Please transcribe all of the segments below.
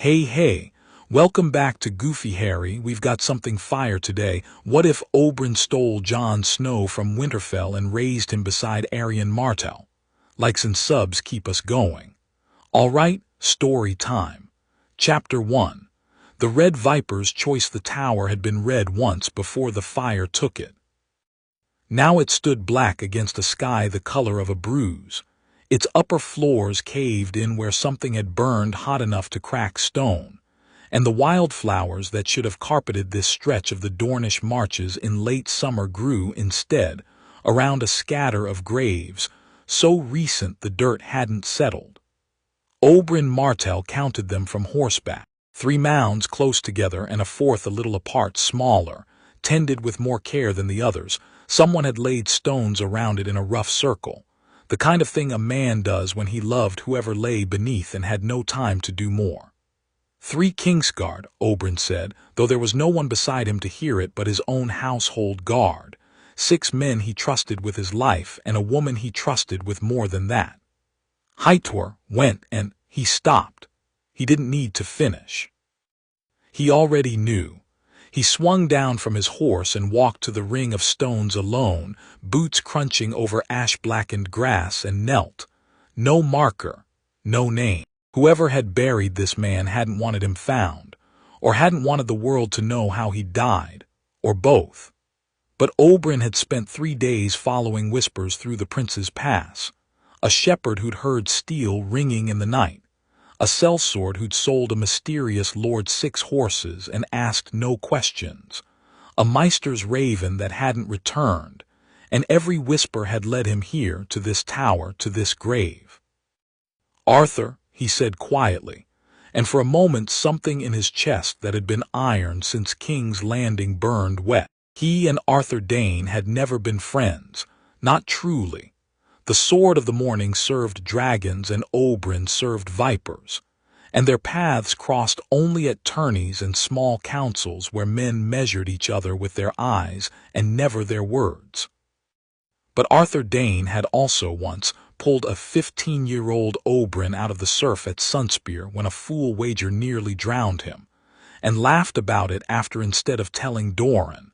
Hey, welcome back to Goofy Harry. We've got something fire today. What if Oberyn stole Jon Snow from Winterfell and raised him beside Arianne Martell? Likes and subs keep us going. Alright, story time. Chapter 1. The Red Viper's choice. The tower had been red once before the fire took it. Now it stood black against a sky the color of a bruise. Its upper floors caved in where something had burned hot enough to crack stone, and the wildflowers that should have carpeted this stretch of the Dornish marches in late summer grew instead around a scatter of graves, so recent the dirt hadn't settled. Oberyn Martell counted them from horseback, 3 mounds close together and a fourth a little apart, smaller, tended with more care than the others. Someone had laid stones around it in a rough circle. The kind of thing a man does when he loved whoever lay beneath and had no time to do more. 3 kingsguard, Oberyn said, though there was no one beside him to hear it but his own household guard. 6 men he trusted with his life and a woman he trusted with more than that. Hightower went and he stopped. He didn't need to finish. He already knew. He swung down from his horse and walked to the ring of stones alone, boots crunching over ash-blackened grass, and knelt. No marker, no name. Whoever had buried this man hadn't wanted him found, or hadn't wanted the world to know how he died, or both. But Oberyn had spent 3 days following whispers through the Prince's Pass, a shepherd who'd heard steel ringing in the night, a sellsword who'd sold a mysterious lord 6 horses and asked no questions, a maester's raven that hadn't returned, and every whisper had led him here, to this tower, to this grave. "Arthur," he said quietly, and for a moment something in his chest that had been iron since King's Landing burned wet. He and Arthur Dayne had never been friends, not truly. The sword of the morning served dragons and Oberyn served vipers, and their paths crossed only at tourneys and small councils where men measured each other with their eyes and never their words. But Arthur Dayne had also once pulled a 15-year-old Oberyn out of the surf at Sunspear when a fool wager nearly drowned him, and laughed about it after instead of telling Dorne.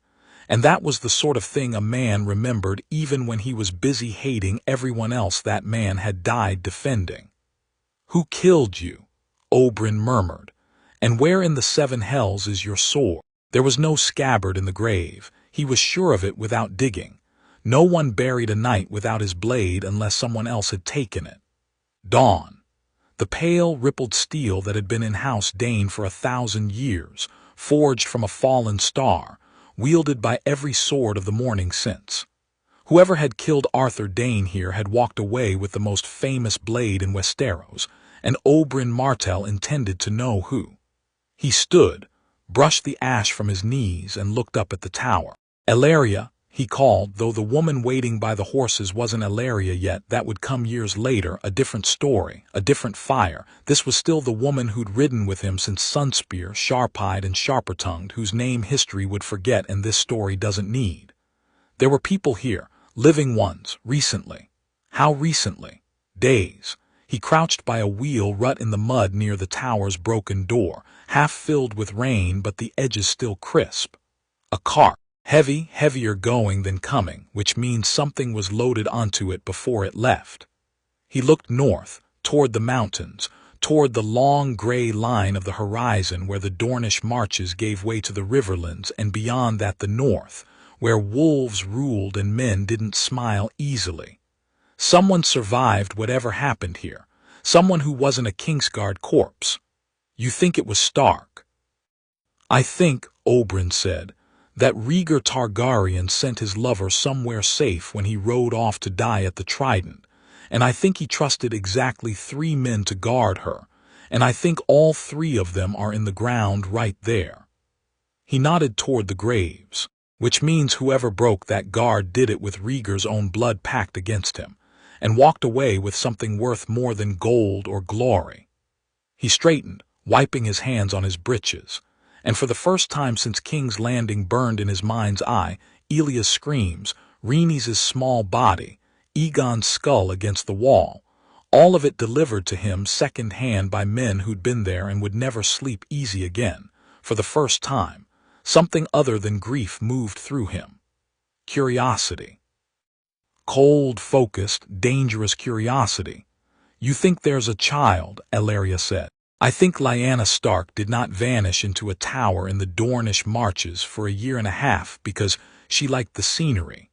And that was the sort of thing a man remembered even when he was busy hating everyone else that man had died defending. "Who killed you?" Oberyn murmured. "And where in the 7 hells is your sword?" There was no scabbard in the grave. He was sure of it without digging. No one buried a knight without his blade unless someone else had taken it. Dawn. The pale, rippled steel that had been in House Dayne for 1,000 years, forged from a fallen star, wielded by every sword of the morning since. Whoever had killed Arthur Dayne here had walked away with the most famous blade in Westeros, and Oberyn Martell intended to know who. He stood, brushed the ash from his knees, and looked up at the tower. "Ellaria," he called, though the woman waiting by the horses wasn't Ellaria yet. That would come years later, a different story, a different fire. This was still the woman who'd ridden with him since Sunspear, sharp-eyed and sharper-tongued, whose name history would forget and this story doesn't need. There were people here, living ones, recently. How recently? Days. He crouched by a wheel rut in the mud near the tower's broken door, half filled with rain but the edges still crisp. A cart. Heavy, heavier going than coming, which means something was loaded onto it before it left. He looked north, toward the mountains, toward the long gray line of the horizon where the Dornish marches gave way to the riverlands, and beyond that the north, where wolves ruled and men didn't smile easily. Someone survived whatever happened here, someone who wasn't a kingsguard corpse. "You think it was Stark?" "I think," Oberyn said, "that Rhaegar Targaryen sent his lover somewhere safe when he rode off to die at the Trident, and I think he trusted exactly 3 men to guard her, and I think all 3 of them are in the ground right there." He nodded toward the graves, which means whoever broke that guard did it with Rhaegar's own blood packed against him, and walked away with something worth more than gold or glory. He straightened, wiping his hands on his breeches. And for the first time since King's Landing burned in his mind's eye, Elia's screams, Rhaenys' small body, Aegon's skull against the wall, All of it delivered to him second-hand by men who'd been there and would never sleep easy again. For the first time, something other than grief moved through him. Curiosity. Cold, focused, dangerous curiosity. "You think there's a child," Ellaria said. "I think Lyanna Stark did not vanish into a tower in the Dornish marches for a year and a half because she liked the scenery."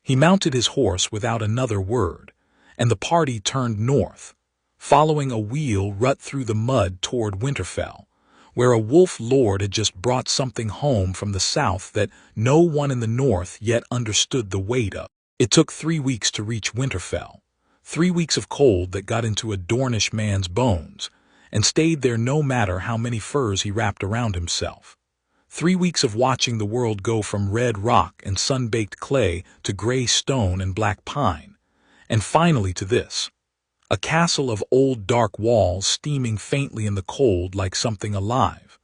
He mounted his horse without another word, and the party turned north, following a wheel rut through the mud toward Winterfell, where a wolf lord had just brought something home from the south that no one in the north yet understood the weight of. It took 3 weeks to reach Winterfell, 3 weeks of cold that got into a Dornish man's bones, and stayed there no matter how many furs he wrapped around himself. 3 weeks of watching the world go from red rock and sun-baked clay to gray stone and black pine, and finally to this. A castle of old dark walls steaming faintly in the cold like something alive.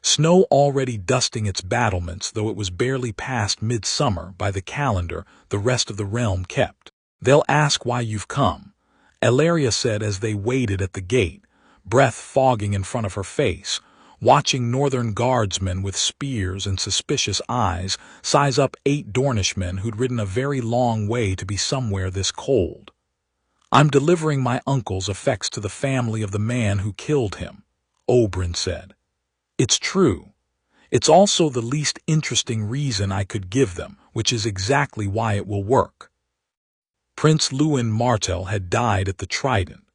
Snow already dusting its battlements, though it was barely past midsummer by the calendar the rest of the realm kept. "They'll ask why you've come," Ellaria said as they waited at the gate, breath fogging in front of her face, watching northern guardsmen with spears and suspicious eyes size up 8 Dornishmen who'd ridden a very long way to be somewhere this cold. "I'm delivering my uncle's effects to the family of the man who killed him," Oberyn said. "It's true. It's also the least interesting reason I could give them, which is exactly why it will work." Prince Oberyn Martell had died at the Trident,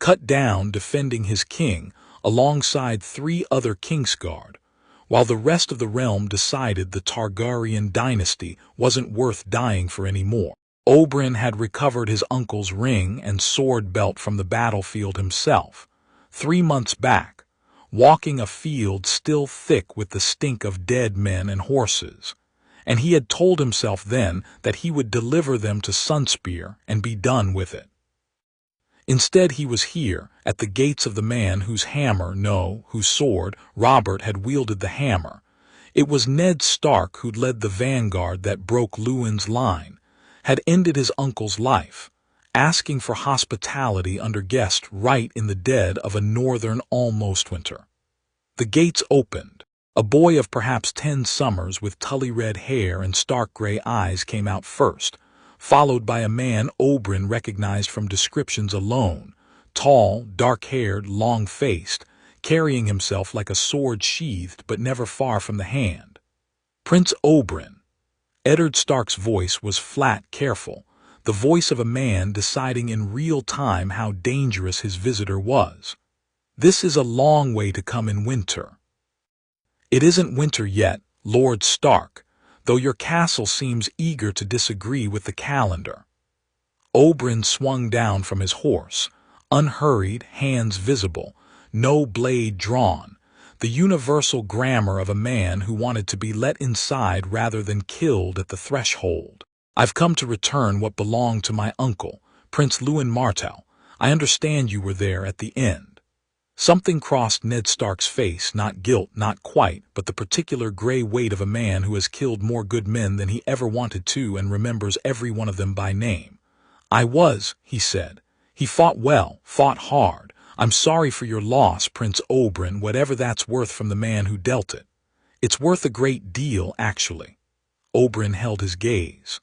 cut down defending his king alongside 3 other kingsguard, while the rest of the realm decided the Targaryen dynasty wasn't worth dying for anymore. Oberyn had recovered his uncle's ring and sword belt from the battlefield himself, 3 months back, walking a field still thick with the stink of dead men and horses, and he had told himself then that he would deliver them to Sunspear and be done with it. Instead he was here, at the gates of the man whose whose sword, Robert had wielded the hammer. It was Ned Stark who'd led the vanguard that broke Lewin's line, had ended his uncle's life, asking for hospitality under guest right in the dead of a northern almost winter. The gates opened. A boy of perhaps 10 summers with tully-red hair and stark gray eyes came out first, followed by a man Oberyn recognized from descriptions alone, tall, dark-haired, long-faced, carrying himself like a sword sheathed but never far from the hand. "Prince Oberyn." Eddard Stark's voice was flat, careful, the voice of a man deciding in real time how dangerous his visitor was. "This is a long way to come in winter." "It isn't winter yet, Lord Stark, though your castle seems eager to disagree with the calendar." Oberyn swung down from his horse, unhurried, hands visible, no blade drawn, the universal grammar of a man who wanted to be let inside rather than killed at the threshold. "I've come to return what belonged to my uncle, Prince Oberyn Martell. I understand you were there at the end." Something crossed Ned Stark's face, not guilt, not quite, but the particular gray weight of a man who has killed more good men than he ever wanted to and remembers every one of them by name. "I was," he said. "He fought well, fought hard. I'm sorry for your loss, Prince Oberyn, whatever that's worth from the man who dealt it. It's worth a great deal, actually." Oberyn held his gaze.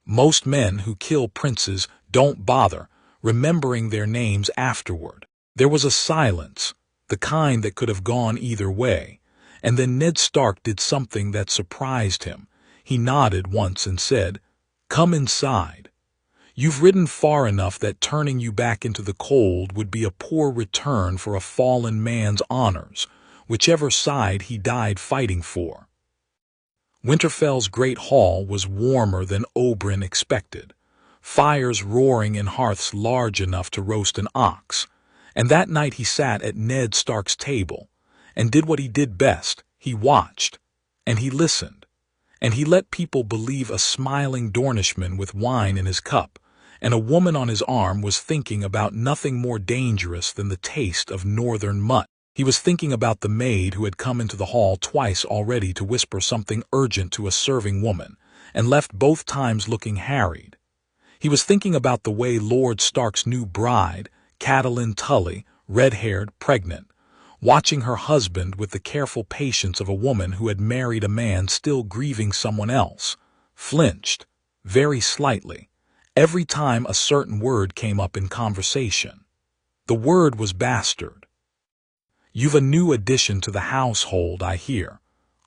"Most men who kill princes don't bother remembering their names afterward." There was a silence, the kind that could have gone either way, and then Ned Stark did something that surprised him. He nodded once and said, "Come inside. You've ridden far enough that turning you back into the cold would be a poor return for a fallen man's honors, whichever side he died fighting for." Winterfell's great hall was warmer than Oberyn expected, fires roaring in hearths large enough to roast an ox. And that night he sat at Ned Stark's table, and did what he did best. He watched, and he listened, and he let people believe a smiling Dornishman with wine in his cup, and a woman on his arm was thinking about nothing more dangerous than the taste of northern mutt. He was thinking about the maid who had come into the hall twice already to whisper something urgent to a serving woman, and left both times looking harried. He was thinking about the way Lord Stark's new bride, Catelyn Tully, red-haired, pregnant, watching her husband with the careful patience of a woman who had married a man still grieving someone else, flinched, very slightly, every time a certain word came up in conversation. The word was bastard. "You've a new addition to the household, I hear,"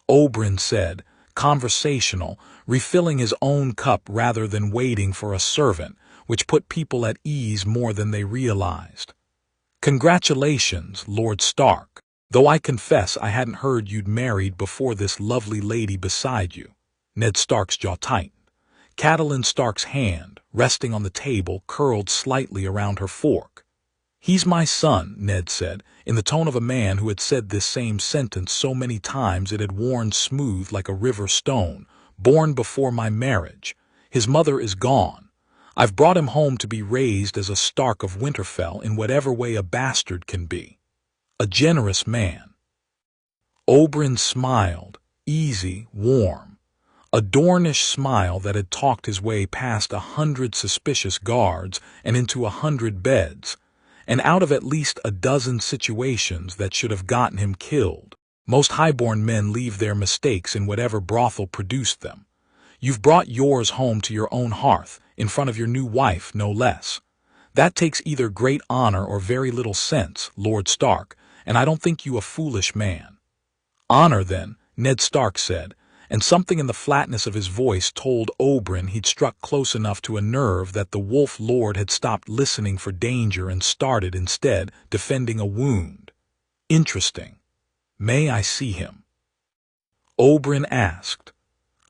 Oberyn said, conversational, refilling his own cup rather than waiting for a servant, which put people at ease more than they realized. "Congratulations, Lord Stark, though I confess I hadn't heard you'd married before this lovely lady beside you." Ned Stark's jaw tightened. Catelyn Stark's hand, resting on the table, curled slightly around her fork. "He's my son," Ned said, in the tone of a man who had said this same sentence so many times it had worn smooth like a river stone, "born before my marriage. His mother is gone. I've brought him home to be raised as a Stark of Winterfell in whatever way a bastard can be. A generous man." Oberyn smiled, easy, warm. A Dornish smile that had talked his way past 100 suspicious guards and into 100 beds, and out of at least a dozen situations that should have gotten him killed. Most highborn men leave their mistakes in whatever brothel produced them. You've brought yours home to your own hearth, in front of your new wife, no less. That takes either great honor or very little sense, Lord Stark, and I don't think you a foolish man. "Honor, then," Ned Stark said, and something in the flatness of his voice told Oberyn he'd struck close enough to a nerve that the Wolf Lord had stopped listening for danger and started, instead, defending a wound. "Interesting. May I see him?" Oberyn asked.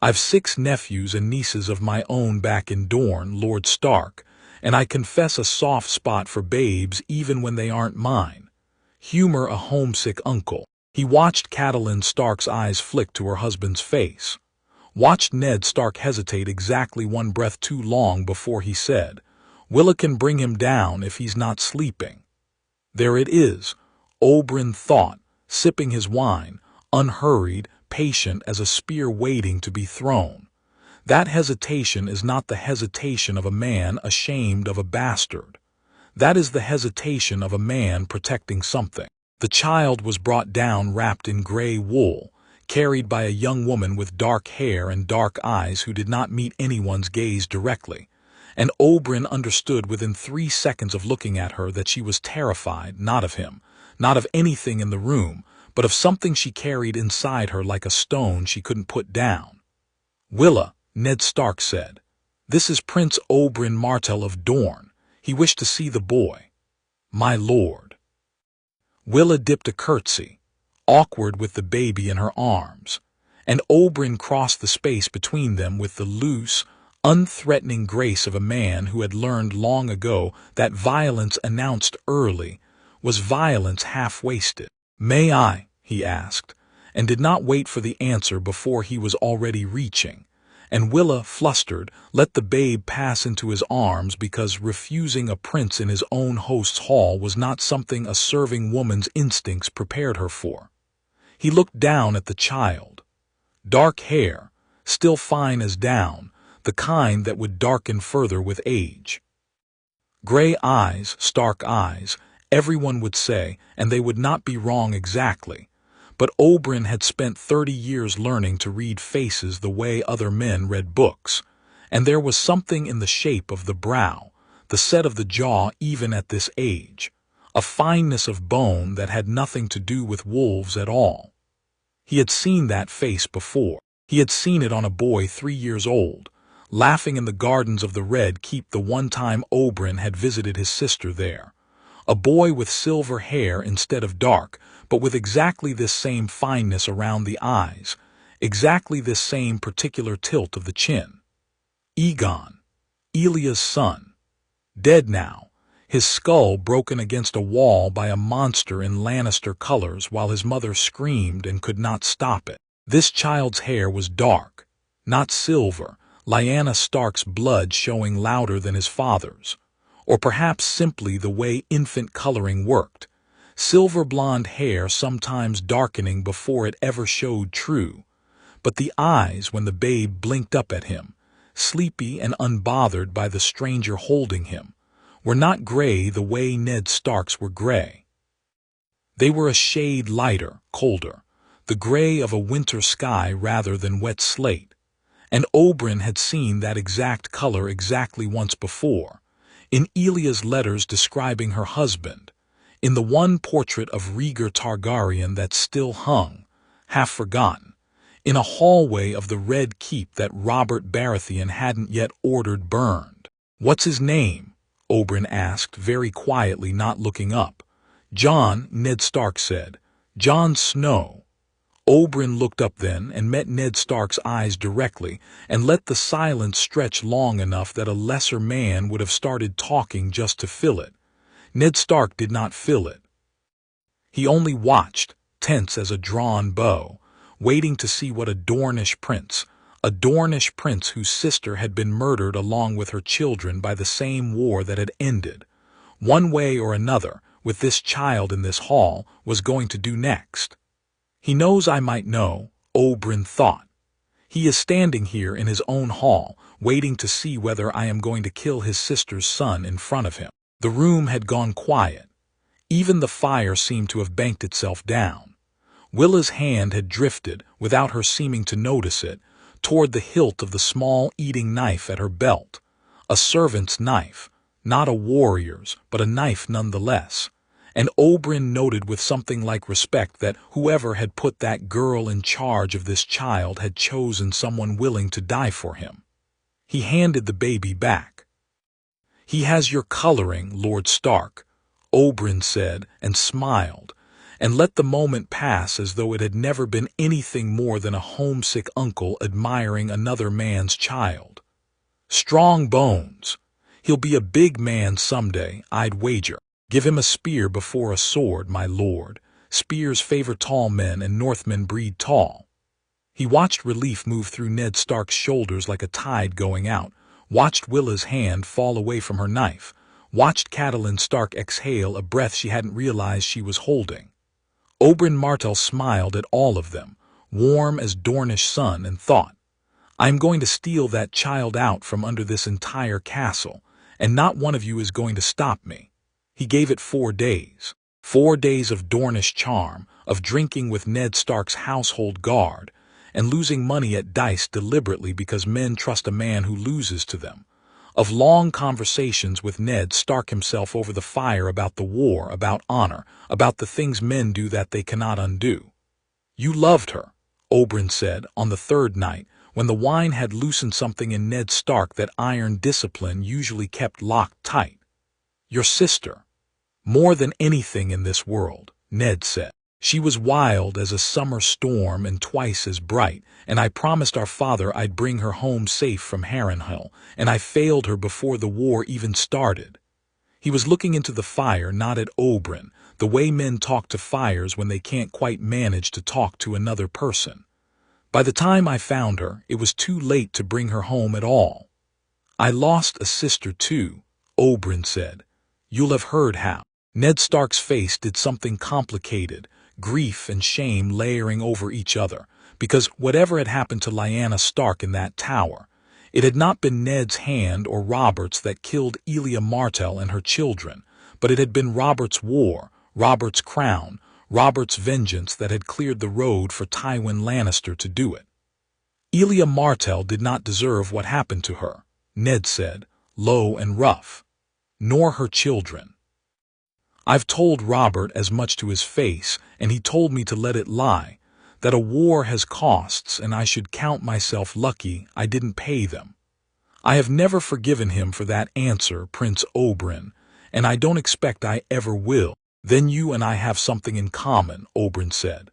"I've 6 nephews and nieces of my own back in Dorne, Lord Stark, and I confess a soft spot for babes even when they aren't mine. Humor a homesick uncle." He watched Catelyn Stark's eyes flick to her husband's face, watched Ned Stark hesitate exactly one breath too long before he said, "Willa can bring him down if he's not sleeping." There it is, Oberyn thought, sipping his wine, unhurried, patient as a spear waiting to be thrown. That hesitation is not the hesitation of a man ashamed of a bastard. That is the hesitation of a man protecting something. The child was brought down wrapped in gray wool, carried by a young woman with dark hair and dark eyes who did not meet anyone's gaze directly, and Oberyn understood within 3 seconds of looking at her that she was terrified, not of him, not of anything in the room, but of something she carried inside her like a stone she couldn't put down. "Willa," Ned Stark said, "this is Prince Oberyn Martell of Dorne. He wished to see the boy." "My lord." Willa dipped a curtsy, awkward with the baby in her arms, and Oberyn crossed the space between them with the loose, unthreatening grace of a man who had learned long ago that violence announced early was violence half-wasted. "May I?" he asked, and did not wait for the answer before he was already reaching, and Willa, flustered, let the babe pass into his arms because refusing a prince in his own host's hall was not something a serving woman's instincts prepared her for. He looked down at the child. Dark hair, still fine as down, the kind that would darken further with age. Gray eyes, Stark eyes, everyone would say, and they would not be wrong exactly. But Oberyn had spent 30 years learning to read faces the way other men read books, and there was something in the shape of the brow, the set of the jaw even at this age, a fineness of bone that had nothing to do with wolves at all. He had seen that face before. He had seen it on a boy 3 years old, laughing in the gardens of the Red Keep the one time Oberyn had visited his sister there. A boy with silver hair instead of dark, but with exactly this same fineness around the eyes, exactly this same particular tilt of the chin. Aegon, Elia's son, dead now, his skull broken against a wall by a monster in Lannister colors while his mother screamed and could not stop it. This child's hair was dark, not silver, Lyanna Stark's blood showing louder than his father's, or perhaps simply the way infant coloring worked. Silver blonde hair sometimes darkening before it ever showed true, but the eyes when the babe blinked up at him, sleepy and unbothered by the stranger holding him, were not gray the way Ned Stark's were gray. They were a shade lighter, colder, the gray of a winter sky rather than wet slate, and Oberyn had seen that exact color exactly once before, in Elia's letters describing her husband, in the one portrait of Rhaegar Targaryen that still hung, half forgotten, in a hallway of the Red Keep that Robert Baratheon hadn't yet ordered burned. "What's his name?" Oberyn asked very quietly, not looking up. "Jon," Ned Stark said. "Jon Snow." Oberyn looked up then and met Ned Stark's eyes directly and let the silence stretch long enough that a lesser man would have started talking just to fill it. Ned Stark did not fill it. He only watched, tense as a drawn bow, waiting to see what a Dornish prince whose sister had been murdered along with her children by the same war that had ended, one way or another, with this child in this hall, was going to do next. He knows I might know, Oberyn thought. He is standing here in his own hall, waiting to see whether I am going to kill his sister's son in front of him. The room had gone quiet. Even the fire seemed to have banked itself down. Willa's hand had drifted, without her seeming to notice it, toward the hilt of the small eating knife at her belt. A servant's knife, not a warrior's, but a knife nonetheless. And Oberyn noted with something like respect that whoever had put that girl in charge of this child had chosen someone willing to die for him. He handed the baby back. "He has your coloring, Lord Stark," Oberyn said, and smiled, and let the moment pass as though it had never been anything more than a homesick uncle admiring another man's child. "Strong bones. He'll be a big man someday, I'd wager. Give him a spear before a sword, my lord. Spears favor tall men, and Northmen breed tall." He watched relief move through Ned Stark's shoulders like a tide going out, watched Willa's hand fall away from her knife, watched Catelyn Stark exhale a breath she hadn't realized she was holding. Oberyn Martell smiled at all of them, warm as Dornish sun, and thought, "I'm going to steal that child out from under this entire castle, and not one of you is going to stop me." He gave it 4 days. 4 days of Dornish charm, of drinking with Ned Stark's household guard, and losing money at dice deliberately because men trust a man who loses to them, of long conversations with Ned Stark himself over the fire about the war, about honor, about the things men do that they cannot undo. "You loved her," Oberyn said on the 3rd night, when the wine had loosened something in Ned Stark that iron discipline usually kept locked tight. "Your sister. More than anything in this world," Ned said. "She was wild as a summer storm and twice as bright, and I promised our father I'd bring her home safe from Harrenhal, and I failed her before the war even started." He was looking into the fire, not at Oberyn, the way men talk to fires when they can't quite manage to talk to another person. "By the time I found her, it was too late to bring her home at all." "I lost a sister too," Oberyn said. "You'll have heard how." Ned Stark's face did something complicated, grief and shame layering over each other, because whatever had happened to Lyanna Stark in that tower, it had not been Ned's hand or Robert's that killed Elia Martell and her children, but it had been Robert's war, Robert's crown, Robert's vengeance that had cleared the road for Tywin Lannister to do it. "Elia Martell did not deserve what happened to her," Ned said, low and rough. "Nor her children. I've told Robert as much to his face, and he told me to let it lie, that a war has costs and I should count myself lucky I didn't pay them. I have never forgiven him for that answer, Prince Oberyn, and I don't expect I ever will." "Then you and I have something in common," Oberyn said.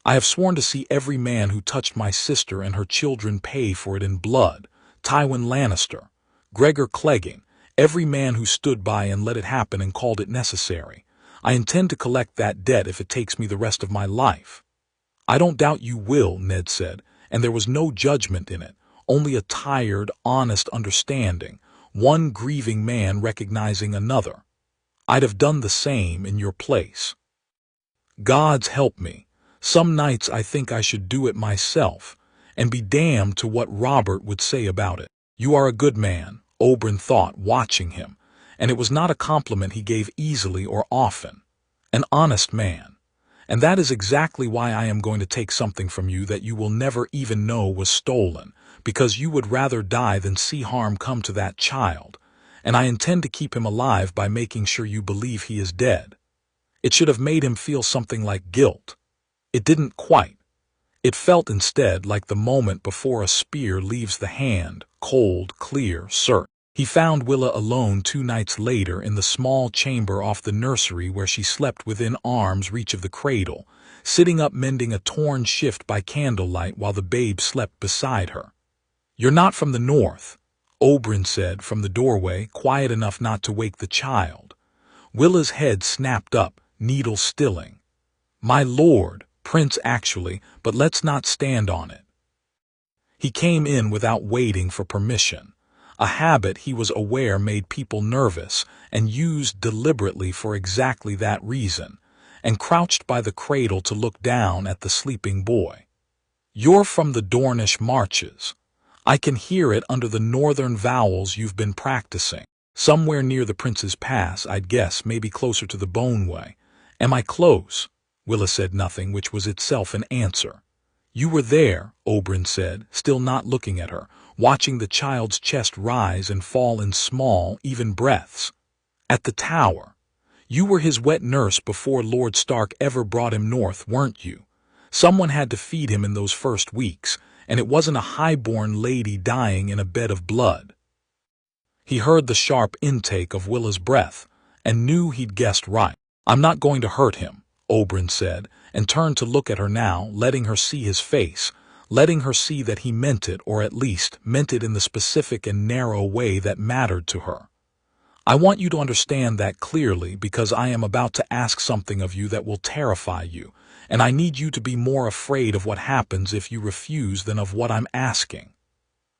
"I have sworn to see every man who touched my sister and her children pay for it in blood. Tywin Lannister, Gregor Clegane, every man who stood by and let it happen and called it necessary. I intend to collect that debt if it takes me the rest of my life." "I don't doubt you will," Ned said, and there was no judgment in it, only a tired, honest understanding, one grieving man recognizing another. "I'd have done the same in your place. Gods help me. Some nights I think I should do it myself, and be damned to what Robert would say about it." You are a good man, Oberyn thought, watching him, and it was not a compliment he gave easily or often. An honest man. And that is exactly why I am going to take something from you that you will never even know was stolen, because you would rather die than see harm come to that child, and I intend to keep him alive by making sure you believe he is dead. It should have made him feel something like guilt. It didn't quite. It felt instead like the moment before a spear leaves the hand, cold, clear, certain. He found Willa alone 2 nights later in the small chamber off the nursery where she slept within arm's reach of the cradle, sitting up mending a torn shift by candlelight while the babe slept beside her. "You're not from the north," Oberyn said from the doorway, quiet enough not to wake the child. Willa's head snapped up, needle stilling. "My lord, Prince actually, but let's not stand on it." He came in without waiting for permission. A habit he was aware made people nervous and used deliberately for exactly that reason, and crouched by the cradle to look down at the sleeping boy. "You're from the Dornish marches. I can hear it under the northern vowels you've been practicing. Somewhere near the Prince's Pass, I'd guess, maybe closer to the Boneway. Am I close?" Willa said nothing, which was itself an answer. "You were there," Oberyn said, still not looking at her, watching the child's chest rise and fall in small, even breaths. "At the tower. You were his wet nurse before Lord Stark ever brought him north, weren't you? Someone had to feed him in those first weeks, and it wasn't a high-born lady dying in a bed of blood." He heard the sharp intake of Willa's breath, and knew he'd guessed right. "I'm not going to hurt him," Oberyn said, and turned to look at her now, letting her see his face, letting her see that he meant it, or at least meant it in the specific and narrow way that mattered to her. "I want you to understand that clearly, because I am about to ask something of you that will terrify you, and I need you to be more afraid of what happens if you refuse than of what I'm asking."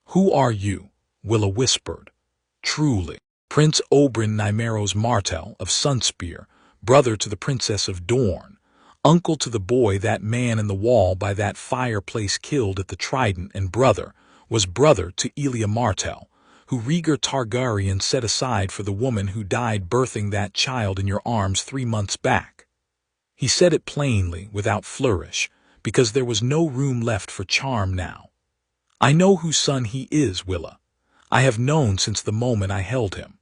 "Who are you?" Willa whispered. "Truly, Prince Oberyn Martell of Sunspear, brother to the Princess of Dorne, uncle to the boy that man in the wall by that fireplace killed at the Trident, and brother to Arianne Martell, who Rhaegar Targaryen set aside for the woman who died birthing that child in your arms 3 months back." He said it plainly, without flourish, because there was no room left for charm now. "I know whose son he is, Willa. I have known since the moment I held him.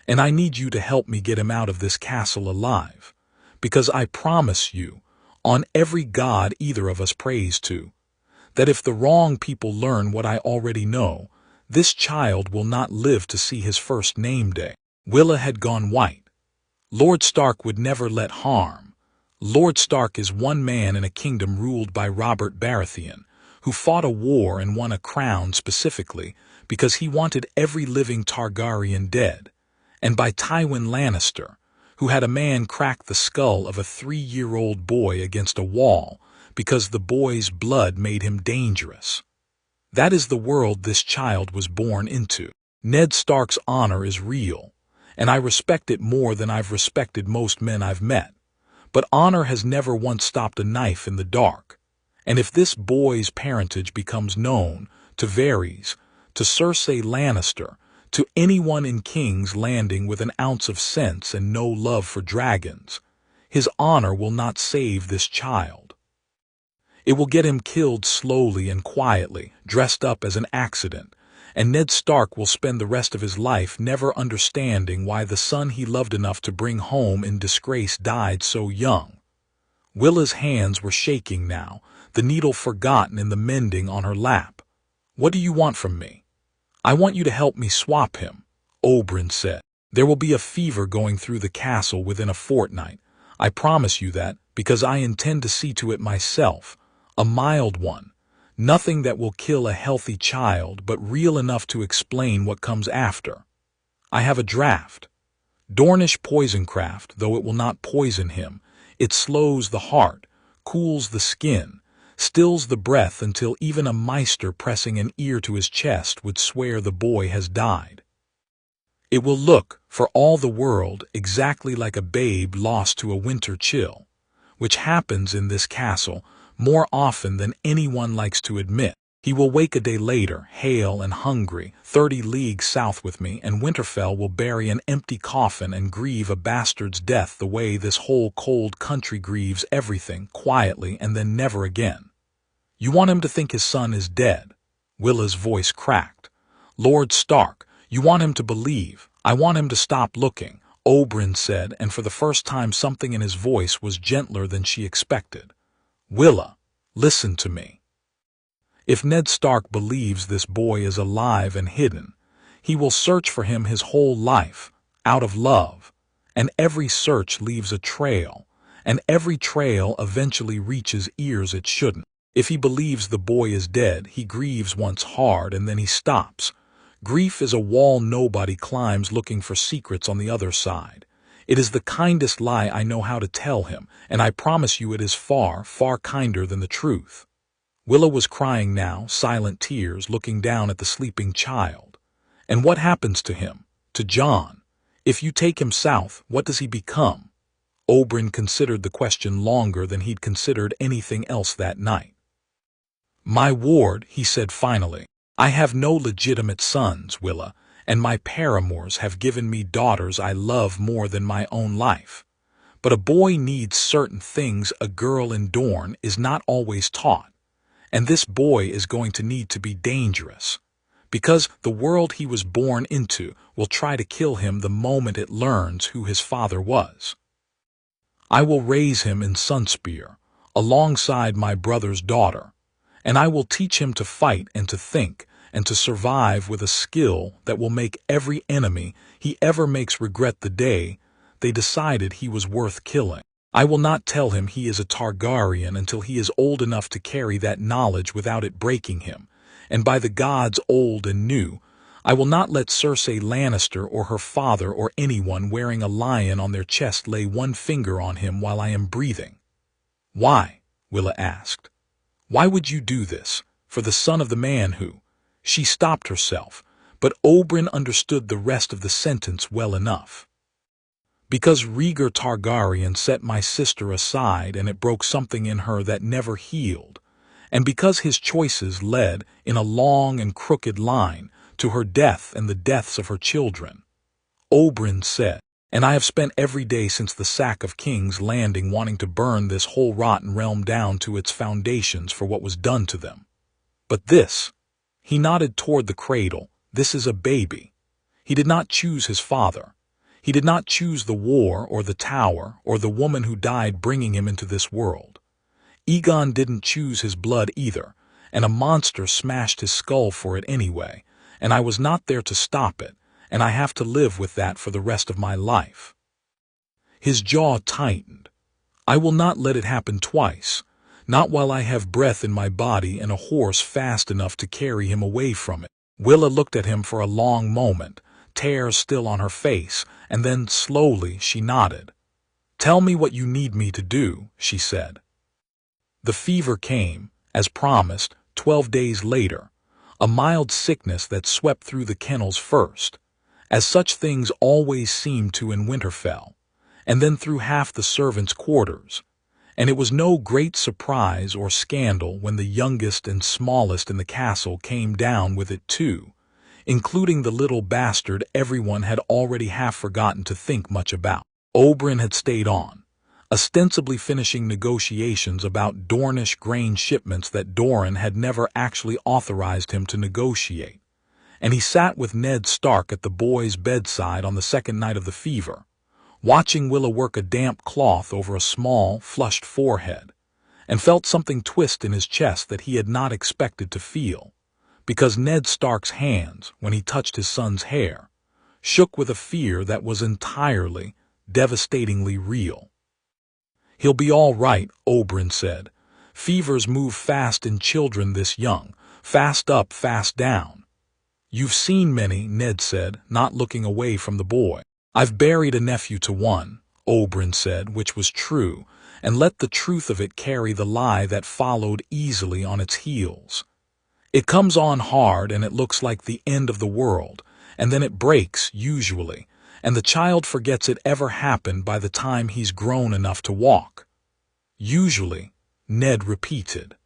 And I need you to help me get him out of this castle alive, because I promise you, on every god either of us prays to, that if the wrong people learn what I already know, this child will not live to see his first name day." Willa had gone white. "Lord Stark would never let harm. Lord Stark is one man in a kingdom ruled by Robert Baratheon, who fought a war and won a crown specifically because he wanted every living Targaryen dead, and by Tywin Lannister, who had a man crack the skull of a 3-year-old boy against a wall because the boy's blood made him dangerous. That is the world this child was born into. Ned Stark's honor is real, and I respect it more than I've respected most men I've met, but honor has never once stopped a knife in the dark. And if this boy's parentage becomes known to Varys, to Cersei Lannister, to anyone in King's Landing with an ounce of sense and no love for dragons, his honor will not save this child. It will get him killed slowly and quietly, dressed up as an accident, and Ned Stark will spend the rest of his life never understanding why the son he loved enough to bring home in disgrace died so young." Willa's hands were shaking now, the needle forgotten in the mending on her lap. "What do you want from me?" "I want you to help me swap him," Oberyn said. "There will be a fever going through the castle within a fortnight. I promise you that, because I intend to see to it myself. A mild one. Nothing that will kill a healthy child, but real enough to explain what comes after. I have a draft. Dornish poisoncraft, though it will not poison him. It slows the heart, cools the skin, stills the breath until even a maester pressing an ear to his chest would swear the boy has died. It will look, for all the world, exactly like a babe lost to a winter chill, which happens in this castle more often than anyone likes to admit." He will wake a day later, hale and hungry, 30 leagues south with me, and Winterfell will bury an empty coffin and grieve a bastard's death the way this whole cold country grieves everything, quietly and then never again. You want him to think his son is dead. Willa's voice cracked. Lord Stark, you want him to believe. I want him to stop looking, Oberyn said, and for the first time something in his voice was gentler than she expected. Willa, listen to me. If Ned Stark believes this boy is alive and hidden, he will search for him his whole life, out of love, and every search leaves a trail, and every trail eventually reaches ears it shouldn't. If he believes the boy is dead, he grieves once hard and then he stops. Grief is a wall nobody climbs looking for secrets on the other side. It is the kindest lie I know how to tell him, and I promise you it is far, far kinder than the truth. Willa was crying now, silent tears, looking down at the sleeping child. And what happens to him? To Jon? If you take him south, what does he become? Oberyn considered the question longer than he'd considered anything else that night. My ward, he said finally. I have no legitimate sons, Willa, and my paramours have given me daughters I love more than my own life. But a boy needs certain things a girl in Dorne is not always taught. And this boy is going to need to be dangerous, because the world he was born into will try to kill him the moment it learns who his father was. I will raise him in Sunspear, alongside my brother's daughter, and I will teach him to fight and to think and to survive with a skill that will make every enemy he ever makes regret the day they decided he was worth killing. I will not tell him he is a Targaryen until he is old enough to carry that knowledge without it breaking him, and by the gods old and new, I will not let Cersei Lannister or her father or anyone wearing a lion on their chest lay one finger on him while I am breathing. Why? Willa asked. Why would you do this? For the son of the man who... She stopped herself, but Oberyn understood the rest of the sentence well enough. Because Rhaegar Targaryen set my sister aside and it broke something in her that never healed, and because his choices led, in a long and crooked line, to her death and the deaths of her children. Oberyn said, and I have spent every day since the sack of King's Landing wanting to burn this whole rotten realm down to its foundations for what was done to them. But this, he nodded toward the cradle, this is a baby. He did not choose his father. He did not choose the war or the tower or the woman who died bringing him into this world. Aegon didn't choose his blood either, and a monster smashed his skull for it anyway, and I was not there to stop it, and I have to live with that for the rest of my life. His jaw tightened. I will not let it happen twice, not while I have breath in my body and a horse fast enough to carry him away from it. Willa looked at him for a long moment, tears still on her face, and then slowly she nodded. Tell me what you need me to do, she said. The fever came, as promised, 12 days later, a mild sickness that swept through the kennels first, as such things always seemed to in Winterfell, and then through half the servants' quarters, and it was no great surprise or scandal when the youngest and smallest in the castle came down with it too, including the little bastard everyone had already half forgotten to think much about. Oberyn had stayed on, ostensibly finishing negotiations about Dornish grain shipments that Dorne had never actually authorized him to negotiate, and he sat with Ned Stark at the boy's bedside on the second night of the fever, watching Willa work a damp cloth over a small, flushed forehead, and felt something twist in his chest that he had not expected to feel, because Ned Stark's hands, when he touched his son's hair, shook with a fear that was entirely, devastatingly real. He'll be all right, Oberyn said. Fevers move fast in children this young, fast up, fast down. You've seen many, Ned said, not looking away from the boy. I've buried a nephew to one, Oberyn said, which was true, and let the truth of it carry the lie that followed easily on its heels. It comes on hard and it looks like the end of the world, and then it breaks, usually, and the child forgets it ever happened by the time he's grown enough to walk. Usually, Ned repeated.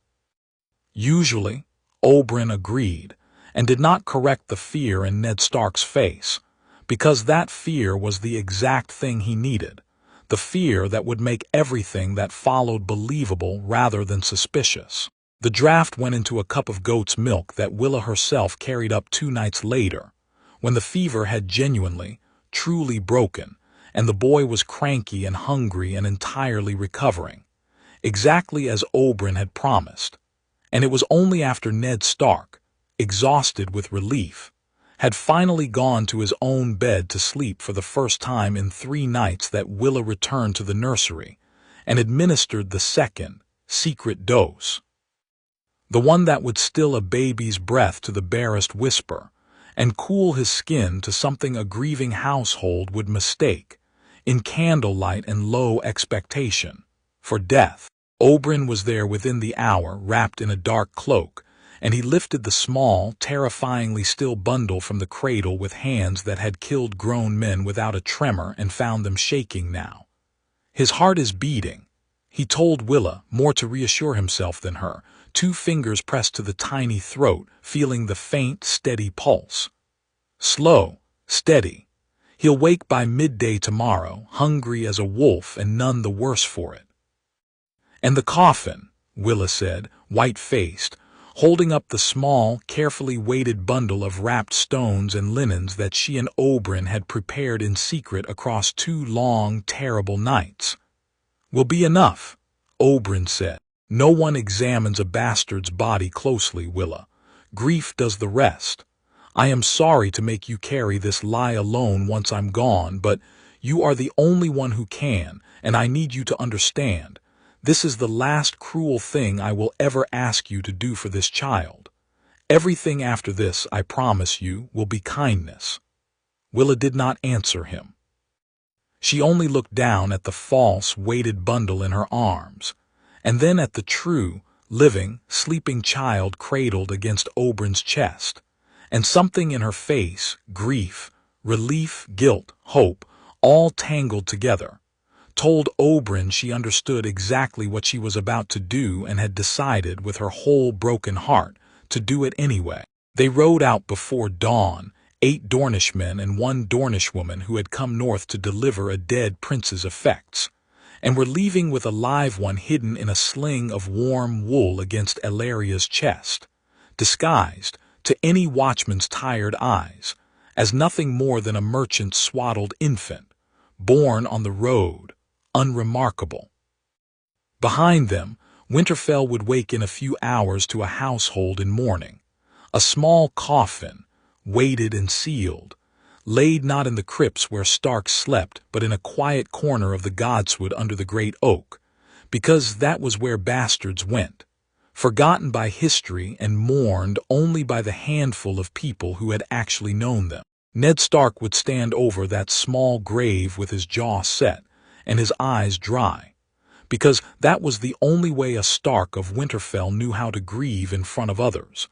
Usually, Oberyn agreed, and did not correct the fear in Ned Stark's face, because that fear was the exact thing he needed, the fear that would make everything that followed believable rather than suspicious. The draft went into a cup of goat's milk that Willa herself carried up 2 nights later, when the fever had genuinely, truly broken, and the boy was cranky and hungry and entirely recovering, exactly as Oberyn had promised. And it was only after Ned Stark, exhausted with relief, had finally gone to his own bed to sleep for the first time in 3 nights that Willa returned to the nursery and administered the second, secret dose. The one that would still a baby's breath to the barest whisper and cool his skin to something a grieving household would mistake, in candlelight and low expectation, for death. Oberyn was there within the hour, wrapped in a dark cloak, and he lifted the small, terrifyingly still bundle from the cradle with hands that had killed grown men without a tremor and found them shaking now. His heart is beating, he told Willa, more to reassure himself than her, 2 fingers pressed to the tiny throat, feeling the faint, steady pulse. Slow, steady. He'll wake by midday tomorrow, hungry as a wolf and none the worse for it. And the coffin, Willa said, white-faced, holding up the small, carefully weighted bundle of wrapped stones and linens that she and Oberyn had prepared in secret across 2 long, terrible nights. Will be enough, Oberyn said. No one examines a bastard's body closely, Willa. Grief does the rest. I am sorry to make you carry this lie alone once I'm gone, but you are the only one who can, and I need you to understand. This is the last cruel thing I will ever ask you to do for this child. Everything after this, I promise you, will be kindness. Willa did not answer him. She only looked down at the false, weighted bundle in her arms, and then at the true, living, sleeping child cradled against Oberyn's chest, and something in her face, grief, relief, guilt, hope, all tangled together, told Oberyn she understood exactly what she was about to do and had decided with her whole broken heart to do it anyway. They rode out before dawn, 8 Dornish men and 1 Dornish woman who had come north to deliver a dead prince's effects, and were leaving with a live one hidden in a sling of warm wool against Elaria's chest, disguised, to any watchman's tired eyes, as nothing more than a merchant's swaddled infant, born on the road, unremarkable. Behind them, Winterfell would wake in a few hours to a household in mourning, a small coffin, weighted and sealed, laid not in the crypts where Stark slept, but in a quiet corner of the godswood under the great oak, because that was where bastards went, forgotten by history and mourned only by the handful of people who had actually known them. Ned Stark would stand over that small grave with his jaw set and his eyes dry, because that was the only way a Stark of Winterfell knew how to grieve in front of others,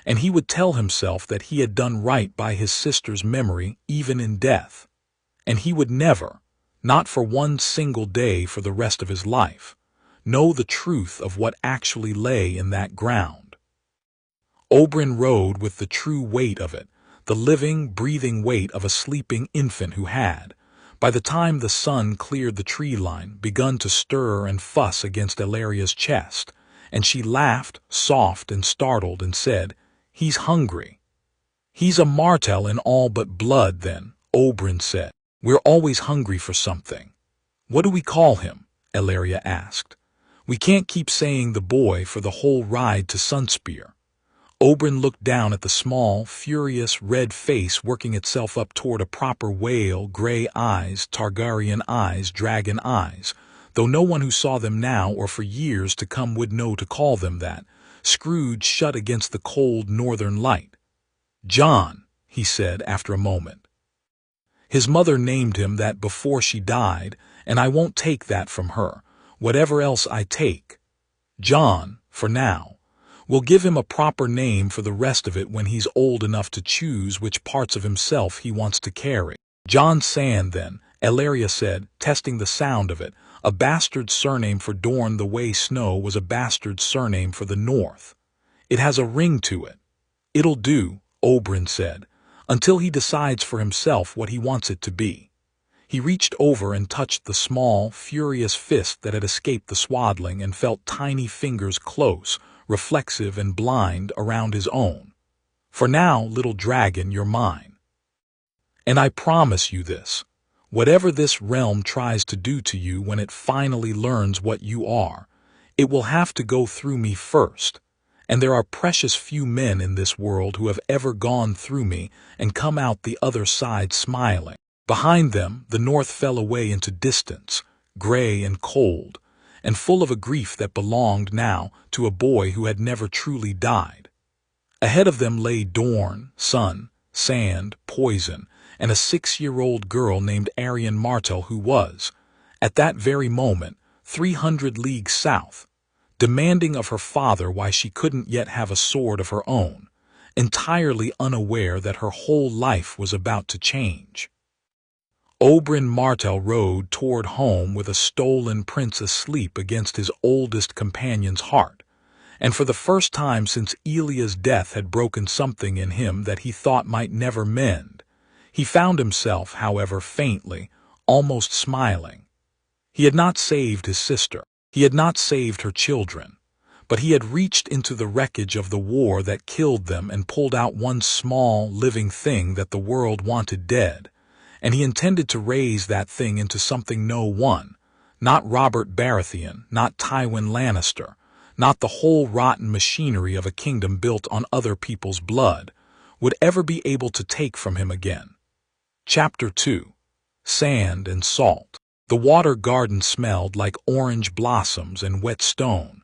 and he would tell himself that he had done right by his sister's memory even in death, and he would never, not for one single day for the rest of his life, know the truth of what actually lay in that ground. Oberyn rode with the true weight of it, the living, breathing weight of a sleeping infant who had, by the time the sun cleared the tree line, begun to stir and fuss against Elaria's chest, and she laughed, soft and startled, and said, "He's hungry." "He's a Martell in all but blood, then," Oberyn said. "We're always hungry for something." "What do we call him?" Elaria asked. "We can't keep saying the boy for the whole ride to Sunspear." Oberyn looked down at the small, furious, red face working itself up toward a proper whale, gray eyes, Targaryen eyes, dragon eyes, though no one who saw them now or for years to come would know to call them that, screwed shut against the cold northern light. "Jon," he said after a moment. "His mother named him that before she died, and I won't take that from her, whatever else I take. Jon, for now. We'll give him a proper name for the rest of it when he's old enough to choose which parts of himself he wants to carry." "Jon Sand, then," Elaria said, testing the sound of it, a bastard surname for Dorne the way Snow was a bastard surname for the North. It has a ring to it. It'll do, Oberyn said, until he decides for himself what he wants it to be. He reached over and touched the small, furious fist that had escaped the swaddling and felt tiny fingers close, reflexive and blind, around his own. For now, little dragon, you're mine. And I promise you this. Whatever this realm tries to do to you when it finally learns what you are, it will have to go through me first. And there are precious few men in this world who have ever gone through me and come out the other side smiling. Behind them, the north fell away into distance, gray and cold, and full of a grief that belonged now to a boy who had never truly died. Ahead of them lay Dorne, sun, sand, poison, and a 6-year-old girl named Arianne Martell who was, at that very moment, 300 leagues south, demanding of her father why she couldn't yet have a sword of her own, entirely unaware that her whole life was about to change. Oberyn Martell rode toward home with a stolen prince asleep against his oldest companion's heart, and for the first time since Elia's death had broken something in him that he thought might never mend. He found himself, however, faintly, almost smiling. He had not saved his sister. He had not saved her children, but he had reached into the wreckage of the war that killed them and pulled out one small, living thing that the world wanted dead, and he intended to raise that thing into something no one, not Robert Baratheon, not Tywin Lannister, not the whole rotten machinery of a kingdom built on other people's blood, would ever be able to take from him again. Chapter 2. Sand and Salt. The water garden smelled like orange blossoms and wet stone,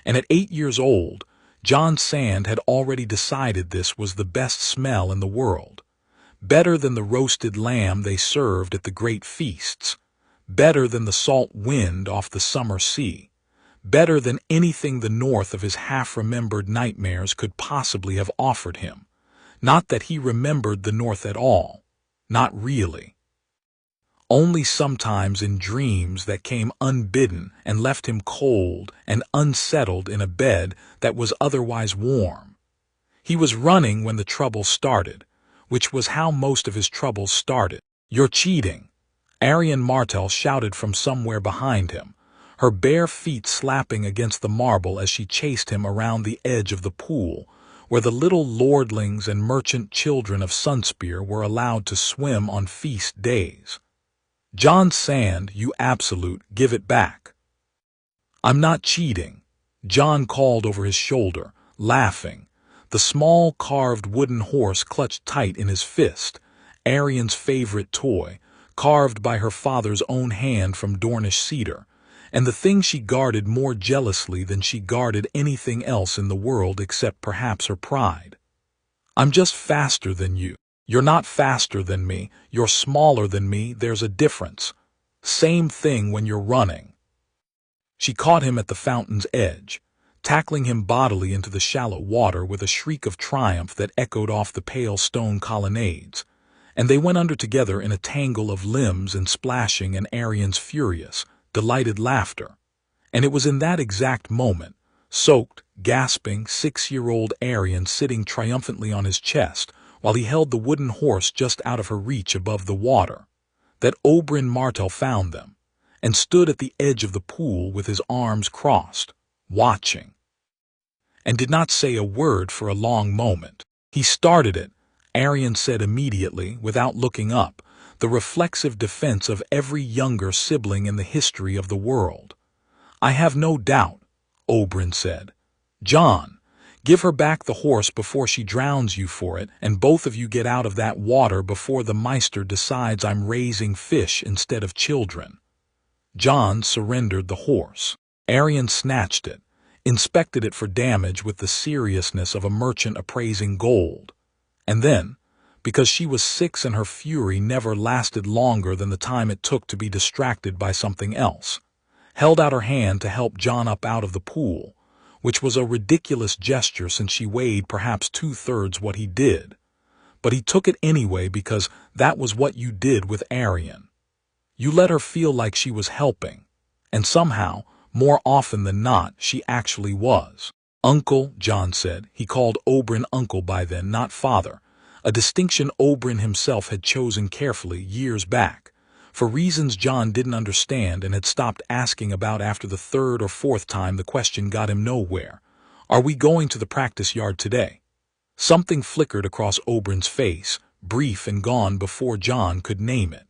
and at 8 years old, Jon Sand had already decided this was the best smell in the world. Better than the roasted lamb they served at the great feasts, better than the salt wind off the summer sea, better than anything the north of his half-remembered nightmares could possibly have offered him. Not that he remembered the north at all, not really. Only sometimes in dreams that came unbidden and left him cold and unsettled in a bed that was otherwise warm. He was running when the trouble started, which was how most of his troubles started. "You're cheating," Arianne Martell shouted from somewhere behind him, her bare feet slapping against the marble as she chased him around the edge of the pool, where the little lordlings and merchant children of Sunspear were allowed to swim on feast days. "Jon Sand, you absolute, give it back." "I'm not cheating," Jon called over his shoulder, laughing, the small carved wooden horse clutched tight in his fist, Arianne's favorite toy, carved by her father's own hand from Dornish cedar, and the thing she guarded more jealously than she guarded anything else in the world except perhaps her pride. "I'm just faster than you. You're not faster than me, you're smaller than me, there's a difference. Same thing when you're running." She caught him at the fountain's edge, tackling him bodily into the shallow water with a shriek of triumph that echoed off the pale stone colonnades, and they went under together in a tangle of limbs and splashing and Arianne's furious, delighted laughter. And it was in that exact moment, soaked, gasping, 6-year-old Arianne sitting triumphantly on his chest, while he held the wooden horse just out of her reach above the water, that Oberyn Martell found them, and stood at the edge of the pool with his arms crossed, watching, and did not say a word for a long moment. "He started it," Arianne said immediately, without looking up, the reflexive defense of every younger sibling in the history of the world. "I have no doubt," Oberyn said. "Jon, give her back the horse before she drowns you for it, and both of you get out of that water before the Maester decides I'm raising fish instead of children." Jon surrendered the horse. Arianne snatched it, inspected it for damage with the seriousness of a merchant appraising gold, and then, because she was 6 and her fury never lasted longer than the time it took to be distracted by something else, held out her hand to help Jon up out of the pool, which was a ridiculous gesture since she weighed perhaps 2/3 what he did. But he took it anyway because that was what you did with Arianne. You let her feel like she was helping, and somehow, more often than not, she actually was. Uncle, Jon said. He called Oberyn uncle by then, not father, a distinction Oberyn himself had chosen carefully years back, for reasons Jon didn't understand and had stopped asking about after the third or fourth time the question got him nowhere. Are we going to the practice yard today? Something flickered across Oberyn's face, brief and gone before Jon could name it.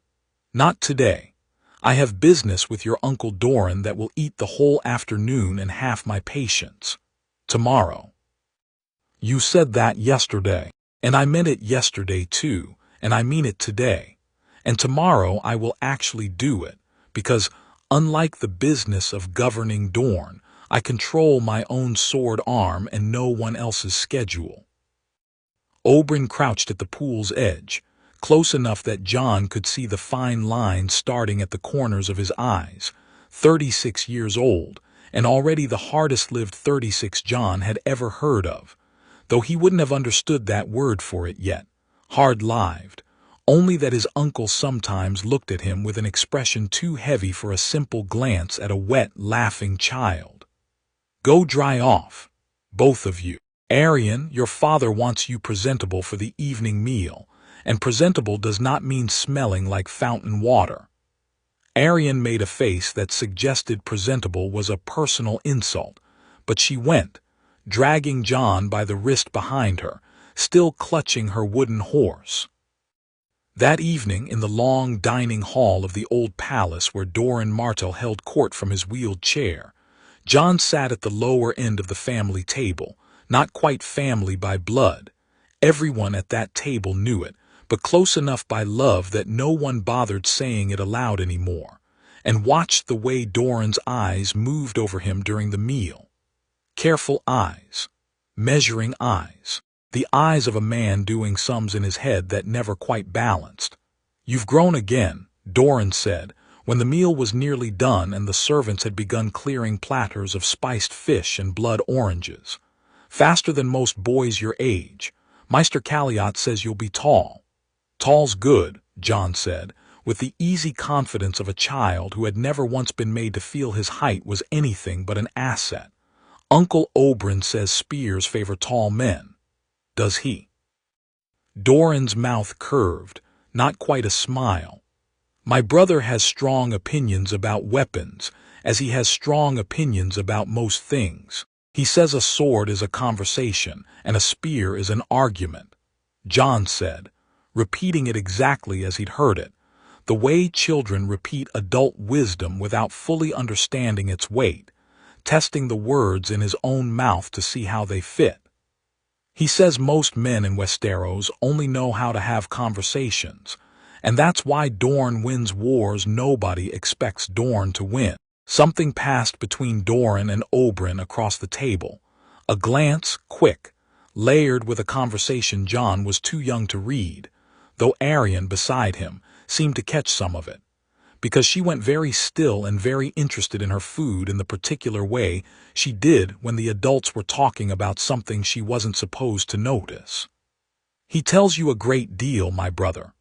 Not today. I have business with your Uncle Dorne that will eat the whole afternoon and half my patience. Tomorrow. You said that yesterday, and I meant it yesterday too, and I mean it today. And tomorrow I will actually do it, because, unlike the business of governing Dorne, I control my own sword arm and no one else's schedule. Oberyn crouched at the pool's edge, close enough that Jon could see the fine lines starting at the corners of his eyes. 36 years old, and already the hardest-lived 36 Jon had ever heard of, though he wouldn't have understood that word for it yet. Hard-lived, only that his uncle sometimes looked at him with an expression too heavy for a simple glance at a wet, laughing child. Go dry off, both of you. Arianne, your father wants you presentable for the evening meal, and presentable does not mean smelling like fountain water. Arianne made a face that suggested presentable was a personal insult, but she went, dragging Jon by the wrist behind her, still clutching her wooden horse. That evening, in the long dining hall of the old palace where Oberyn Martell held court from his wheeled chair, Jon sat at the lower end of the family table, not quite family by blood. Everyone at that table knew it, but close enough by love that no one bothered saying it aloud anymore, and watched the way Doran's eyes moved over him during the meal. Careful eyes. Measuring eyes. The eyes of a man doing sums in his head that never quite balanced. You've grown again, Oberyn said, when the meal was nearly done and the servants had begun clearing platters of spiced fish and blood oranges. Faster than most boys your age. Maester Caliot says you'll be tall. Tall's good, Jon said, with the easy confidence of a child who had never once been made to feel his height was anything but an asset. Uncle Oberyn says spears favor tall men. Does he? Doran's mouth curved, not quite a smile. My brother has strong opinions about weapons, as he has strong opinions about most things. He says a sword is a conversation, and a spear is an argument, Jon said, repeating it exactly as he'd heard it, the way children repeat adult wisdom without fully understanding its weight, testing the words in his own mouth to see how they fit. He says most men in Westeros only know how to have conversations, and that's why Dorne wins wars nobody expects Dorne to win. Something passed between Dorne and Oberyn across the table. A glance, quick, layered with a conversation Jon was too young to read, though Arianne beside him seemed to catch some of it, because she went very still and very interested in her food in the particular way she did when the adults were talking about something she wasn't supposed to notice. He tells you a great deal, my brother,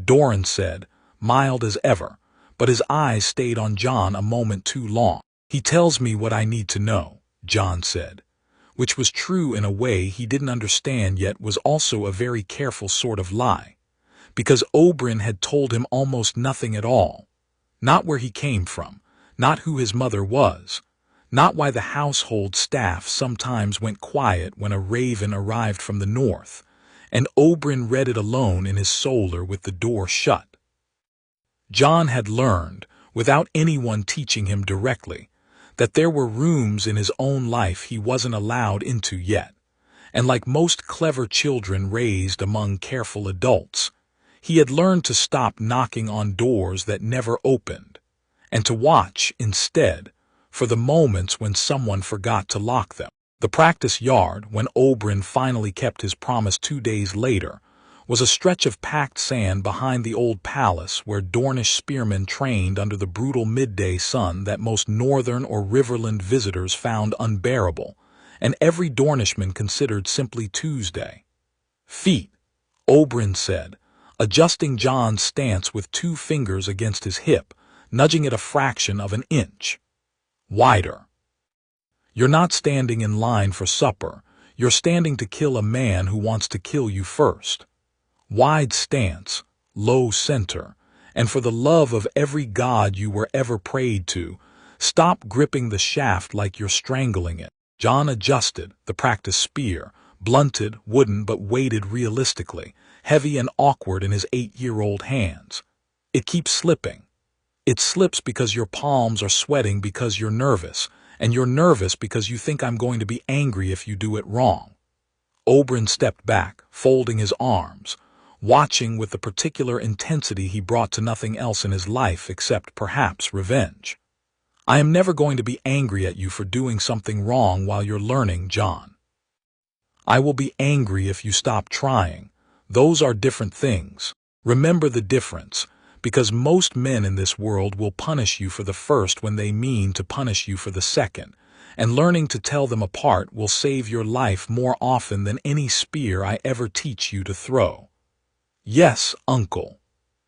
Dorne said, mild as ever, but his eyes stayed on Jon a moment too long. He tells me what I need to know, Jon said, which was true in a way he didn't understand yet was also a very careful sort of lie, because Oberyn had told him almost nothing at all. Not where he came from, not who his mother was, not why the household staff sometimes went quiet when a raven arrived from the north, and Oberyn read it alone in his solar with the door shut. Jon had learned, without anyone teaching him directly, that there were rooms in his own life he wasn't allowed into yet, and like most clever children raised among careful adults, he had learned to stop knocking on doors that never opened, and to watch, instead, for the moments when someone forgot to lock them. The practice yard, when Oberyn finally kept his promise 2 days later, was a stretch of packed sand behind the old palace where Dornish spearmen trained under the brutal midday sun that most northern or riverland visitors found unbearable, and every Dornishman considered simply Tuesday. Feet, Oberyn said, adjusting Jon's stance with 2 fingers against his hip, nudging it a fraction of an inch. Wider. You're not standing in line for supper. You're standing to kill a man who wants to kill you first. Wide stance, low center, and for the love of every god you were ever prayed to, stop gripping the shaft like you're strangling it. Jon adjusted the practice spear, blunted, wooden but weighted realistically, heavy and awkward in his 8-year-old hands. It keeps slipping. It slips because your palms are sweating because you're nervous, and you're nervous because you think I'm going to be angry if you do it wrong. Oberyn stepped back, folding his arms, watching with the particular intensity he brought to nothing else in his life except perhaps revenge. I am never going to be angry at you for doing something wrong while you're learning, Jon. I will be angry if you stop trying. Those are different things. Remember the difference, because most men in this world will punish you for the first when they mean to punish you for the second, and learning to tell them apart will save your life more often than any spear I ever teach you to throw. Yes, uncle.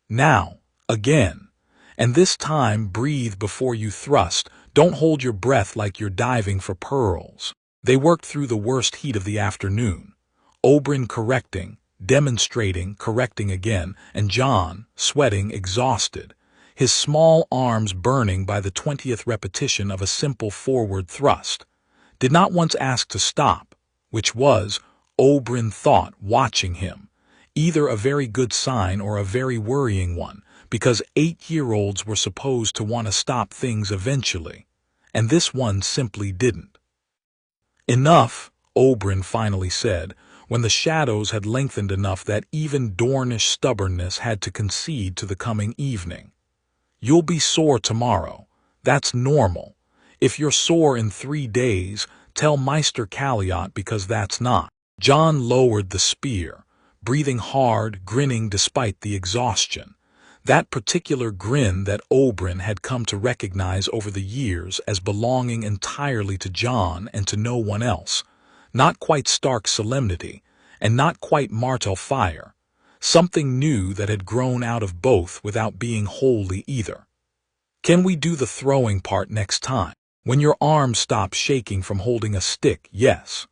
Now, again. And this time breathe before you thrust. Don't hold your breath like you're diving for pearls. They worked through the worst heat of the afternoon. Oberyn correcting, demonstrating, correcting again, and Jon, sweating, exhausted, his small arms burning by the 20th repetition of a simple forward thrust, did not once ask to stop, which was, Oberyn thought, watching him, either a very good sign or a very worrying one, because 8-year-olds were supposed to want to stop things eventually, and this one simply didn't. Enough, Oberyn finally said, when the shadows had lengthened enough that even Dornish stubbornness had to concede to the coming evening. You'll be sore tomorrow. That's normal. If you're sore in 3 days, tell Maester Caliot because that's not. Jon lowered the spear, breathing hard, grinning despite the exhaustion. That particular grin that Oberyn had come to recognize over the years as belonging entirely to Jon and to no one else. Not quite Stark solemnity, and not quite Martell fire. Something new that had grown out of both without being wholly either. Can we do the throwing part next time? When your arms stop shaking from holding a stick, yes.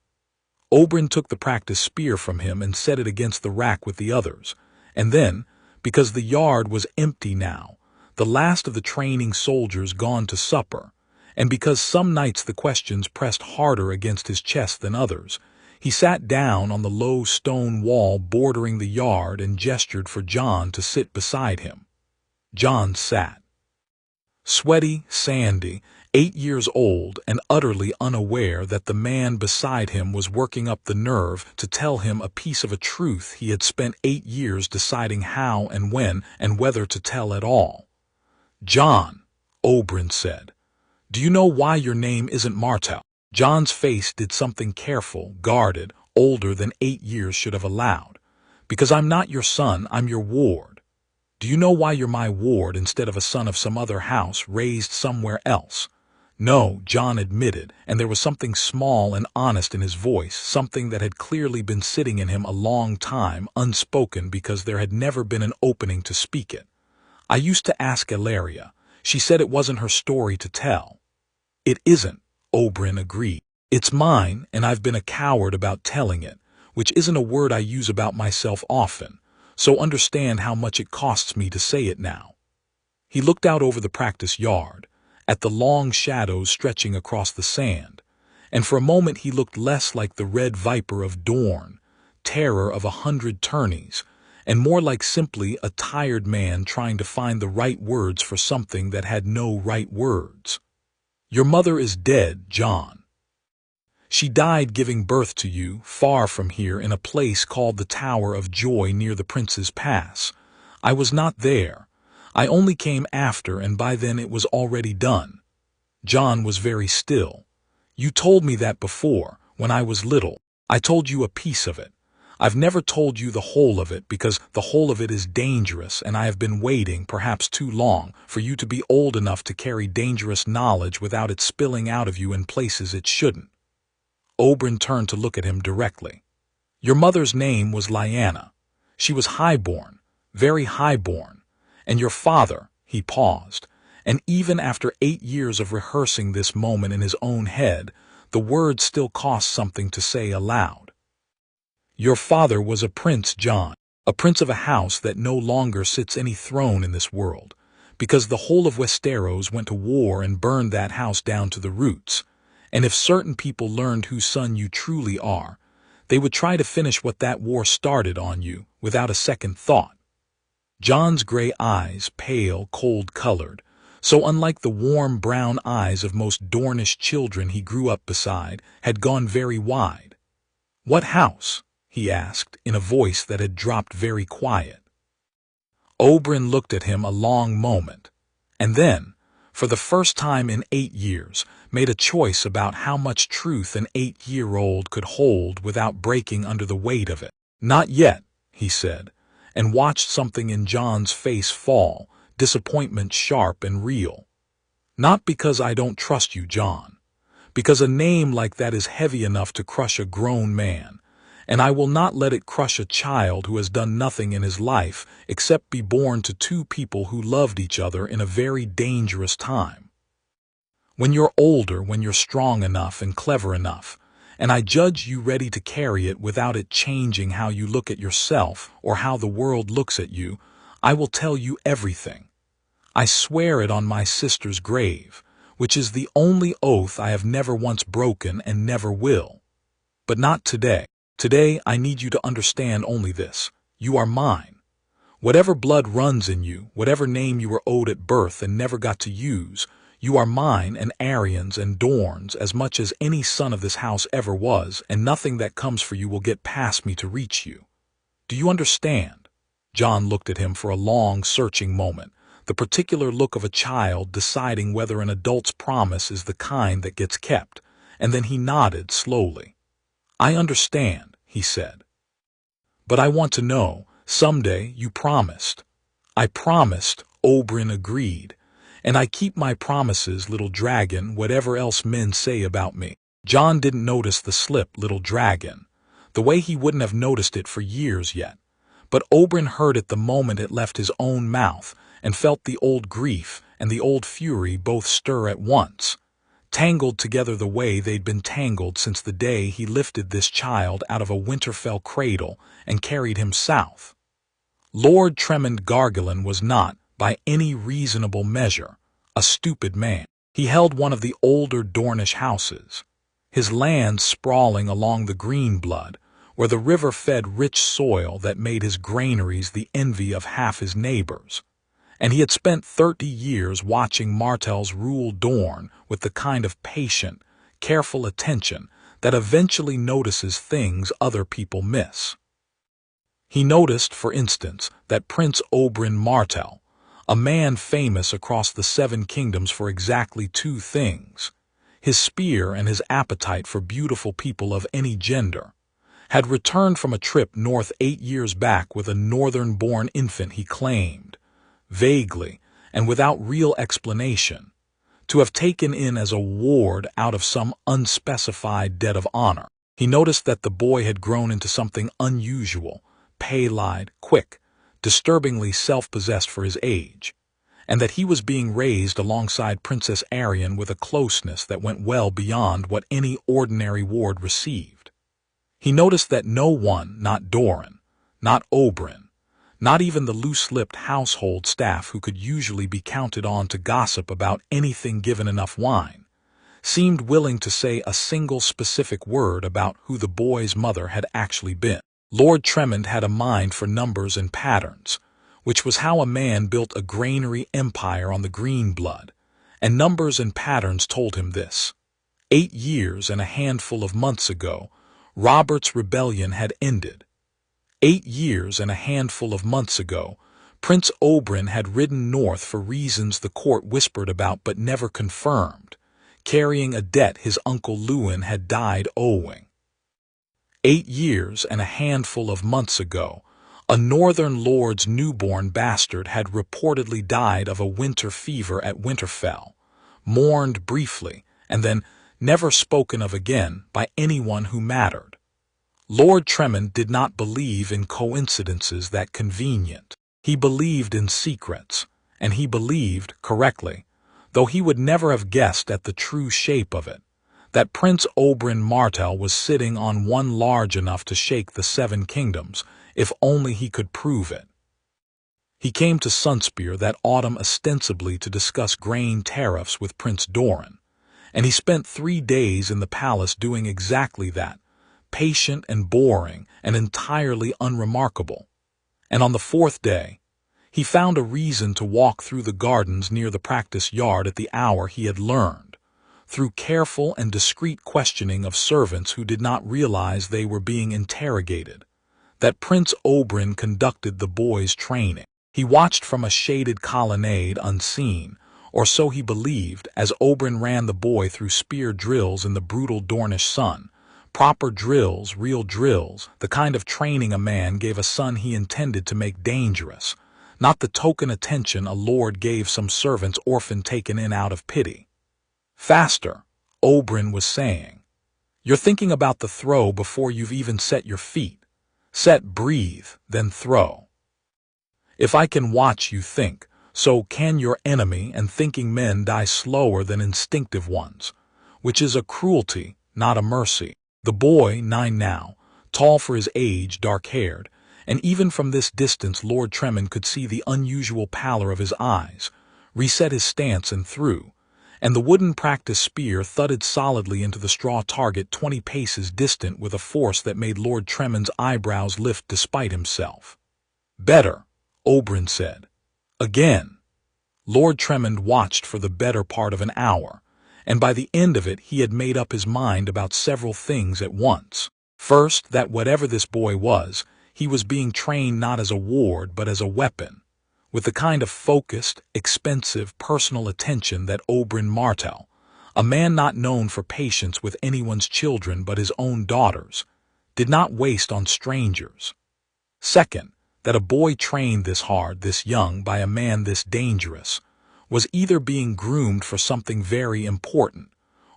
Oberyn took the practice spear from him and set it against the rack with the others, and then, because the yard was empty now, the last of the training soldiers gone to supper, and because some nights the questions pressed harder against his chest than others, he sat down on the low stone wall bordering the yard and gestured for Jon to sit beside him. Jon sat. Sweaty, sandy, 8 years old and utterly unaware that the man beside him was working up the nerve to tell him a piece of a truth he had spent 8 years deciding how and when and whether to tell at all. Jon, Oberyn said, do you know why your name isn't Martell? Jon's face did something careful, guarded, older than 8 years should have allowed. Because I'm not your son, I'm your ward. Do you know why you're my ward instead of a son of some other house raised somewhere else? No, Jon admitted, and there was something small and honest in his voice, something that had clearly been sitting in him a long time, unspoken because there had never been an opening to speak it. I used to ask Ilaria. She said it wasn't her story to tell. It isn't, Oberyn agreed. It's mine, and I've been a coward about telling it, which isn't a word I use about myself often, so understand how much it costs me to say it now. He looked out over the practice yard, at the long shadows stretching across the sand, and for a moment he looked less like the red viper of Dorne, terror of 100 tourneys, and more like simply a tired man trying to find the right words for something that had no right words. Your mother is dead, Jon. She died giving birth to you, far from here in a place called the Tower of Joy near the Prince's Pass. I was not there. I only came after, and by then it was already done. Jon was very still. You told me that before, when I was little. I told you a piece of it. I've never told you the whole of it because the whole of it is dangerous, and I have been waiting, perhaps too long, for you to be old enough to carry dangerous knowledge without it spilling out of you in places it shouldn't. Oberyn turned to look at him directly. Your mother's name was Lyanna. She was highborn, very highborn. And your father, he paused, and even after 8 years of rehearsing this moment in his own head, the words still cost something to say aloud. Your father was a prince, Jon, a prince of a house that no longer sits any throne in this world, because the whole of Westeros went to war and burned that house down to the roots. And if certain people learned whose son you truly are, they would try to finish what that war started on you without a second thought. Jon's gray eyes, pale, cold-colored, so unlike the warm brown eyes of most Dornish children he grew up beside, had gone very wide. What house? He asked, in a voice that had dropped very quiet. Oberyn looked at him a long moment, and then, for the first time in 8 years, made a choice about how much truth an 8-year-old could hold without breaking under the weight of it. Not yet, he said, and watched something in Jon's face fall, disappointment sharp and real. Not because I don't trust you, Jon, because a name like that is heavy enough to crush a grown man, and I will not let it crush a child who has done nothing in his life except be born to 2 people who loved each other in a very dangerous time. When you're older, when you're strong enough and clever enough, and I judge you ready to carry it without it changing how you look at yourself or how the world looks at you, I will tell you everything. I swear it on my sister's grave, which is the only oath I have never once broken and never will. But not today. Today, I need you to understand only this. You are mine. Whatever blood runs in you, whatever name you were owed at birth and never got to use, you are mine and Arianne's and Dorne's as much as any son of this house ever was, and nothing that comes for you will get past me to reach you. Do you understand? Jon looked at him for a long, searching moment, the particular look of a child deciding whether an adult's promise is the kind that gets kept, and then he nodded slowly. I understand, he said. But I want to know, someday you promised. I promised, Oberyn agreed. And I keep my promises, little dragon, whatever else men say about me. Jon didn't notice the slip, little dragon, the way he wouldn't have noticed it for years yet. But Oberyn heard it the moment it left his own mouth, and felt the old grief and the old fury both stir at once, tangled together the way they'd been tangled since the day he lifted this child out of a Winterfell cradle and carried him south. Lord Tremond Gargillan was not, by any reasonable measure, a stupid man. He held one of the older Dornish houses, his lands sprawling along the Greenblood, where the river fed rich soil that made his granaries the envy of half his neighbors. And he had spent 30 years watching Martells rule Dorne with the kind of patient, careful attention that eventually notices things other people miss. He noticed, for instance, that Prince Oberyn Martell, a man famous across the 7 kingdoms for exactly 2 things, his spear and his appetite for beautiful people of any gender, had returned from a trip north 8 years back with a northern-born infant he claimed, vaguely and without real explanation, to have taken in as a ward out of some unspecified debt of honor. He noticed that the boy had grown into something unusual, pale-eyed, quick, disturbingly self-possessed for his age, and that he was being raised alongside Princess Arianne with a closeness that went well beyond what any ordinary ward received. He noticed that no one, not Dorne, not Oberyn, not even the loose-lipped household staff who could usually be counted on to gossip about anything given enough wine, seemed willing to say a single specific word about who the boy's mother had actually been. Lord Tremond had a mind for numbers and patterns, which was how a man built a granary empire on the Greenblood, and numbers and patterns told him this. 8 years and a handful of months ago, Robert's rebellion had ended. 8 years and a handful of months ago, Prince Oberyn had ridden north for reasons the court whispered about but never confirmed, carrying a debt his uncle Lewin had died owing. 8 years and a handful of months ago, a northern lord's newborn bastard had reportedly died of a winter fever at Winterfell, mourned briefly, and then never spoken of again by anyone who mattered. Lord Tremond did not believe in coincidences that convenient. He believed in secrets, and he believed, correctly, though he would never have guessed at the true shape of it, that Prince Oberyn Martell was sitting on one large enough to shake the 7 kingdoms, if only he could prove it. He came to Sunspear that autumn ostensibly to discuss grain tariffs with Prince Dorne, and he spent 3 days in the palace doing exactly that, patient and boring and entirely unremarkable. And on the 4th day, he found a reason to walk through the gardens near the practice yard at the hour he had learned, through careful and discreet questioning of servants who did not realize they were being interrogated, that Prince Oberyn conducted the boys' training. He watched from a shaded colonnade unseen, or so he believed, as Oberyn ran the boy through spear drills in the brutal Dornish sun. Proper drills, real drills, the kind of training a man gave a son he intended to make dangerous, not the token attention a lord gave some servant's orphan taken in out of pity. Faster, Oberyn was saying. You're thinking about the throw before you've even set your feet. Set, breathe, then throw. If I can watch you think, so can your enemy, and thinking men die slower than instinctive ones, which is a cruelty, not a mercy. The boy, 9 now, tall for his age, dark-haired, and even from this distance Lord Tremond could see the unusual pallor of his eyes, reset his stance and threw, and the wooden practice spear thudded solidly into the straw target 20 paces distant with a force that made Lord Tremond's eyebrows lift despite himself. Better, Oberyn said. Again. Lord Tremond watched for the better part of an hour, and by the end of it he had made up his mind about several things at once. First, that whatever this boy was, he was being trained not as a ward but as a weapon, with the kind of focused, expensive, personal attention that Oberyn Martell, a man not known for patience with anyone's children but his own daughters, did not waste on strangers. Second, that a boy trained this hard, this young, by a man this dangerous, was either being groomed for something very important,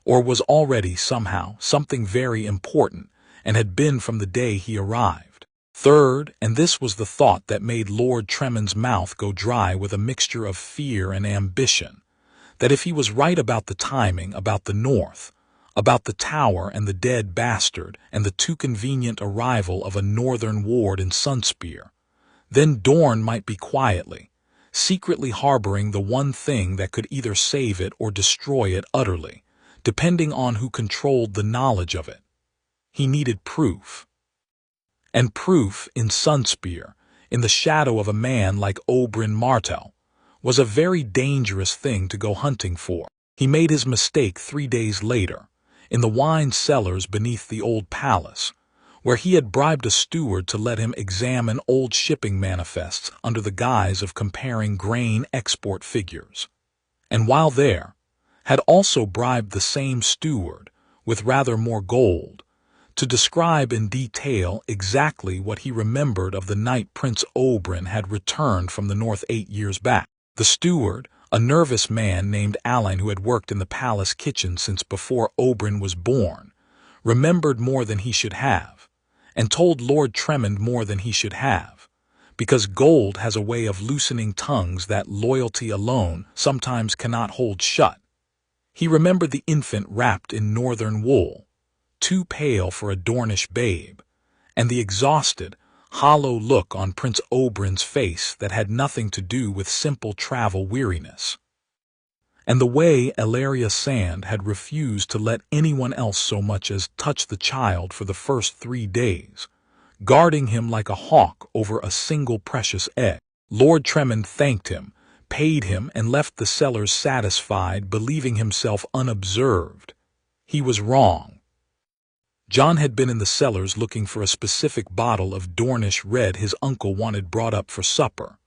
or was already somehow something very important, and had been from the day he arrived. Third, and this was the thought that made Lord Tremond's mouth go dry with a mixture of fear and ambition, that if he was right about the timing, about the north, about the tower and the dead bastard and the too convenient arrival of a northern ward in Sunspear, then Dorne might be quietly, secretly harboring the one thing that could either save it or destroy it utterly, depending on who controlled the knowledge of it. He needed proof. And proof in Sunspear, in the shadow of a man like Oberyn Martell, was a very dangerous thing to go hunting for. He made his mistake 3 days later, in the wine cellars beneath the old palace, where he had bribed a steward to let him examine old shipping manifests under the guise of comparing grain export figures, and while there, had also bribed the same steward, with rather more gold, to describe in detail exactly what he remembered of the night Prince Oberyn had returned from the north 8 years back. The steward, a nervous man named Alain who had worked in the palace kitchen since before Oberyn was born, remembered more than he should have, and told Lord Tremond more than he should have, because gold has a way of loosening tongues that loyalty alone sometimes cannot hold shut. He remembered the infant wrapped in northern wool, too pale for a Dornish babe, and the exhausted, hollow look on Prince Oberyn's face that had nothing to do with simple travel weariness, and the way Elaria Sand had refused to let anyone else so much as touch the child for the first 3 days, guarding him like a hawk over a single precious egg. Lord Tremond thanked him, paid him, and left the cellars satisfied, believing himself unobserved. He was wrong. Jon had been in the cellars looking for a specific bottle of Dornish red his uncle wanted brought up for supper.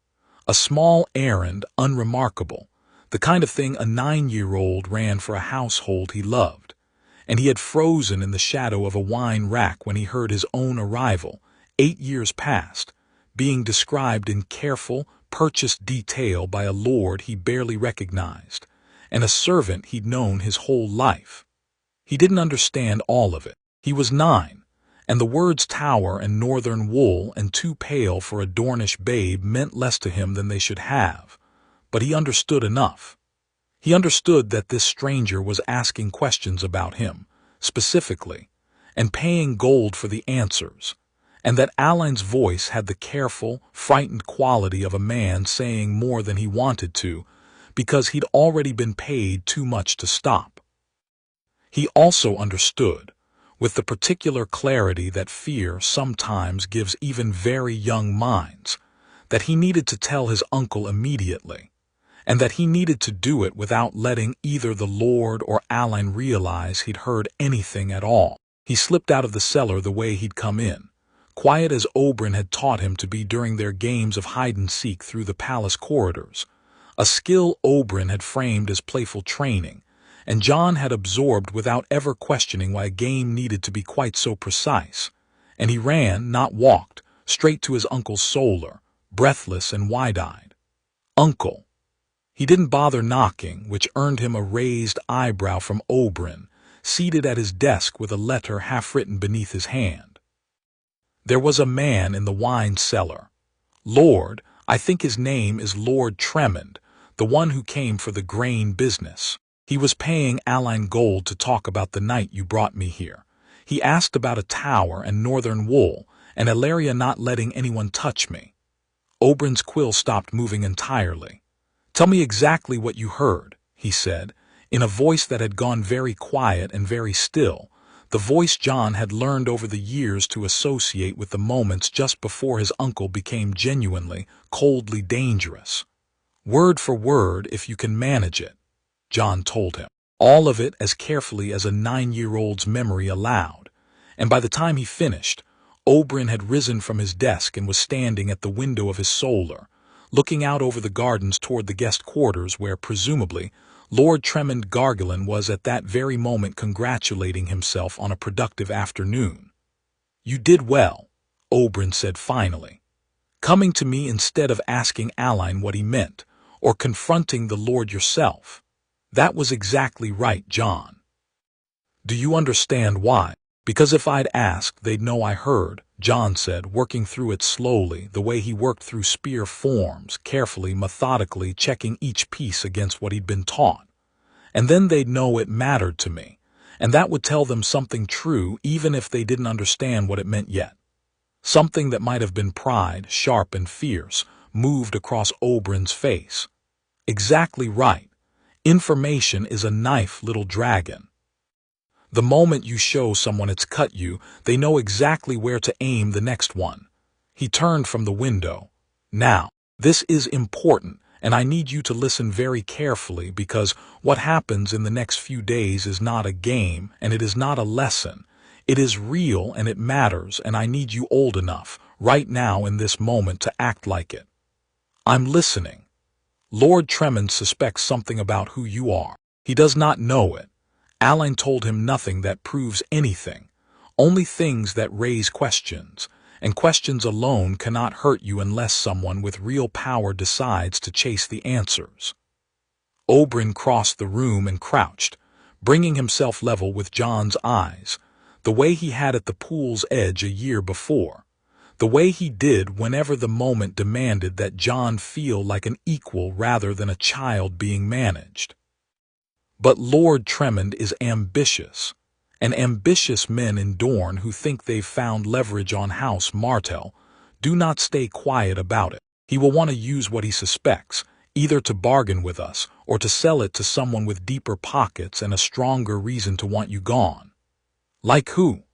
A small errand, unremarkable, the kind of thing a 9-year-old ran for a household he loved, and he had frozen in the shadow of a wine rack when he heard his own arrival, 8 years past, being described in careful, purchased detail by a lord he barely recognized, and a servant he'd known his whole life. He didn't understand all of it. He was 9, and the words tower and northern wool and too pale for a Dornish babe meant less to him than they should have, but he understood enough. He understood that this stranger was asking questions about him, specifically, and paying gold for the answers, and that Alyn's voice had the careful, frightened quality of a man saying more than he wanted to, because he'd already been paid too much to stop. He also understood, with the particular clarity that fear sometimes gives even very young minds, that he needed to tell his uncle immediately, and that he needed to do it without letting either the Lord or Alyn realize he'd heard anything at all. He slipped out of the cellar the way he'd come in, quiet as Oberyn had taught him to be during their games of hide-and-seek through the palace corridors, a skill Oberyn had framed as playful training, and Jon had absorbed without ever questioning why a game needed to be quite so precise, and he ran, not walked, straight to his uncle's solar, breathless and wide-eyed. "Uncle." He didn't bother knocking, which earned him a raised eyebrow from Oberyn, seated at his desk with a letter half-written beneath his hand. There was a man in the wine cellar. Lord, I think his name is Lord Tremond, the one who came for the grain business. He was paying Alyn gold to talk about the night you brought me here. He asked about a tower and northern wool, and Elaria not letting anyone touch me. Oberyn's quill stopped moving entirely. "Tell me exactly what you heard," he said, in a voice that had gone very quiet and very still, the voice Jon had learned over the years to associate with the moments just before his uncle became genuinely, coldly dangerous. "Word for word if you can manage it," Jon told him. All of it as carefully as a 9-year-old's memory allowed, and by the time he finished, Oberyn had risen from his desk and was standing at the window of his solar, looking out over the gardens toward the guest quarters where, presumably, Lord Tremond Gargillan was at that very moment congratulating himself on a productive afternoon. "You did well," Oberyn said finally, "coming to me instead of asking Alyn what he meant, or confronting the Lord yourself. That was exactly right, Jon. Do you understand why?" "Because if I'd asked, they'd know I heard," Jon said, working through it slowly, the way he worked through spear forms, carefully, methodically, checking each piece against what he'd been taught. "And then they'd know it mattered to me, and that would tell them something true even if they didn't understand what it meant yet." Something that might have been pride, sharp and fierce, moved across Oberyn's face. "Exactly right. Information is a knife, little dragon. The moment you show someone it's cut you, they know exactly where to aim the next one." He turned from the window. "Now, this is important, and I need you to listen very carefully because what happens in the next few days is not a game and it is not a lesson. It is real and it matters, and I need you old enough, right now in this moment, to act like it. I'm listening. Lord Tremond suspects something about who you are. He does not know it. Alyn told him nothing that proves anything, only things that raise questions, and questions alone cannot hurt you unless someone with real power decides to chase the answers." Oberyn crossed the room and crouched, bringing himself level with Jon's eyes, the way he had at the pool's edge a year before, the way he did whenever the moment demanded that Jon feel like an equal rather than a child being managed. But Lord Tremond is ambitious, and ambitious men in Dorne who think they've found leverage on House Martell do not stay quiet about it. He will want to use what he suspects, either to bargain with us or to sell it to someone with deeper pockets and a stronger reason to want you gone. Like who?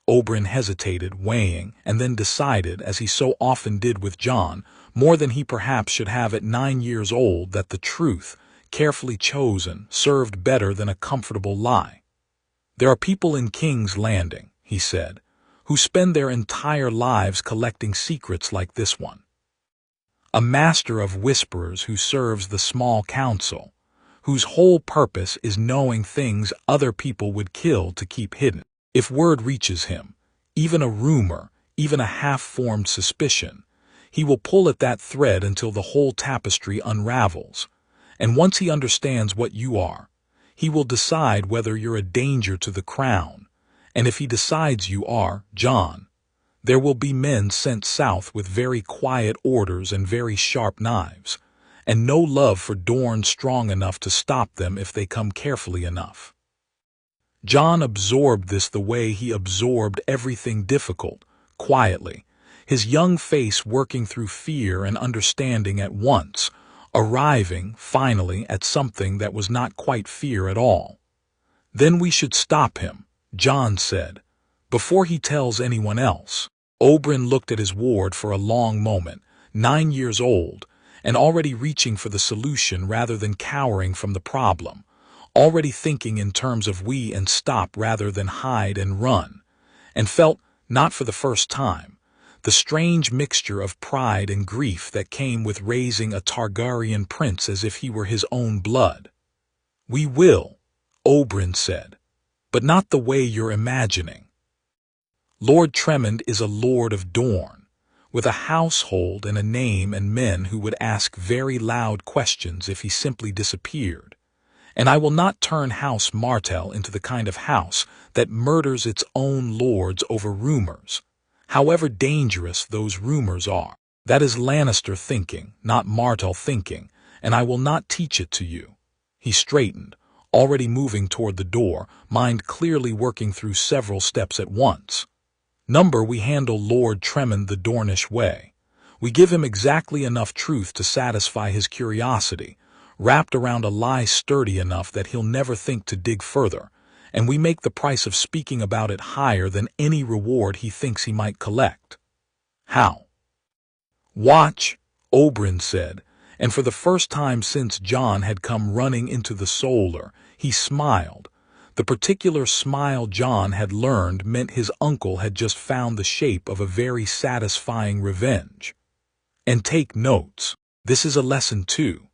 Oberyn hesitated, weighing, and then decided, as he so often did with Jon, more than he perhaps should have at 9 years old, that the truth, carefully chosen, served better than a comfortable lie. "There are people in King's Landing," he said, "who spend their entire lives collecting secrets like this one. A master of whisperers who serves the small council, whose whole purpose is knowing things other people would kill to keep hidden. If word reaches him, even a rumor, even a half-formed suspicion, he will pull at that thread until the whole tapestry unravels. And once he understands what you are, he will decide whether you're a danger to the crown, and if he decides you are, Jon, there will be men sent south with very quiet orders and very sharp knives, and no love for Dorne strong enough to stop them if they come carefully enough." Jon absorbed this the way he absorbed everything difficult, quietly, his young face working through fear and understanding at once, arriving, finally, at something that was not quite fear at all. "Then we should stop him," Jon said, "before he tells anyone else." Oberyn looked at his ward for a long moment, 9 years old, and already reaching for the solution rather than cowering from the problem, already thinking in terms of we and stop rather than hide and run, and felt, not for the first time, the strange mixture of pride and grief that came with raising a Targaryen prince as if he were his own blood. "We will," Oberyn said, "but not the way you're imagining. Lord Tremond is a lord of Dorne, with a household and a name and men who would ask very loud questions if he simply disappeared. And I will not turn House Martell into the kind of house that murders its own lords over rumors, however dangerous those rumors are. That is Lannister thinking, not Martell thinking, and I will not teach it to you." He straightened, already moving toward the door, mind clearly working through several steps at once. "Number, we handle Lord Tremond the Dornish way. We give him exactly enough truth to satisfy his curiosity, wrapped around a lie sturdy enough that he'll never think to dig further, and we make the price of speaking about it higher than any reward he thinks he might collect." "How?" "Watch," Oberyn said, and for the first time since Jon had come running into the solar, he smiled. The particular smile Jon had learned meant his uncle had just found the shape of a very satisfying revenge. "And take notes. This is a lesson too."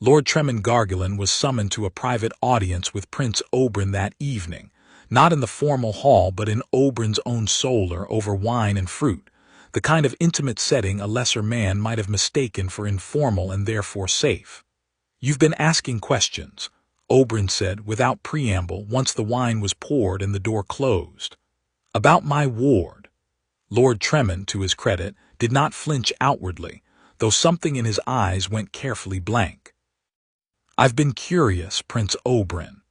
Lord Tremond Gargillan was summoned to a private audience with Prince Oberyn that evening, not in the formal hall but in Oberyn's own solar over wine and fruit, the kind of intimate setting a lesser man might have mistaken for informal and therefore safe. "You've been asking questions," Oberyn said without preamble once the wine was poured and the door closed. "About my ward." Lord Tremond, to his credit, did not flinch outwardly, though something in his eyes went carefully blank. "I've been curious, Prince Oberyn,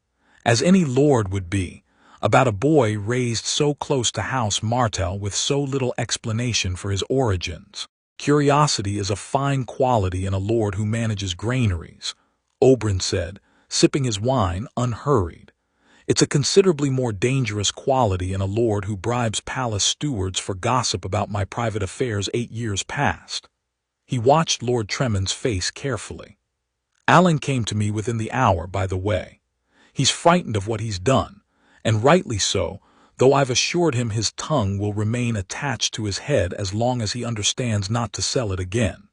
as any lord would be, about a boy raised so close to House Martell with so little explanation for his origins. Curiosity is a fine quality in a lord who manages granaries," Oberyn said, sipping his wine unhurried. "It's a considerably more dangerous quality in a lord who bribes palace stewards for gossip about my private affairs 8 years past." He watched Lord Tremond's face carefully. "Alan came to me within the hour, by the way. He's frightened of what he's done, and rightly so, though I've assured him his tongue will remain attached to his head as long as he understands not to sell it again."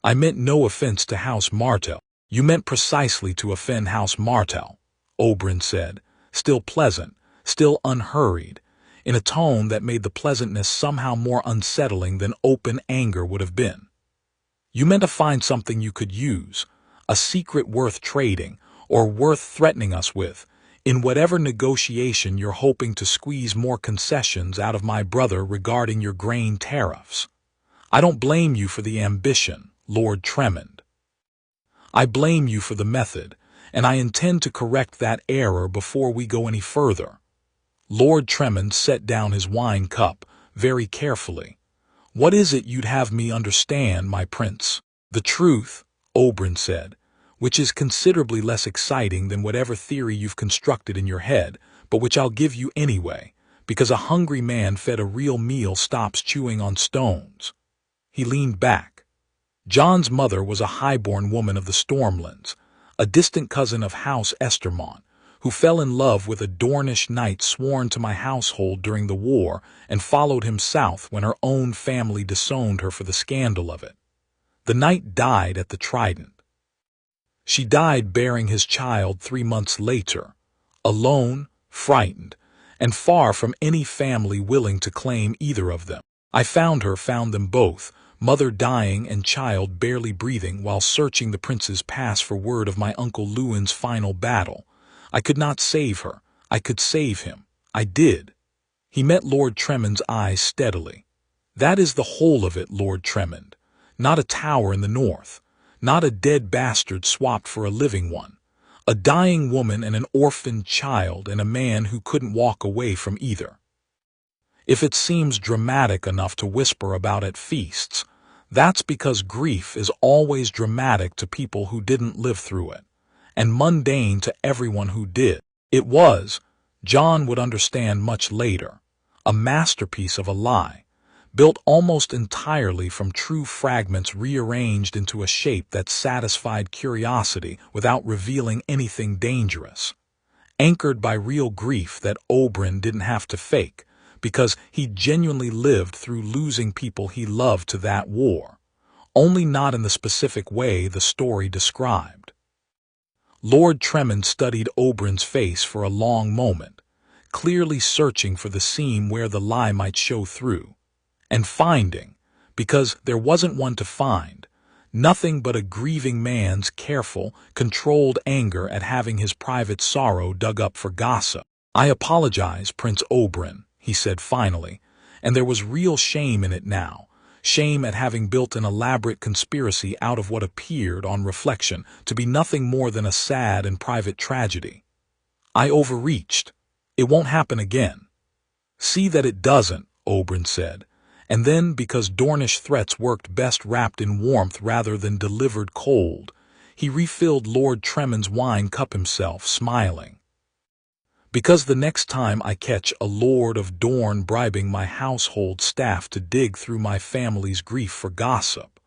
"I meant no offense to House Martell." "You meant precisely to offend House Martell," Oberyn said, still pleasant, still unhurried, in a tone that made the pleasantness somehow more unsettling than open anger would have been. "You meant to find something you could use, a secret worth trading, or worth threatening us with, in whatever negotiation you're hoping to squeeze more concessions out of my brother regarding your grain tariffs. I don't blame you for the ambition, Lord Tremond. I blame you for the method, and I intend to correct that error before we go any further." Lord Tremond set down his wine cup very carefully. "What is it you'd have me understand, my prince?" "The truth," Oberyn said, "which is considerably less exciting than whatever theory you've constructed in your head, but which I'll give you anyway, because a hungry man fed a real meal stops chewing on stones." He leaned back. Jon's mother was a highborn woman of the Stormlands, a distant cousin of House Estermont, who fell in love with a Dornish knight sworn to my household during the war and followed him south when her own family disowned her for the scandal of it. The knight died at the Trident. She died bearing his child 3 months later, alone, frightened, and far from any family willing to claim either of them. I found them both, mother dying and child barely breathing, while searching the prince's pass for word of my Uncle Lewin's final battle. I could not save her. I could save him. I did. He met Lord Tremond's eyes steadily. "That is the whole of it, Lord Tremond. Not a tower in the north. Not a dead bastard swapped for a living one. A dying woman and an orphaned child and a man who couldn't walk away from either. If it seems dramatic enough to whisper about at feasts, that's because grief is always dramatic to people who didn't live through it, and mundane to everyone who did. It was, Jon would understand much later, a masterpiece of a lie, built almost entirely from true fragments rearranged into a shape that satisfied curiosity without revealing anything dangerous. Anchored by real grief that Oberyn didn't have to fake, because he genuinely lived through losing people he loved to that war, only not in the specific way the story described. Lord Tremond studied Oberyn's face for a long moment, clearly searching for the seam where the lie might show through, and finding, because there wasn't one to find, nothing but a grieving man's careful, controlled anger at having his private sorrow dug up for gossip. "I apologize, Prince Oberyn," he said finally, and there was real shame in it now, shame at having built an elaborate conspiracy out of what appeared, on reflection, to be nothing more than a sad and private tragedy. "I overreached. It won't happen again." "See that it doesn't," Oberyn said. And then, because Dornish threats worked best wrapped in warmth rather than delivered cold, he refilled Lord Tremond's wine cup himself, smiling. "Because the next time I catch a Lord of Dorne bribing my household staff to dig through my family's grief for gossip,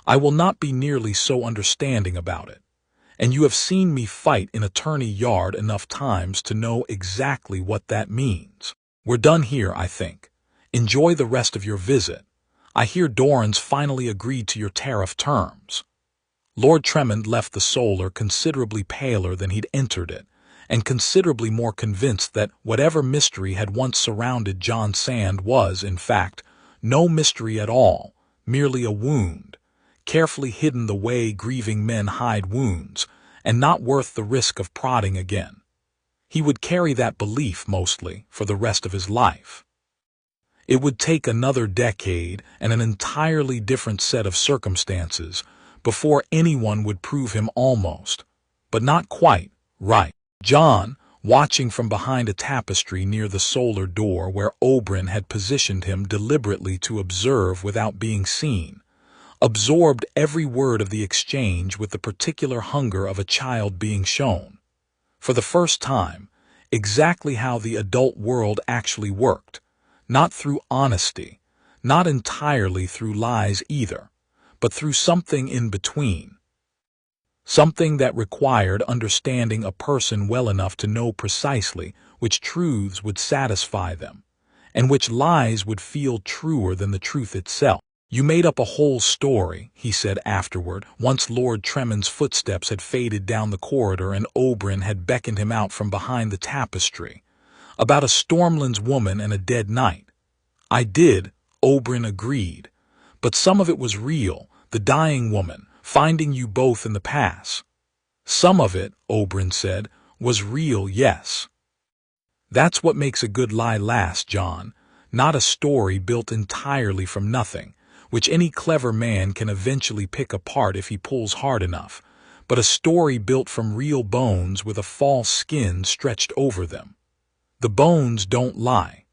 I will not be nearly so understanding about it. And you have seen me fight in Attorney Yard enough times to know exactly what that means. We're done here, I think. Enjoy the rest of your visit. I hear Dorne's finally agreed to your tariff terms." Lord Tremond left the Solar considerably paler than he'd entered it, and considerably more convinced that whatever mystery had once surrounded Jon Sand was, in fact, no mystery at all, merely a wound, carefully hidden the way grieving men hide wounds, and not worth the risk of prodding again. He would carry that belief, mostly, for the rest of his life. It would take another decade and an entirely different set of circumstances before anyone would prove him almost, but not quite, right. Jon, watching from behind a tapestry near the Solar door where Oberyn had positioned him deliberately to observe without being seen, absorbed every word of the exchange with the particular hunger of a child being shown, for the first time, exactly how the adult world actually worked. Not through honesty, not entirely through lies either, but through something in between. Something that required understanding a person well enough to know precisely which truths would satisfy them, and which lies would feel truer than the truth itself. "You made up a whole story," he said afterward, once Lord Tremond's footsteps had faded down the corridor and Oberyn had beckoned him out from behind the tapestry, "about a Stormlands woman and a dead knight." "I did," Oberyn agreed, "but some of it was real, the dying woman, finding you both in the pass." "Some of it," Oberyn said, "was real, yes." "That's what makes a good lie last, Jon, not a story built entirely from nothing, which any clever man can eventually pick apart if he pulls hard enough, but a story built from real bones with a false skin stretched over them. The bones don't lie.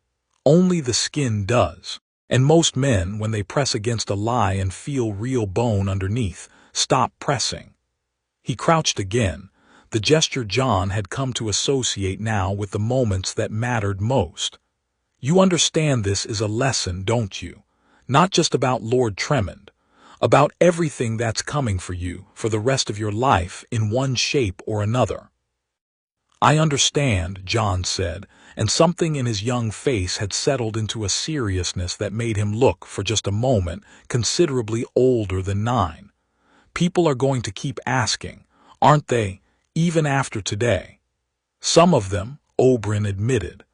Only the skin does. And most men, when they press against a lie and feel real bone underneath, stop pressing." He crouched again, the gesture Jon had come to associate now with the moments that mattered most. "You understand this is a lesson, don't you? Not just about Lord Tremond, about everything that's coming for you for the rest of your life in one shape or another." "I understand," Jon said, and something in his young face had settled into a seriousness that made him look, for just a moment, considerably older than 9. "People are going to keep asking, aren't they, even after today?" "Some of them," Oberyn admitted.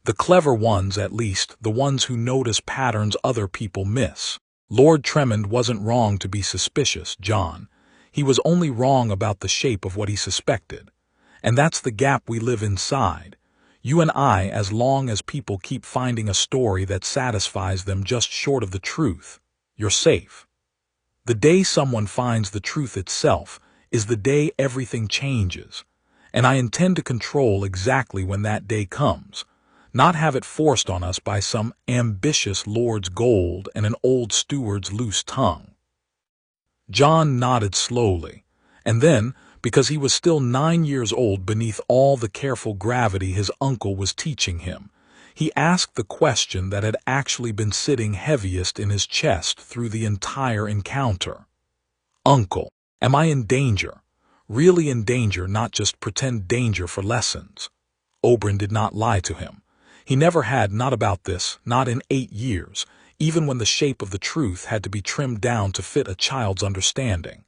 "The clever ones, at least, the ones who notice patterns other people miss." Lord Tremond wasn't wrong to be suspicious, Jon. He was only wrong about the shape of what he suspected. And that's the gap we live inside. You and I, as long as people keep finding a story that satisfies them just short of the truth, you're safe. The day someone finds the truth itself is the day everything changes, and I intend to control exactly when that day comes, not have it forced on us by some ambitious lord's gold and an old steward's loose tongue." Jon nodded slowly, and then, because he was still 9 years old beneath all the careful gravity his uncle was teaching him, he asked the question that had actually been sitting heaviest in his chest through the entire encounter. "Uncle, am I in danger? Really in danger, not just pretend danger for lessons?" Oberyn did not lie to him. He never had, not about this, not in 8 years, even when the shape of the truth had to be trimmed down to fit a child's understanding.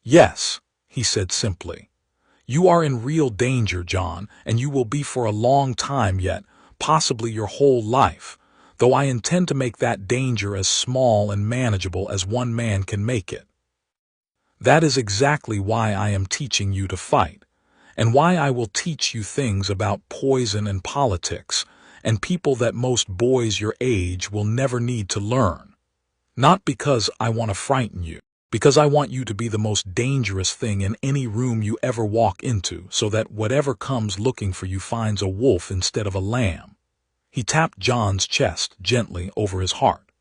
"Yes," he said simply. "You are in real danger, Jon, and you will be for a long time yet, possibly your whole life, though I intend to make that danger as small and manageable as one man can make it. That is exactly why I am teaching you to fight, and why I will teach you things about poison and politics, and people that most boys your age will never need to learn. Not because I want to frighten you, because I want you to be the most dangerous thing in any room you ever walk into, so that whatever comes looking for you finds a wolf instead of a lamb." He tapped Jon's chest gently over his heart.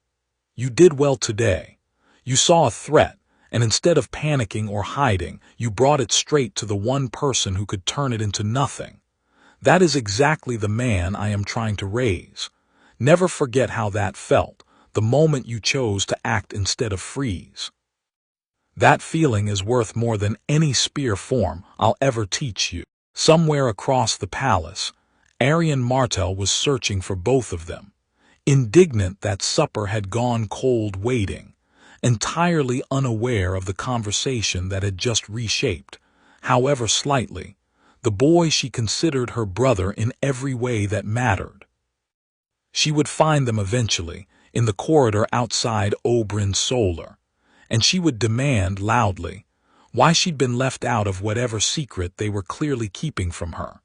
"You did well today. You saw a threat, and instead of panicking or hiding, you brought it straight to the one person who could turn it into nothing. That is exactly the man I am trying to raise. Never forget how that felt, the moment you chose to act instead of freeze. That feeling is worth more than any spear form I'll ever teach you." Somewhere across the palace, Arianne Martell was searching for both of them, indignant that supper had gone cold waiting, entirely unaware of the conversation that had just reshaped, however slightly, the boy she considered her brother in every way that mattered. She would find them eventually, in the corridor outside Oberyn's solar, and she would demand loudly why she'd been left out of whatever secret they were clearly keeping from her.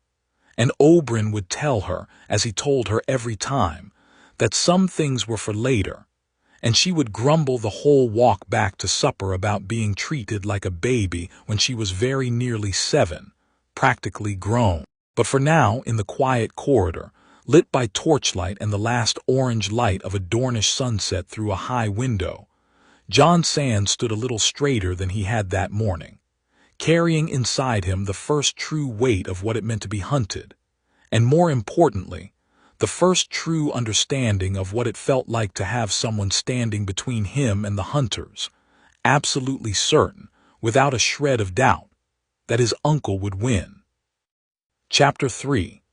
And Oberyn would tell her, as he told her every time, that some things were for later, and she would grumble the whole walk back to supper about being treated like a baby when she was very nearly 7, practically grown. But for now, in the quiet corridor, lit by torchlight and the last orange light of a Dornish sunset through a high window, Jon Sand stood a little straighter than he had that morning, carrying inside him the first true weight of what it meant to be hunted, and more importantly, the first true understanding of what it felt like to have someone standing between him and the hunters, absolutely certain, without a shred of doubt, that his uncle would win. Chapter 3.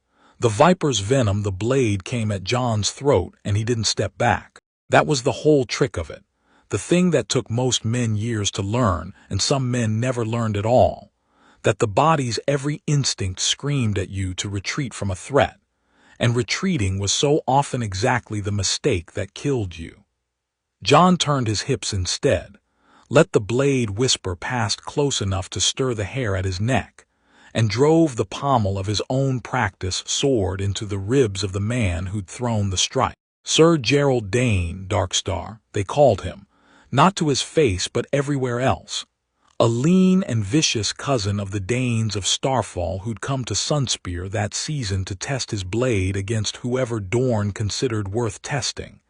The viper's venom. The blade came at Jon's throat, and he didn't step back. That was the whole trick of it. The thing that took most men years to learn, and some men never learned at all, that the body's every instinct screamed at you to retreat from a threat, and retreating was so often exactly the mistake that killed you. Jon turned his hips instead, let the blade whisper past close enough to stir the hair at his neck, and drove the pommel of his own practice sword into the ribs of the man who'd thrown the strike. Sir Gerald Dane, Darkstar, they called him, not to his face but everywhere else. A lean and vicious cousin of the Danes of Starfall who'd come to Sunspear that season to test his blade against whoever Dorne considered worth testing,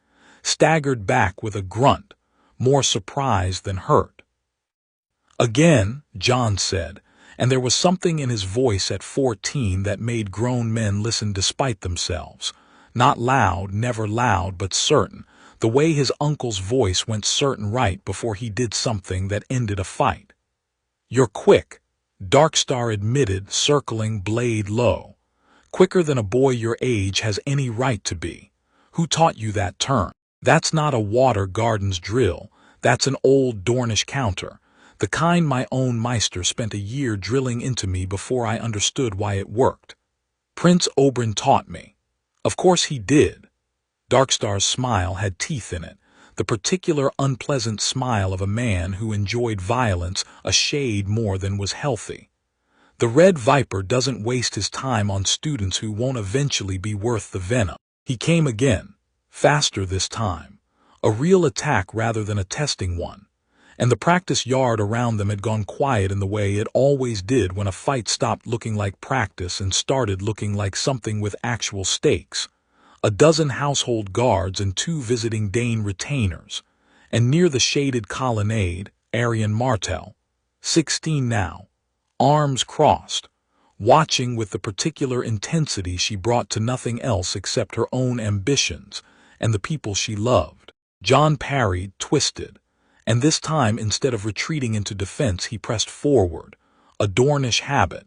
staggered back with a grunt, more surprised than hurt. "Again," Jon said, and there was something in his voice at 14 that made grown men listen despite themselves. Not loud, never loud, but certain, the way his uncle's voice went certain right before he did something that ended a fight. "You're quick," Darkstar admitted, circling blade low. "Quicker than a boy your age has any right to be. Who taught you that turn? That's not a water garden's drill, that's an old Dornish counter, the kind my own Meister spent a year drilling into me before I understood why it worked. Prince Oberyn taught me." "Of course he did." Darkstar's smile had teeth in it, the particular unpleasant smile of a man who enjoyed violence a shade more than was healthy. "The Red Viper doesn't waste his time on students who won't eventually be worth the venom." He came again, faster this time, a real attack rather than a testing one, and the practice yard around them had gone quiet in the way it always did when a fight stopped looking like practice and started looking like something with actual stakes. A dozen household guards and 2 visiting Dane retainers, and near the shaded colonnade, Arianne Martell, 16 now, arms crossed, watching with the particular intensity she brought to nothing else except her own ambitions and the people she loved. Jon parried, twisted, and this time instead of retreating into defense he pressed forward, a Dornish habit,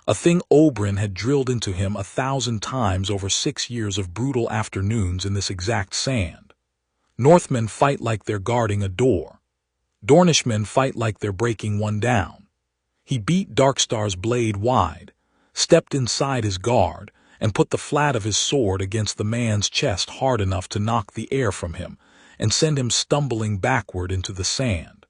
a thing Oberyn had drilled into him 1,000 times over 6 years of brutal afternoons in this exact sand. Northmen fight like they're guarding a door. Dornishmen fight like they're breaking one down. He beat Darkstar's blade wide, stepped inside his guard, and put the flat of his sword against the man's chest hard enough to knock the air from him and send him stumbling backward into the sand.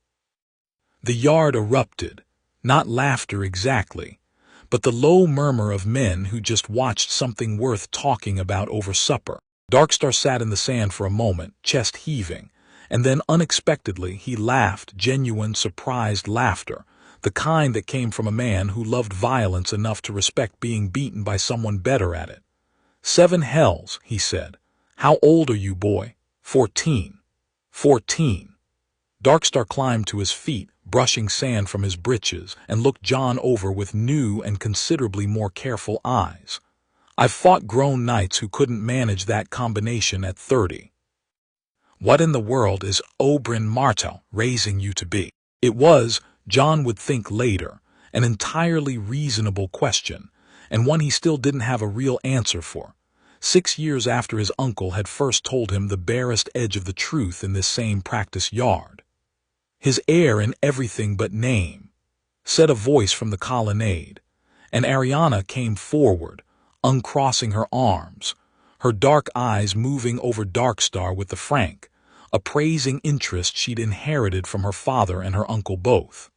The yard erupted, not laughter exactly, but the low murmur of men who just watched something worth talking about over supper. Darkstar sat in the sand for a moment, chest heaving, and then unexpectedly he laughed, genuine, surprised laughter, the kind that came from a man who loved violence enough to respect being beaten by someone better at it. 7 hells, he said. How old are you, boy? 14. 14. Darkstar climbed to his feet, brushing sand from his breeches, and looked Jon over with new and considerably more careful eyes. I've fought grown knights who couldn't manage that combination at 30. What in the world is Oberyn Martell raising you to be? It was, Jon would think later, an entirely reasonable question, and one he still didn't have a real answer for. 6 years after his uncle had first told him the barest edge of the truth in this same practice yard. His heir in everything but name, said a voice from the colonnade, and Arianne came forward, uncrossing her arms, her dark eyes moving over Darkstar with the frank, appraising interest she'd inherited from her father and her uncle both.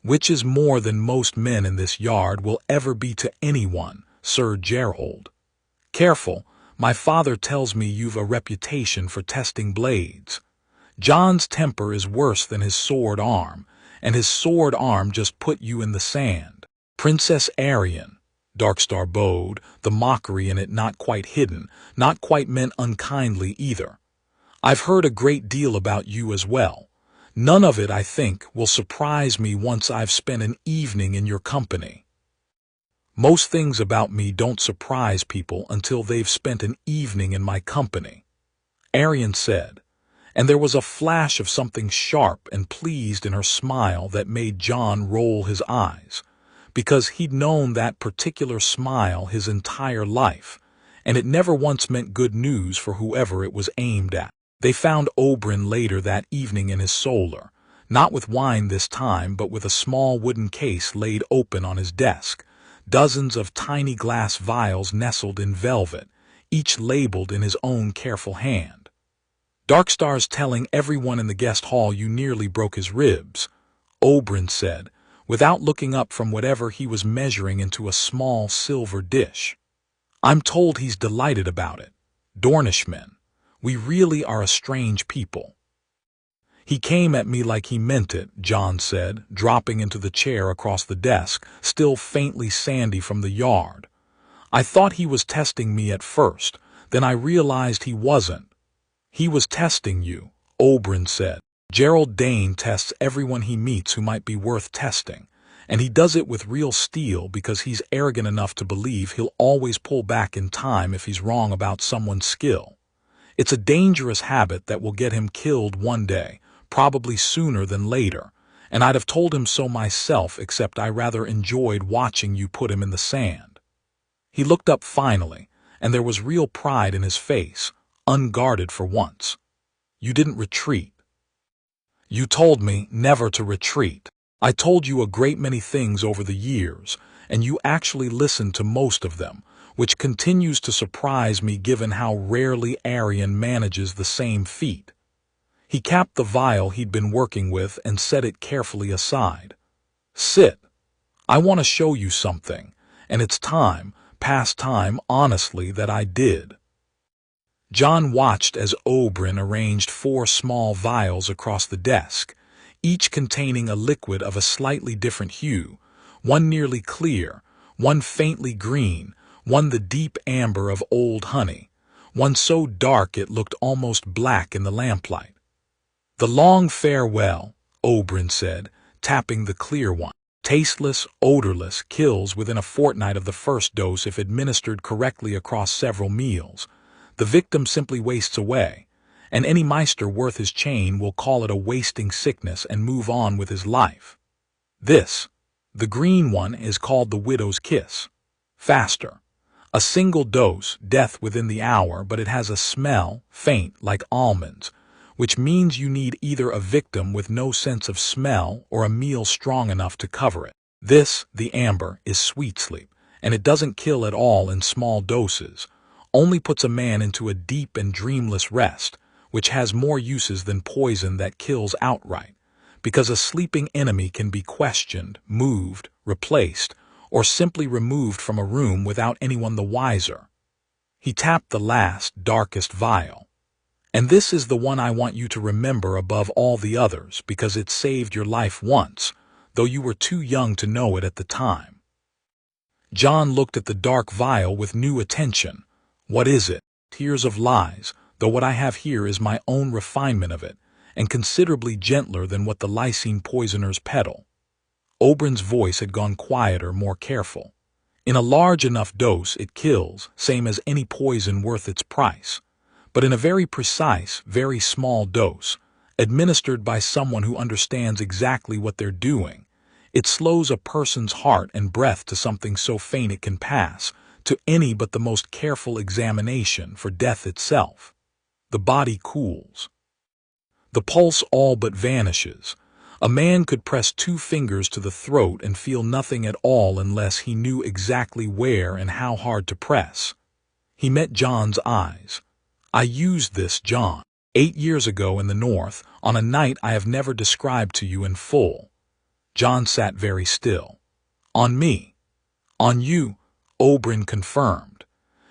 Which is more than most men in this yard will ever be to anyone, Sir Gerald. Careful, my father tells me you've a reputation for testing blades. Jon's temper is worse than his sword arm, and his sword arm just put you in the sand. Princess Arianne, Darkstar bowed, the mockery in it not quite hidden, not quite meant unkindly either. I've heard a great deal about you as well. None of it, I think, will surprise me once I've spent an evening in your company. Most things about me don't surprise people until they've spent an evening in my company, Arianne said, and there was a flash of something sharp and pleased in her smile that made Jon roll his eyes, because he'd known that particular smile his entire life, and it never once meant good news for whoever it was aimed at. They found Oberyn later that evening in his solar, not with wine this time, but with a small wooden case laid open on his desk, dozens of tiny glass vials nestled in velvet, each labeled in his own careful hand. Darkstar's telling everyone in the guest hall you nearly broke his ribs, Oberyn said, without looking up from whatever he was measuring into a small silver dish. I'm told he's delighted about it. Dornishmen. We really are a strange people. He came at me like he meant it, Jon said, dropping into the chair across the desk, still faintly sandy from the yard. I thought he was testing me at first, then I realized he wasn't. He was testing you, Oberyn said. Gerald Dane tests everyone he meets who might be worth testing, and he does it with real steel because he's arrogant enough to believe he'll always pull back in time if he's wrong about someone's skill. It's a dangerous habit that will get him killed one day, probably sooner than later, and I'd have told him so myself, except I rather enjoyed watching you put him in the sand. He looked up finally, and there was real pride in his face, unguarded for once. You didn't retreat. You told me never to retreat. I told you a great many things over the years, and you actually listened to most of them, which continues to surprise me given how rarely Arianne manages the same feat. He capped the vial he'd been working with and set it carefully aside. Sit. I want to show you something, and it's time, past time, honestly, that I did. Jon watched as Oberyn arranged 4 small vials across the desk, each containing a liquid of a slightly different hue, one nearly clear, one faintly green, one the deep amber of old honey, one so dark it looked almost black in the lamplight. "The long farewell," Oberyn said, tapping the clear one. "Tasteless, odorless, kills within a fortnight of the first dose if administered correctly across several meals. The victim simply wastes away, and any Meister worth his chain will call it a wasting sickness and move on with his life. This, the green one, is called the widow's kiss. Faster. A single dose, death within the hour, but it has a smell, faint, like almonds, which means you need either a victim with no sense of smell or a meal strong enough to cover it. This, the amber, is sweet sleep, and it doesn't kill at all in small doses, only puts a man into a deep and dreamless rest, which has more uses than poison that kills outright, because a sleeping enemy can be questioned, moved, replaced, or simply removed from a room without anyone the wiser." He tapped the last, darkest vial. "And this is the one I want you to remember above all the others, because it saved your life once, though you were too young to know it at the time." Jon looked at the dark vial with new attention. "What is it?" "Tears of lies, though what I have here is my own refinement of it, and considerably gentler than what the lysine poisoners peddle." Oberyn's voice had gone quieter, more careful. "In a large enough dose it kills, same as any poison worth its price. But in a very precise, very small dose, administered by someone who understands exactly what they're doing, it slows a person's heart and breath to something so faint it can pass, to any but the most careful examination, for death itself. The body cools. The pulse all but vanishes. A man could press 2 fingers to the throat and feel nothing at all unless he knew exactly where and how hard to press." He met Jon's eyes. "I used this, Jon, 8 years ago in the north, on a night I have never described to you in full." Jon sat very still. "On me?" "On you," Oberyn confirmed.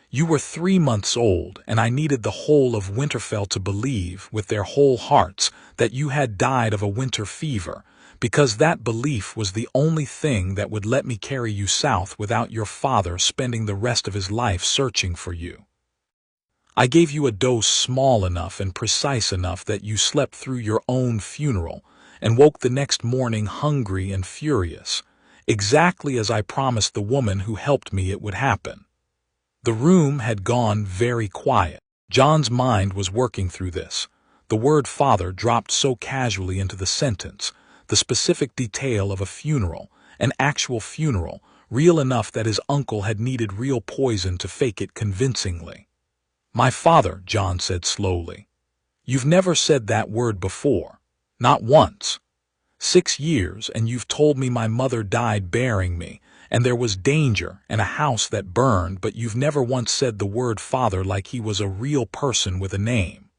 "You were 3 months old, and I needed the whole of Winterfell to believe, with their whole hearts, that you had died of a winter fever, because that belief was the only thing that would let me carry you south without your father spending the rest of his life searching for you. I gave you a dose small enough and precise enough that you slept through your own funeral and woke the next morning hungry and furious, exactly as I promised the woman who helped me it would happen." The room had gone very quiet. Jon's mind was working through this. The word father dropped so casually into the sentence, the specific detail of a funeral, an actual funeral, real enough that his uncle had needed real poison to fake it convincingly. "My father," Jon said slowly. "You've never said that word before. Not once. 6 years, and you've told me my mother died bearing me, and there was danger and a house that burned, but you've never once said the word father like he was a real person with a name."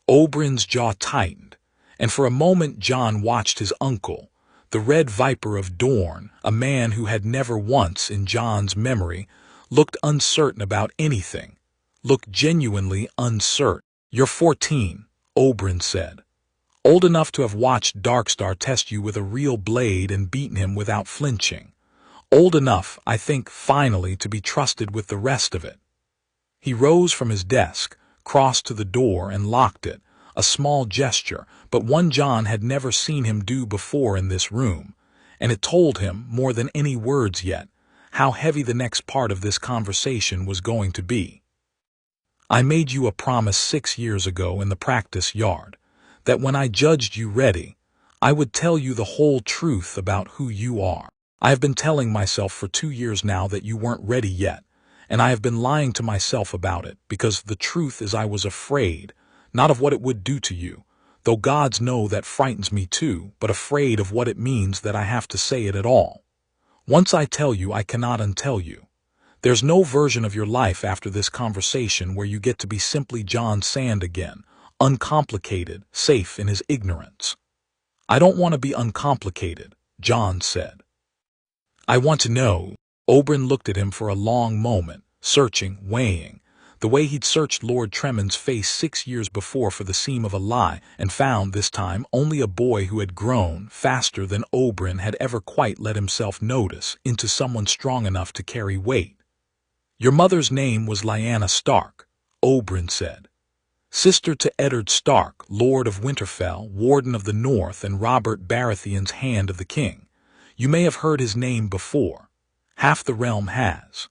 Oberyn's jaw tightened, and for a moment Jon watched his uncle, the Red Viper of Dorne, a man who had never once, in Jon's memory, looked uncertain about anything, looked genuinely uncertain. "You're 14, Oberyn said. "Old enough to have watched Darkstar test you with a real blade and beaten him without flinching. Old enough, I think, finally, to be trusted with the rest of it." He rose from his desk, crossed to the door and locked it, a small gesture, but one Jon had never seen him do before in this room, and it told him, more than any words yet, how heavy the next part of this conversation was going to be. "I made you a promise 6 years ago in the practice yard, that when I judged you ready, I would tell you the whole truth about who you are. I have been telling myself for 2 years now that you weren't ready yet, and I have been lying to myself about it, because the truth is I was afraid, not of what it would do to you, though gods know that frightens me too, but afraid of what it means that I have to say it at all. Once I tell you, I cannot untell you. There's no version of your life after this conversation where you get to be simply Jon Sand again, uncomplicated, safe in his ignorance." "I don't want to be uncomplicated," Jon said. "I want to know." Oberyn looked at him for a long moment, searching, weighing. The way he'd searched Lord Tremond's face 6 years before for the seam of a lie, and found, this time, only a boy who had grown, faster than Oberyn had ever quite let himself notice, into someone strong enough to carry weight. "Your mother's name was Lyanna Stark," Oberyn said. "Sister to Eddard Stark, Lord of Winterfell, Warden of the North, and Robert Baratheon's Hand of the King. You may have heard his name before. Half the realm has."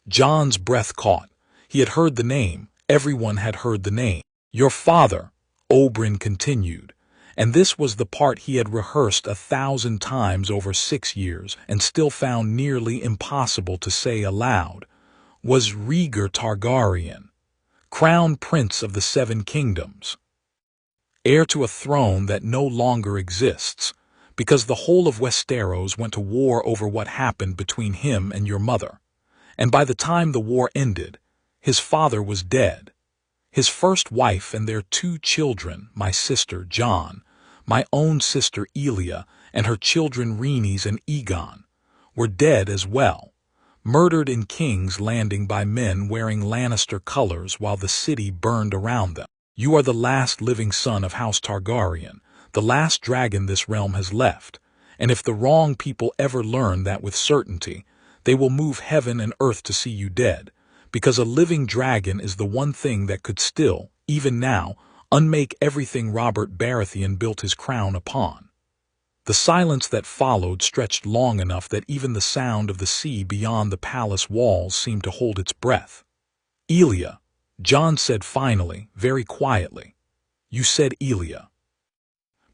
Jon's breath caught. He had heard the name. Everyone had heard the name. "Your father," Oberyn continued, and this was the part he had rehearsed 1,000 times over 6 years and still found nearly impossible to say aloud, "was Rhaegar Targaryen, Crown Prince of the Seven Kingdoms, heir to a throne that no longer exists, because the whole of Westeros went to war over what happened between him and your mother. And by the time the war ended, his father was dead. His first wife and their 2 children, my sister Jon, my own sister Elia, and her children Rhaenys and Aegon, were dead as well, murdered in King's Landing by men wearing Lannister colors while the city burned around them. You are the last living son of House Targaryen, the last dragon this realm has left, and if the wrong people ever learn that with certainty, they will move heaven and earth to see you dead, because a living dragon is the one thing that could still, even now, unmake everything Robert Baratheon built his crown upon." The silence that followed stretched long enough that even the sound of the sea beyond the palace walls seemed to hold its breath. "Elia," Jon said finally, very quietly. "You said Elia."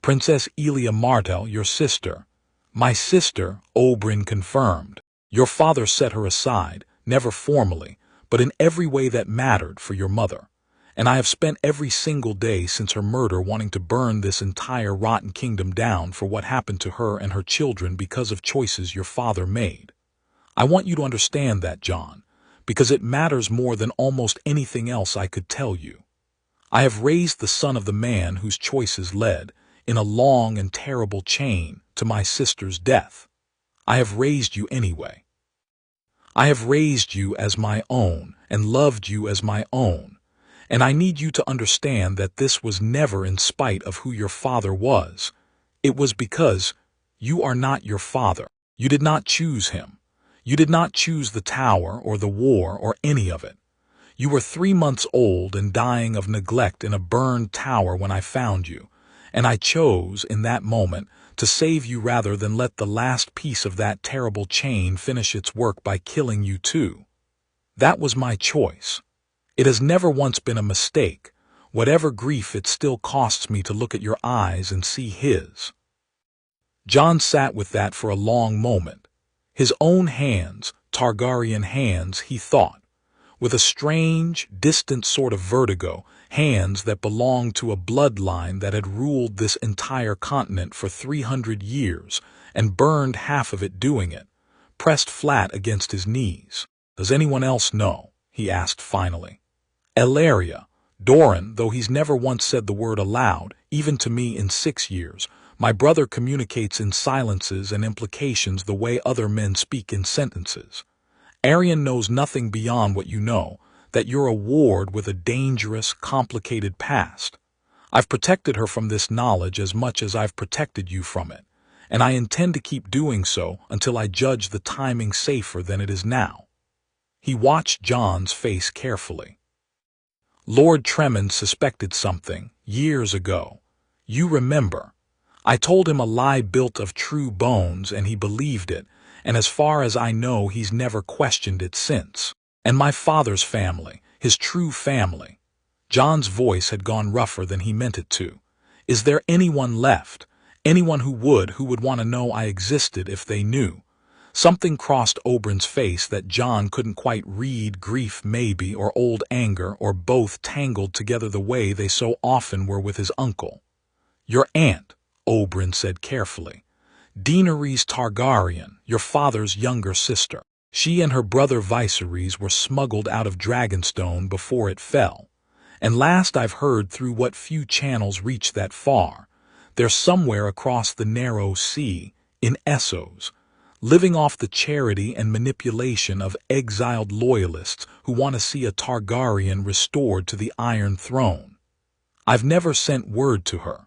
"Princess Elia Martell, your sister." "My sister," Oberyn confirmed. "Your father set her aside, never formally, but in every way that mattered for your mother. And I have spent every single day since her murder wanting to burn this entire rotten kingdom down for what happened to her and her children because of choices your father made. I want you to understand that, Jon, because it matters more than almost anything else I could tell you. I have raised the son of the man whose choices led, in a long and terrible chain, to my sister's death. I have raised you anyway. I have raised you as my own and loved you as my own, and I need you to understand that this was never in spite of who your father was. It was because you are not your father. You did not choose him. You did not choose the tower or the war or any of it. You were 3 months old and dying of neglect in a burned tower when I found you, and I chose, in that moment, to save you rather than let the last piece of that terrible chain finish its work by killing you too. That was my choice. It has never once been a mistake, whatever grief it still costs me to look at your eyes and see his." Jon sat with that for a long moment. His own hands, Targaryen hands, he thought, with a strange, distant sort of vertigo, hands that belonged to a bloodline that had ruled this entire continent for 300 years and burned half of it doing it, pressed flat against his knees. "Does anyone else know?" he asked finally. "Ellaria, Dorne, though he's never once said the word aloud, even to me in 6 years, my brother communicates in silences and implications the way other men speak in sentences. Arianne knows nothing beyond what you know, that you're a ward with a dangerous, complicated past. I've protected her from this knowledge as much as I've protected you from it, and I intend to keep doing so until I judge the timing safer than it is now." He watched Jon's face carefully. "Lord Tremond suspected something, years ago. You remember. I told him a lie built of true bones and he believed it, and as far as I know he's never questioned it since. And my father's family, his true family." Jon's voice had gone rougher than he meant it to. "Is there anyone left? Anyone who would want to know I existed if they knew?" Something crossed Oberyn's face that Jon couldn't quite read, grief maybe, or old anger, or both tangled together the way they so often were with his uncle. "Your aunt," Oberyn said carefully. "Daenerys Targaryen, your father's younger sister. She and her brother Viserys were smuggled out of Dragonstone before it fell. And last I've heard through what few channels reach that far, they're somewhere across the narrow sea, in Essos, living off the charity and manipulation of exiled loyalists who want to see a Targaryen restored to the Iron Throne. I've never sent word to her.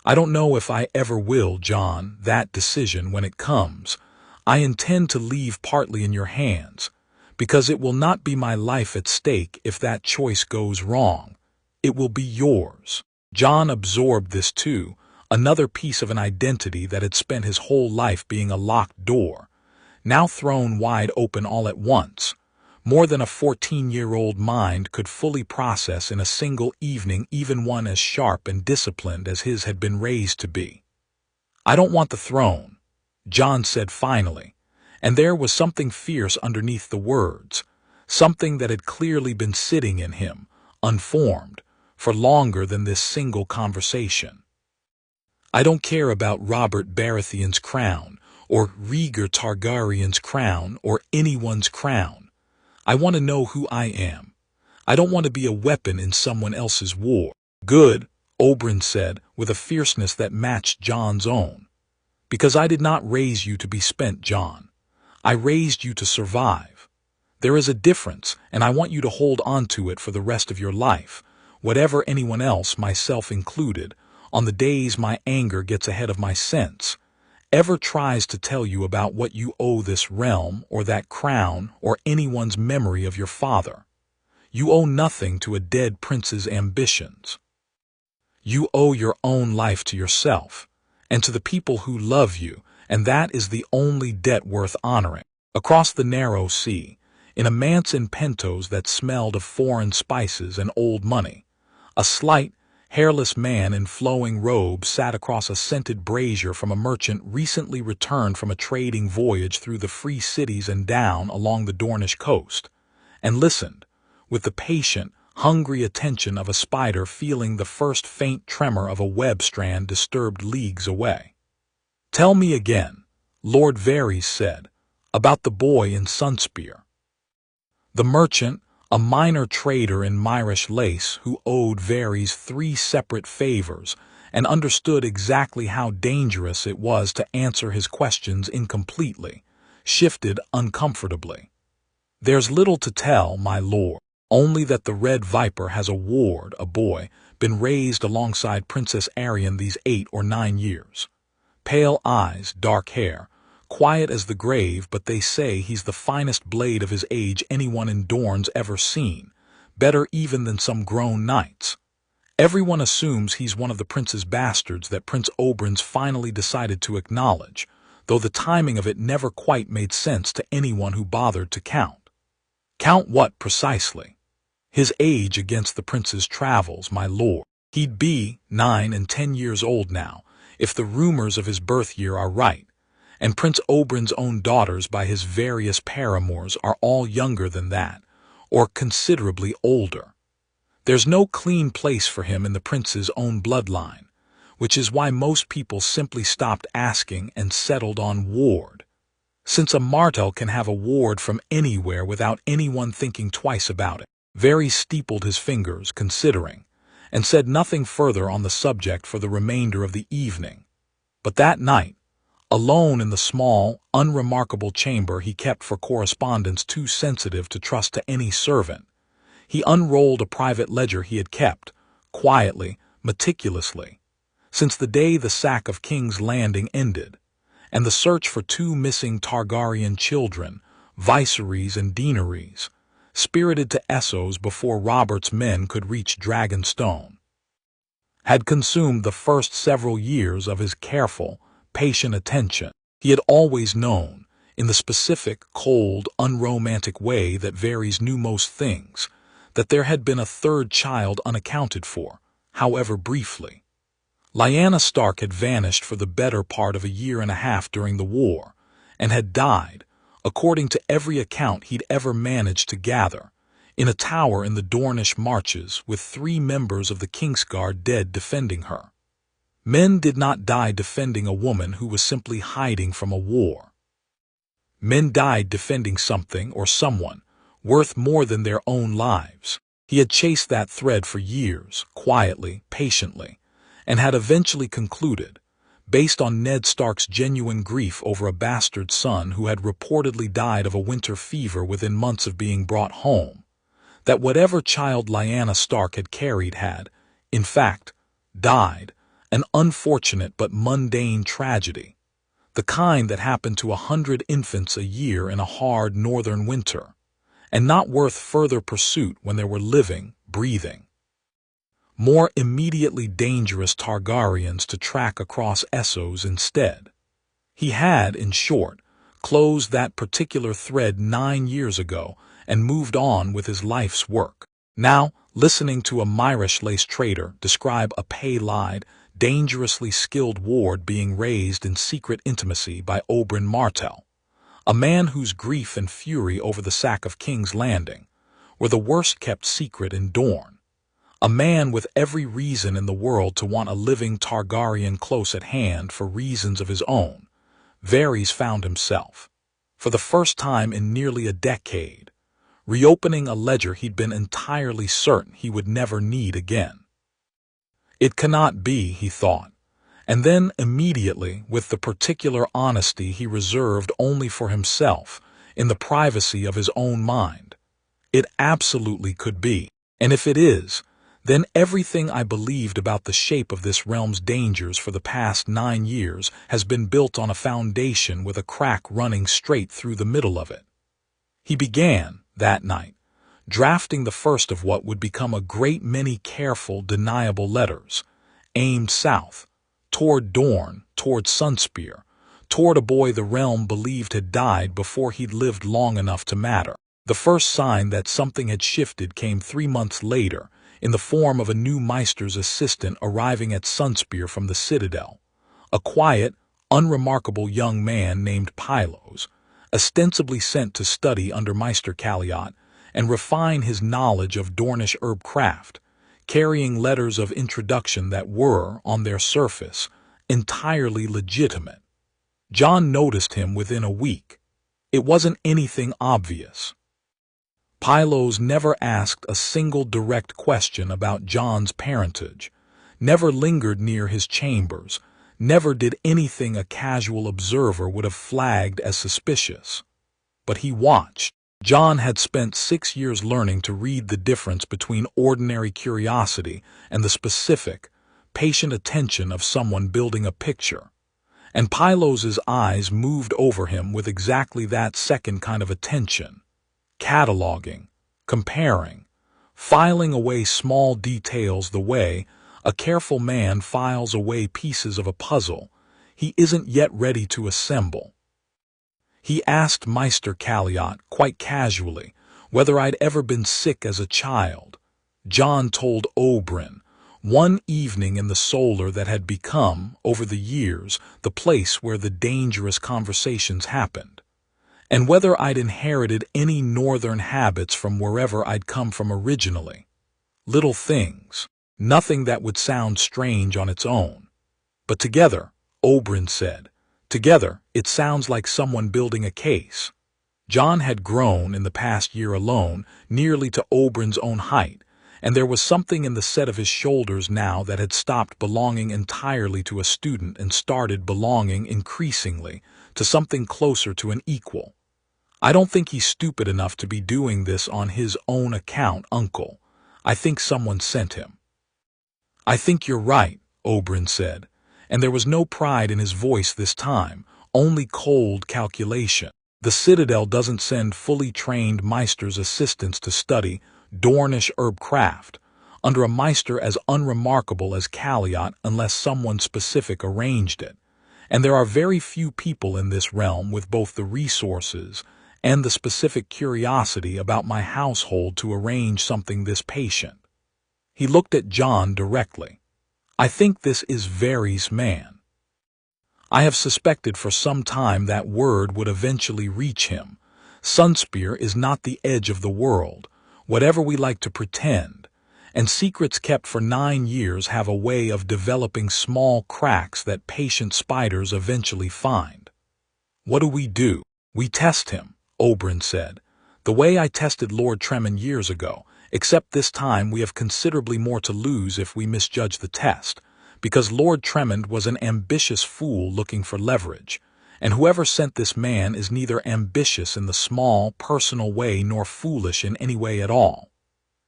I don't know if I ever will, Jon. That decision, when it comes, I intend to leave partly in your hands, because it will not be my life at stake if that choice goes wrong. It will be yours. Jon absorbed this too, another piece of an identity that had spent his whole life being a locked door, now thrown wide open all at once, more than a 14-year-old mind could fully process in a single evening, even one as sharp and disciplined as his had been raised to be. "I don't want the throne," Jon said finally, and there was something fierce underneath the words, something that had clearly been sitting in him, unformed, for longer than this single conversation. "I don't care about Robert Baratheon's crown, or Rhaegar Targaryen's crown, or anyone's crown. I want to know who I am. I don't want to be a weapon in someone else's war." "Good," Oberyn said, with a fierceness that matched Jon's own. "Because I did not raise you to be spent, Jon. I raised you to survive. There is a difference, and I want you to hold on to it for the rest of your life, whatever anyone else, myself included, on the days my anger gets ahead of my sense, ever tries to tell you about what you owe this realm or that crown or anyone's memory of your father. You owe nothing to a dead prince's ambitions. You owe your own life to yourself and to the people who love you, and that is the only debt worth honoring." Across the narrow sea, in a manse in Pentos that smelled of foreign spices and old money, a slight, hairless man in flowing robes sat across a scented brazier from a merchant recently returned from a trading voyage through the free cities and down along the Dornish coast, and listened, with the patient, hungry attention of a spider feeling the first faint tremor of a web strand disturbed leagues away. "Tell me again," Lord Varys said, "about the boy in Sunspear." The merchant, a minor trader in Myrish lace who owed Varys 3 separate favors and understood exactly how dangerous it was to answer his questions incompletely, shifted uncomfortably. "There's little to tell, my lord, only that the Red Viper has a ward, a boy, been raised alongside Princess Arianne these 8 or 9 years. Pale eyes, dark hair, quiet as the grave, but they say he's the finest blade of his age anyone in Dorne's ever seen, better even than some grown knights. Everyone assumes he's one of the prince's bastards that Prince Oberyn's finally decided to acknowledge, though the timing of it never quite made sense to anyone who bothered to count." "Count what precisely?" "His age against the prince's travels, my lord. He'd be 9 and 10 years old now, if the rumors of his birth year are right, and Prince Oberyn's own daughters by his various paramours are all younger than that, or considerably older. There's no clean place for him in the prince's own bloodline, which is why most people simply stopped asking and settled on ward. Since a Martell can have a ward from anywhere without anyone thinking twice about it." Varys steepled his fingers, considering, and said nothing further on the subject for the remainder of the evening. But that night, alone in the small, unremarkable chamber he kept for correspondence too sensitive to trust to any servant, he unrolled a private ledger he had kept, quietly, meticulously, since the day the sack of King's Landing ended, and the search for 2 missing Targaryen children, viceroys and deaneries, spirited to Essos before Robert's men could reach Dragonstone, had consumed the first several years of his careful, patient attention. He had always known, in the specific, cold, unromantic way that Varys knew most things, that there had been a 3rd child unaccounted for, however briefly. Lyanna Stark had vanished for the better part of a year and a half during the war, and had died, according to every account he'd ever managed to gather, in a tower in the Dornish marches with 3 members of the kingsguard dead defending her. Men did not die defending a woman who was simply hiding from a war. Men died defending something or someone worth more than their own lives. He had chased that thread for years, quietly, patiently, and had eventually concluded, based on Ned Stark's genuine grief over a bastard son who had reportedly died of a winter fever within months of being brought home, that whatever child Lyanna Stark had carried had, in fact, died, an unfortunate but mundane tragedy, the kind that happened to 100 infants a year in a hard northern winter, and not worth further pursuit when there were living, breathing, more immediately dangerous Targaryens to track across Essos instead. He had, in short, closed that particular thread 9 years ago and moved on with his life's work. Now, listening to a Myrish-laced traitor describe a pale-eyed, dangerously skilled ward being raised in secret intimacy by Oberyn Martell, a man whose grief and fury over the sack of King's Landing were the worst-kept secret in Dorne, a man with every reason in the world to want a living Targaryen close at hand for reasons of his own, Varys found himself, for the first time in nearly a decade, reopening a ledger he'd been entirely certain he would never need again. It cannot be, he thought, and then immediately, with the particular honesty he reserved only for himself, in the privacy of his own mind, it absolutely could be, and if it is, then everything I believed about the shape of this realm's dangers for the past 9 years has been built on a foundation with a crack running straight through the middle of it. He began, that night, drafting the first of what would become a great many careful, deniable letters, aimed south, toward Dorne, toward Sunspear, toward a boy the realm believed had died before he'd lived long enough to matter. The first sign that something had shifted came 3 months later, in the form of a new Maester's assistant arriving at Sunspear from the Citadel, a quiet, unremarkable young man named Pylos, ostensibly sent to study under Maester Caliot and refine his knowledge of Dornish herb craft, carrying letters of introduction that were, on their surface, entirely legitimate. Jon noticed him within a week. It wasn't anything obvious. Pylos never asked a single direct question about Jon's parentage, never lingered near his chambers, never did anything a casual observer would have flagged as suspicious. But he watched. Jon had spent 6 years learning to read the difference between ordinary curiosity and the specific, patient attention of someone building a picture. And Pylos's eyes moved over him with exactly that second kind of attention. Cataloging, comparing, filing away small details the way a careful man files away pieces of a puzzle he isn't yet ready to assemble. He asked Maester Caliot, quite casually, whether I'd ever been sick as a child. Jon told Oberyn, one evening in the solar that had become, over the years, the place where the dangerous conversations happened, and whether I'd inherited any northern habits from wherever I'd come from originally. Little things, nothing that would sound strange on its own. But together, Oberyn said, together, it sounds like someone building a case. Jon had grown in the past year alone, nearly to Oberyn's own height, and there was something in the set of his shoulders now that had stopped belonging entirely to a student and started belonging increasingly to something closer to an equal. I don't think he's stupid enough to be doing this on his own account, Uncle. I think someone sent him. I think you're right, Oberyn said, and there was no pride in his voice this time, only cold calculation. The Citadel doesn't send fully trained Maester's assistants to study Dornish herb craft under a Maester as unremarkable as Caliot unless someone specific arranged it, and there are very few people in this realm with both the resources and the specific curiosity about my household to arrange something this patient. He looked at Jon directly. I think this is Varys' man. I have suspected for some time that word would eventually reach him. Sunspear is not the edge of the world, whatever we like to pretend, and secrets kept for 9 years have a way of developing small cracks that patient spiders eventually find. What do? We test him, Oberyn said, the way I tested Lord Tremon years ago, except this time we have considerably more to lose if we misjudge the test, because Lord Tremond was an ambitious fool looking for leverage, and whoever sent this man is neither ambitious in the small, personal way nor foolish in any way at all.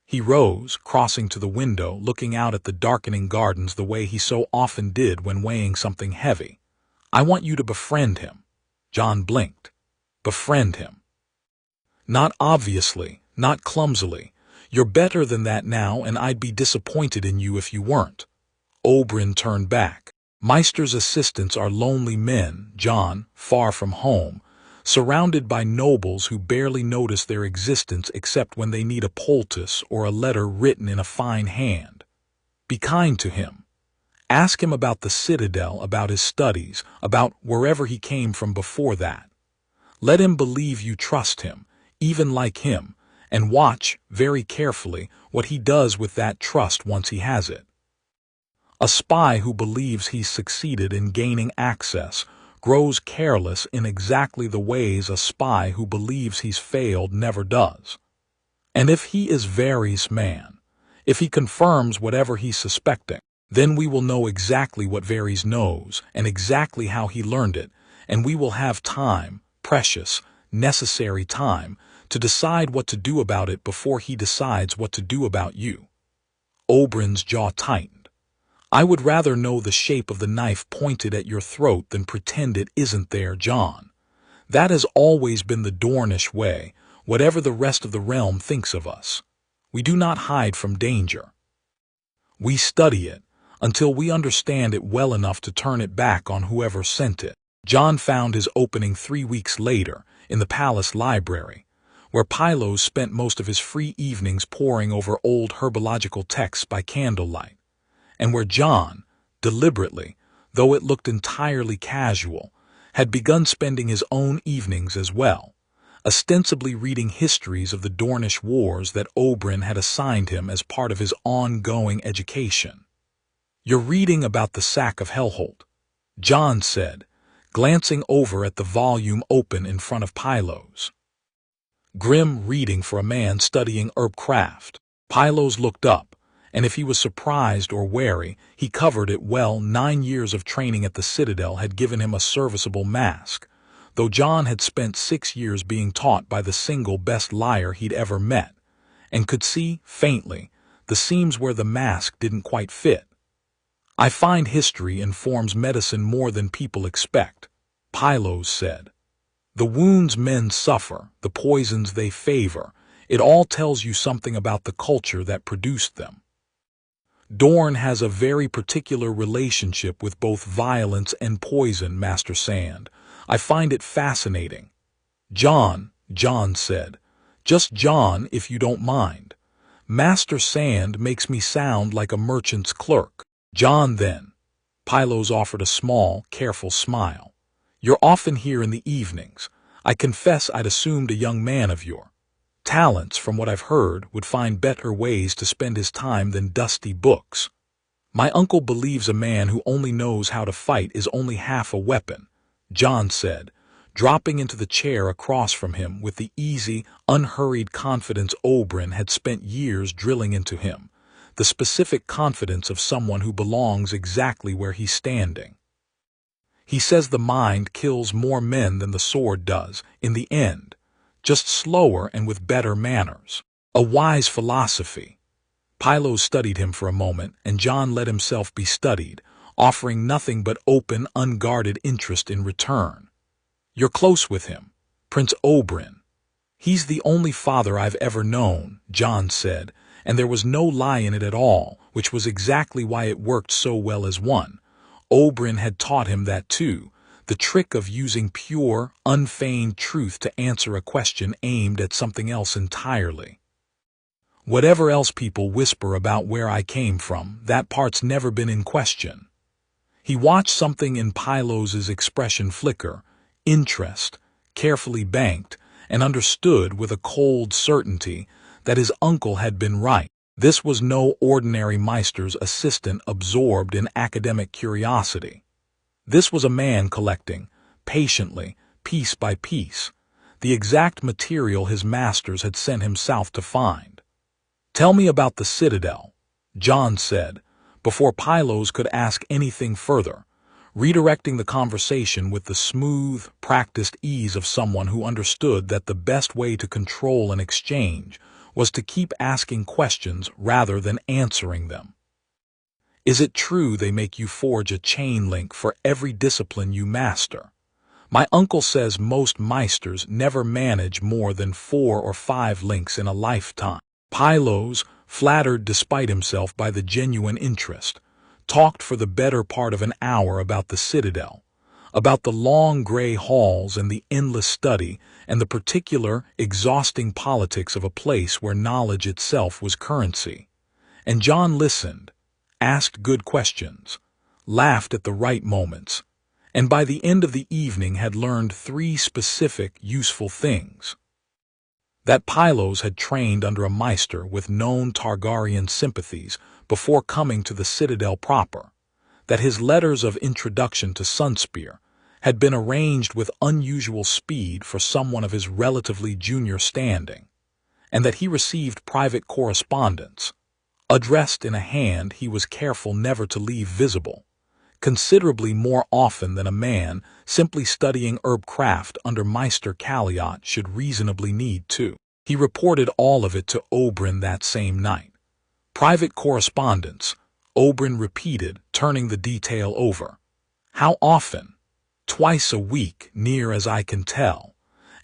He rose, crossing to the window, looking out at the darkening gardens the way he so often did when weighing something heavy. "I want you to befriend him." Jon blinked. "Befriend him." "Not obviously, not clumsily. You're better than that now, and I'd be disappointed in you if you weren't." Oberyn turned back. "Maester's assistants are lonely men, Jon, far from home, surrounded by nobles who barely notice their existence except when they need a poultice or a letter written in a fine hand. Be kind to him. Ask him about the citadel, about his studies, about wherever he came from before that. Let him believe you trust him, even like him, and watch, very carefully, what he does with that trust once he has it. A spy who believes he's succeeded in gaining access grows careless in exactly the ways a spy who believes he's failed never does. And if he is Varys' man, if he confirms whatever he's suspecting, then we will know exactly what Varys knows and exactly how he learned it, and we will have time, precious, necessary time, to decide what to do about it before he decides what to do about you." Oberyn's jaw tightened. "I would rather know the shape of the knife pointed at your throat than pretend it isn't there, Jon. That has always been the Dornish way, whatever the rest of the realm thinks of us. We do not hide from danger. We study it, until we understand it well enough to turn it back on whoever sent it." Jon found his opening 3 weeks later, in the palace library, where Pylos spent most of his free evenings poring over old herbological texts by candlelight, and where Jon, deliberately, though it looked entirely casual, had begun spending his own evenings as well, ostensibly reading histories of the Dornish wars that Oberyn had assigned him as part of his ongoing education. "You're reading about the sack of Hellholt," Jon said, glancing over at the volume open in front of Pylos. Grim reading for a man studying herbcraft. Pylos looked up, and if he was surprised or wary, he covered it well. 9 years of training at the Citadel had given him a serviceable mask, though Jon had spent 6 years being taught by the single best liar he'd ever met, and could see, faintly, the seams where the mask didn't quite fit. "I find history informs medicine more than people expect," Pylos said. "The wounds men suffer, the poisons they favor, it all tells you something about the culture that produced them. Dorne has a very particular relationship with both violence and poison, Master Sand. I find it fascinating." "Jon," Jon said. "Just Jon, if you don't mind. Master Sand makes me sound like a merchant's clerk." "Jon, then." Pylos offered a small, careful smile. "You're often here in the evenings. I confess I'd assumed a young man of your talents, from what I've heard, would find better ways to spend his time than dusty books. My uncle believes a man who only knows how to fight is only half a weapon," Jon said, dropping into the chair across from him with the easy, unhurried confidence Oberyn had spent years drilling into him, the specific confidence of someone who belongs exactly where he's standing. "He says the mind kills more men than the sword does, in the end, just slower and with better manners. A wise philosophy." Pylos studied him for a moment, and Jon let himself be studied, offering nothing but open, unguarded interest in return. "You're close with him, Prince Oberyn." "He's the only father I've ever known," Jon said, and there was no lie in it at all, which was exactly why it worked so well as one. Oberyn had taught him that too, the trick of using pure, unfeigned truth to answer a question aimed at something else entirely. "Whatever else people whisper about where I came from, that part's never been in question." He watched something in Pylos's expression flicker, interest, carefully banked, and understood with a cold certainty that his uncle had been right. This was no ordinary Maester's assistant absorbed in academic curiosity. This was a man collecting, patiently, piece by piece, the exact material his masters had sent him south to find. "Tell me about the Citadel," Jon said, before Pylos could ask anything further, redirecting the conversation with the smooth, practiced ease of someone who understood that the best way to control an exchange was to keep asking questions rather than answering them. Is it true they make you forge a chain link for every discipline you master? My uncle says most meisters never manage more than 4 or 5 links in a lifetime. Pylos, flattered despite himself by the genuine interest, talked for the better part of an hour about the citadel, about the long gray halls and the endless study and the particular, exhausting politics of a place where knowledge itself was currency. And Jon listened, asked good questions, laughed at the right moments, and by the end of the evening had learned 3 specific, useful things. That Pylos had trained under a maester with known Targaryen sympathies before coming to the citadel proper, that his letters of introduction to Sunspear had been arranged with unusual speed for someone of his relatively junior standing, and that he received private correspondence, addressed in a hand he was careful never to leave visible, considerably more often than a man simply studying herbcraft under Maester Caliot should reasonably need to. He reported all of it to Oberyn that same night. Private correspondence, Oberyn repeated, turning the detail over. How often? Twice a week, near as I can tell.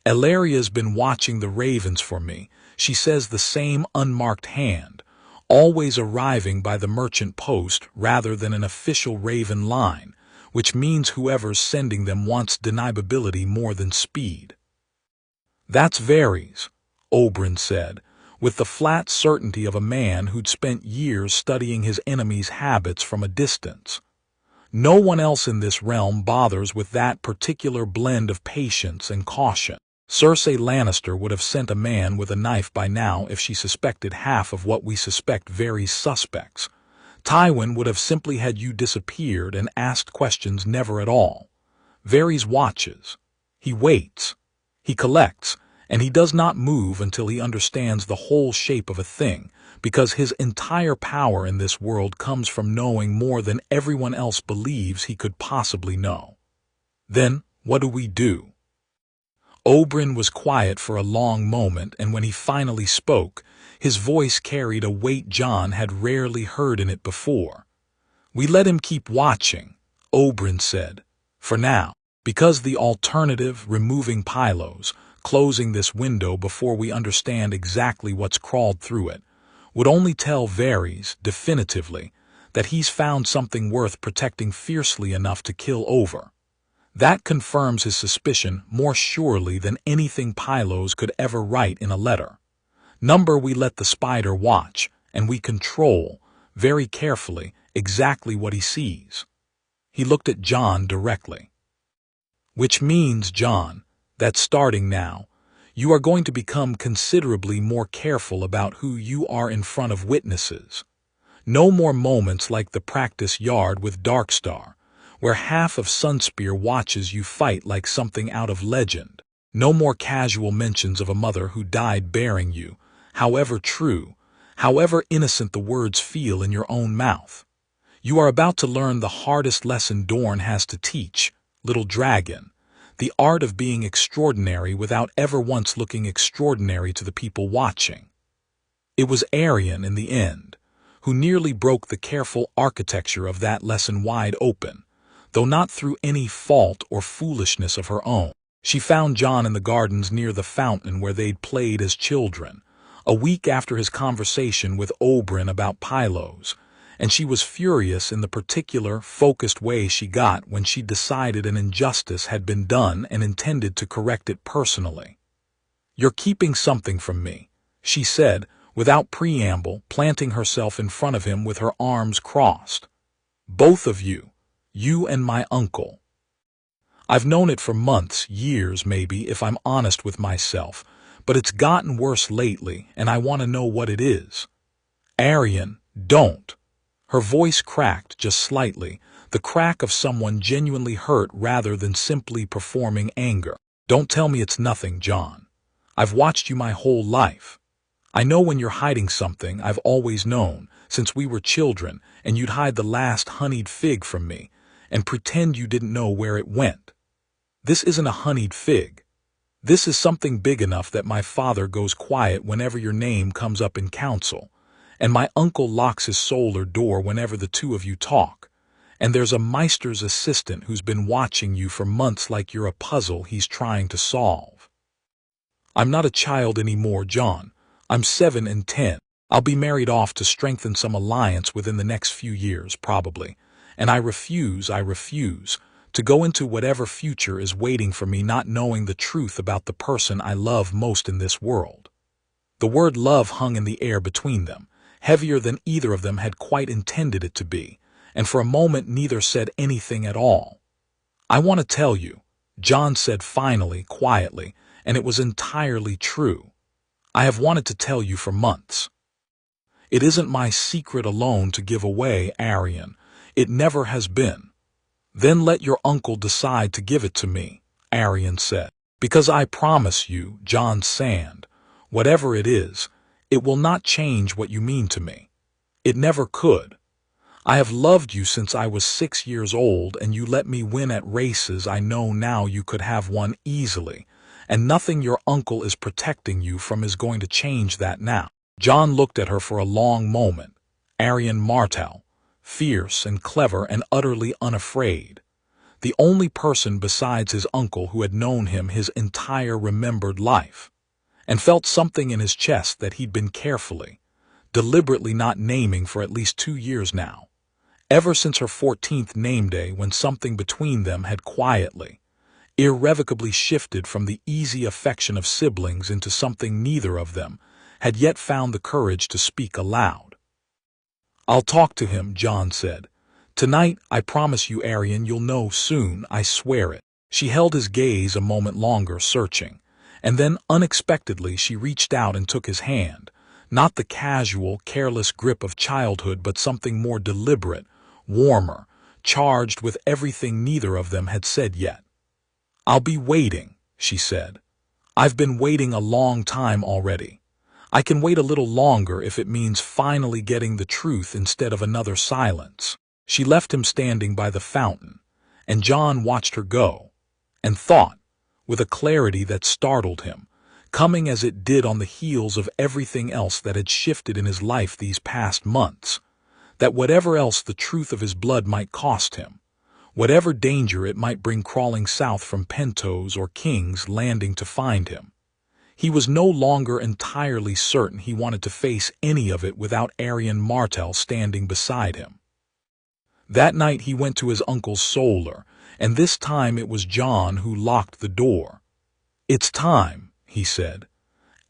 Elaria's been watching the ravens for me. She says the same unmarked hand, always arriving by the merchant post rather than an official raven line, which means whoever's sending them wants deniability more than speed. That's Varys, Oberyn said, with the flat certainty of a man who'd spent years studying his enemy's habits from a distance. No one else in this realm bothers with that particular blend of patience and caution. Cersei Lannister would have sent a man with a knife by now if she suspected half of what we suspect Varys suspects. Tywin would have simply had you disappeared and asked questions never at all. Varys watches. He waits. He collects, and he does not move until he understands the whole shape of a thing, because his entire power in this world comes from knowing more than everyone else believes he could possibly know. Then, what do? Oberyn was quiet for a long moment, and when he finally spoke, his voice carried a weight Jon had rarely heard in it before. We let him keep watching, Oberyn said, for now, because the alternative, removing Pylos, closing this window before we understand exactly what's crawled through it, would only tell Varys, definitively, that he's found something worth protecting fiercely enough to kill over. That confirms his suspicion more surely than anything Pylos could ever write in a letter. We let the spider watch, and we control, very carefully, exactly what he sees. He looked at Jon directly. Which means, Jon, that starting now, you are going to become considerably more careful about who you are in front of witnesses. No more moments like the practice yard with Darkstar, where half of Sunspear watches you fight like something out of legend. No more casual mentions of a mother who died bearing you, however true, however innocent the words feel in your own mouth. You are about to learn the hardest lesson Dorne has to teach, little dragon, the art of being extraordinary without ever once looking extraordinary to the people watching. It was Arianne, in the end, who nearly broke the careful architecture of that lesson wide open, though not through any fault or foolishness of her own. She found Jon in the gardens near the fountain where they'd played as children, a week after his conversation with Oberyn about Pylos, and she was furious in the particular, focused way she got when she decided an injustice had been done and intended to correct it personally. "You're keeping something from me," she said, without preamble, planting herself in front of him with her arms crossed. "Both of you. You and my uncle. I've known it for months, years maybe, if I'm honest with myself, but it's gotten worse lately, and I want to know what it is." "Arianne, don't." Her voice cracked just slightly, the crack of someone genuinely hurt rather than simply performing anger. "Don't tell me it's nothing, Jon. I've watched you my whole life. I know when you're hiding something. I've always known since we were children, and you'd hide the last honeyed fig from me, and pretend you didn't know where it went. This isn't a honeyed fig. This is something big enough that my father goes quiet whenever your name comes up in council, and my uncle locks his solar door whenever the two of you talk, and there's a Meister's assistant who's been watching you for months like you're a puzzle he's trying to solve. I'm not a child anymore, Jon. I'm 7 and 10. I'll be married off to strengthen some alliance within the next few years, probably, and I refuse to go into whatever future is waiting for me not knowing the truth about the person I love most in this world. The word love hung in the air between them, heavier than either of them had quite intended it to be, and for a moment neither said anything at all. I want to tell you, Jon said finally, quietly, and it was entirely true. I have wanted to tell you for months. It isn't my secret alone to give away, Arianne. It never has been. Then let your uncle decide to give it to me, Arianne said. Because I promise you, Jon Sand, whatever it is, it will not change what you mean to me. It never could. I have loved you since I was 6 years old, and you let me win at races I know now you could have won easily, and nothing your uncle is protecting you from is going to change that now. Jon looked at her for a long moment. Arianne Martell, fierce and clever and utterly unafraid. The only person besides his uncle who had known him his entire remembered life, and felt something in his chest that he'd been carefully, deliberately not naming for at least 2 years now, ever since her 14th name day, when something between them had quietly, irrevocably shifted from the easy affection of siblings into something neither of them had yet found the courage to speak aloud. I'll talk to him, Jon said. Tonight, I promise you, Arianne, you'll know soon, I swear it. She held his gaze a moment longer, searching, and then unexpectedly she reached out and took his hand, not the casual, careless grip of childhood, but something more deliberate, warmer, charged with everything neither of them had said yet. I'll be waiting, she said. I've been waiting a long time already. I can wait a little longer if it means finally getting the truth instead of another silence. She left him standing by the fountain, and Jon watched her go, and thought, with a clarity that startled him, coming as it did on the heels of everything else that had shifted in his life these past months, that whatever else the truth of his blood might cost him, whatever danger it might bring crawling south from Pentos or King's Landing to find him, he was no longer entirely certain he wanted to face any of it without Arianne Martell standing beside him. That night he went to his uncle's solar, and this time it was Jon who locked the door. It's time, he said.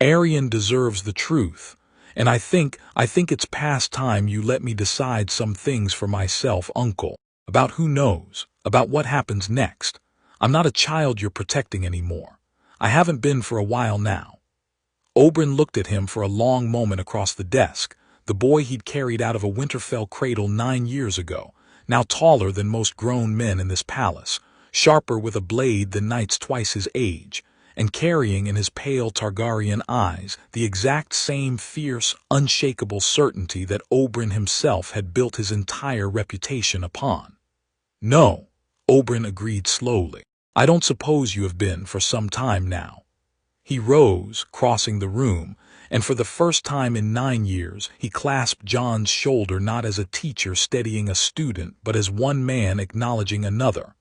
Arianne deserves the truth, and I think it's past time you let me decide some things for myself, uncle, about who knows, about what happens next. I'm not a child you're protecting anymore. I haven't been for a while now. Oberyn looked at him for a long moment across the desk, the boy he'd carried out of a Winterfell cradle 9 years ago, now taller than most grown men in this palace, sharper with a blade than knights twice his age, and carrying in his pale Targaryen eyes the exact same fierce, unshakable certainty that Oberyn himself had built his entire reputation upon. No, Oberyn agreed slowly. I don't suppose you have been for some time now. He rose, crossing the room, and for the first time in 9 years he clasped Jon's shoulder, not as a teacher steadying a student, but as one man acknowledging another.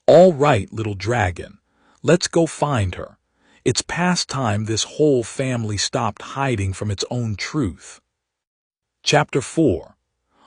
All right, little dragon, let's go find her. It's past time this whole family stopped hiding from its own truth. Chapter 4.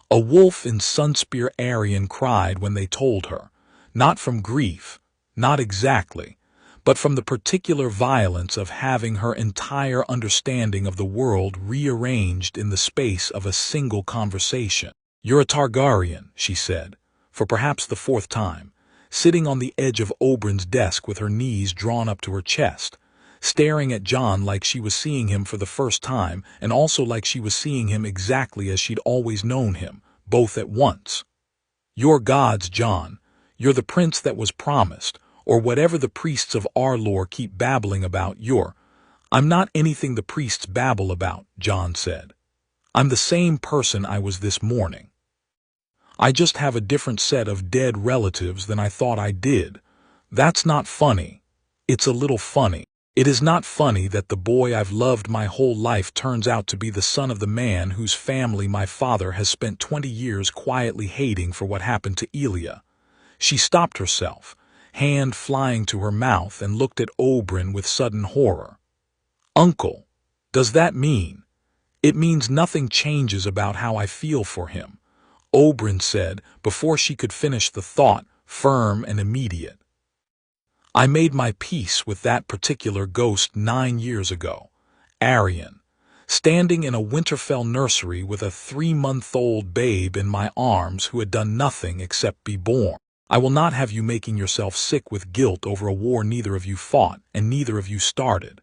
A wolf in Sunspear, Arianne cried when they told her, not from grief, not exactly, but from the particular violence of having her entire understanding of the world rearranged in the space of a single conversation. You're a Targaryen, she said, for perhaps the 4th time, sitting on the edge of Oberyn's desk with her knees drawn up to her chest, staring at Jon like she was seeing him for the first time, and also like she was seeing him exactly as she'd always known him, both at once. You're God's Jon. You're the prince that was promised, or whatever the priests of our lore keep babbling about. I'm not anything the priests babble about, Jon said. I'm the same person I was this morning. I just have a different set of dead relatives than I thought I did. That's not funny. It's a little funny. It is not funny that the boy I've loved my whole life turns out to be the son of the man whose family my father has spent 20 years quietly hating for what happened to Elia. She stopped herself, hand flying to her mouth, and looked at Oberyn with sudden horror. Uncle, does that mean? It means nothing changes about how I feel for him, Oberyn said before she could finish the thought, firm and immediate. I made my peace with that particular ghost 9 years ago, Arianne, standing in a Winterfell nursery with a 3-month-old babe in my arms who had done nothing except be born. I will not have you making yourself sick with guilt over a war neither of you fought and neither of you started.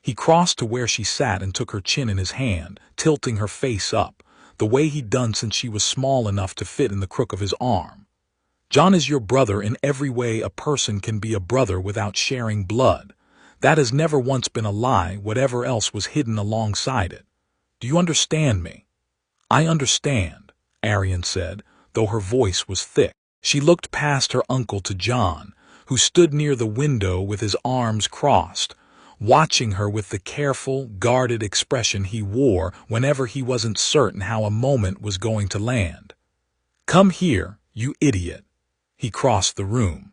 He crossed to where she sat and took her chin in his hand, tilting her face up, the way he'd done since she was small enough to fit in the crook of his arm. Jon is your brother in every way a person can be a brother without sharing blood. That has never once been a lie, whatever else was hidden alongside it. Do you understand me? I understand, Arianne said, though her voice was thick. She looked past her uncle to Jon, who stood near the window with his arms crossed, watching her with the careful, guarded expression he wore whenever he wasn't certain how a moment was going to land. Come here, you idiot. He crossed the room.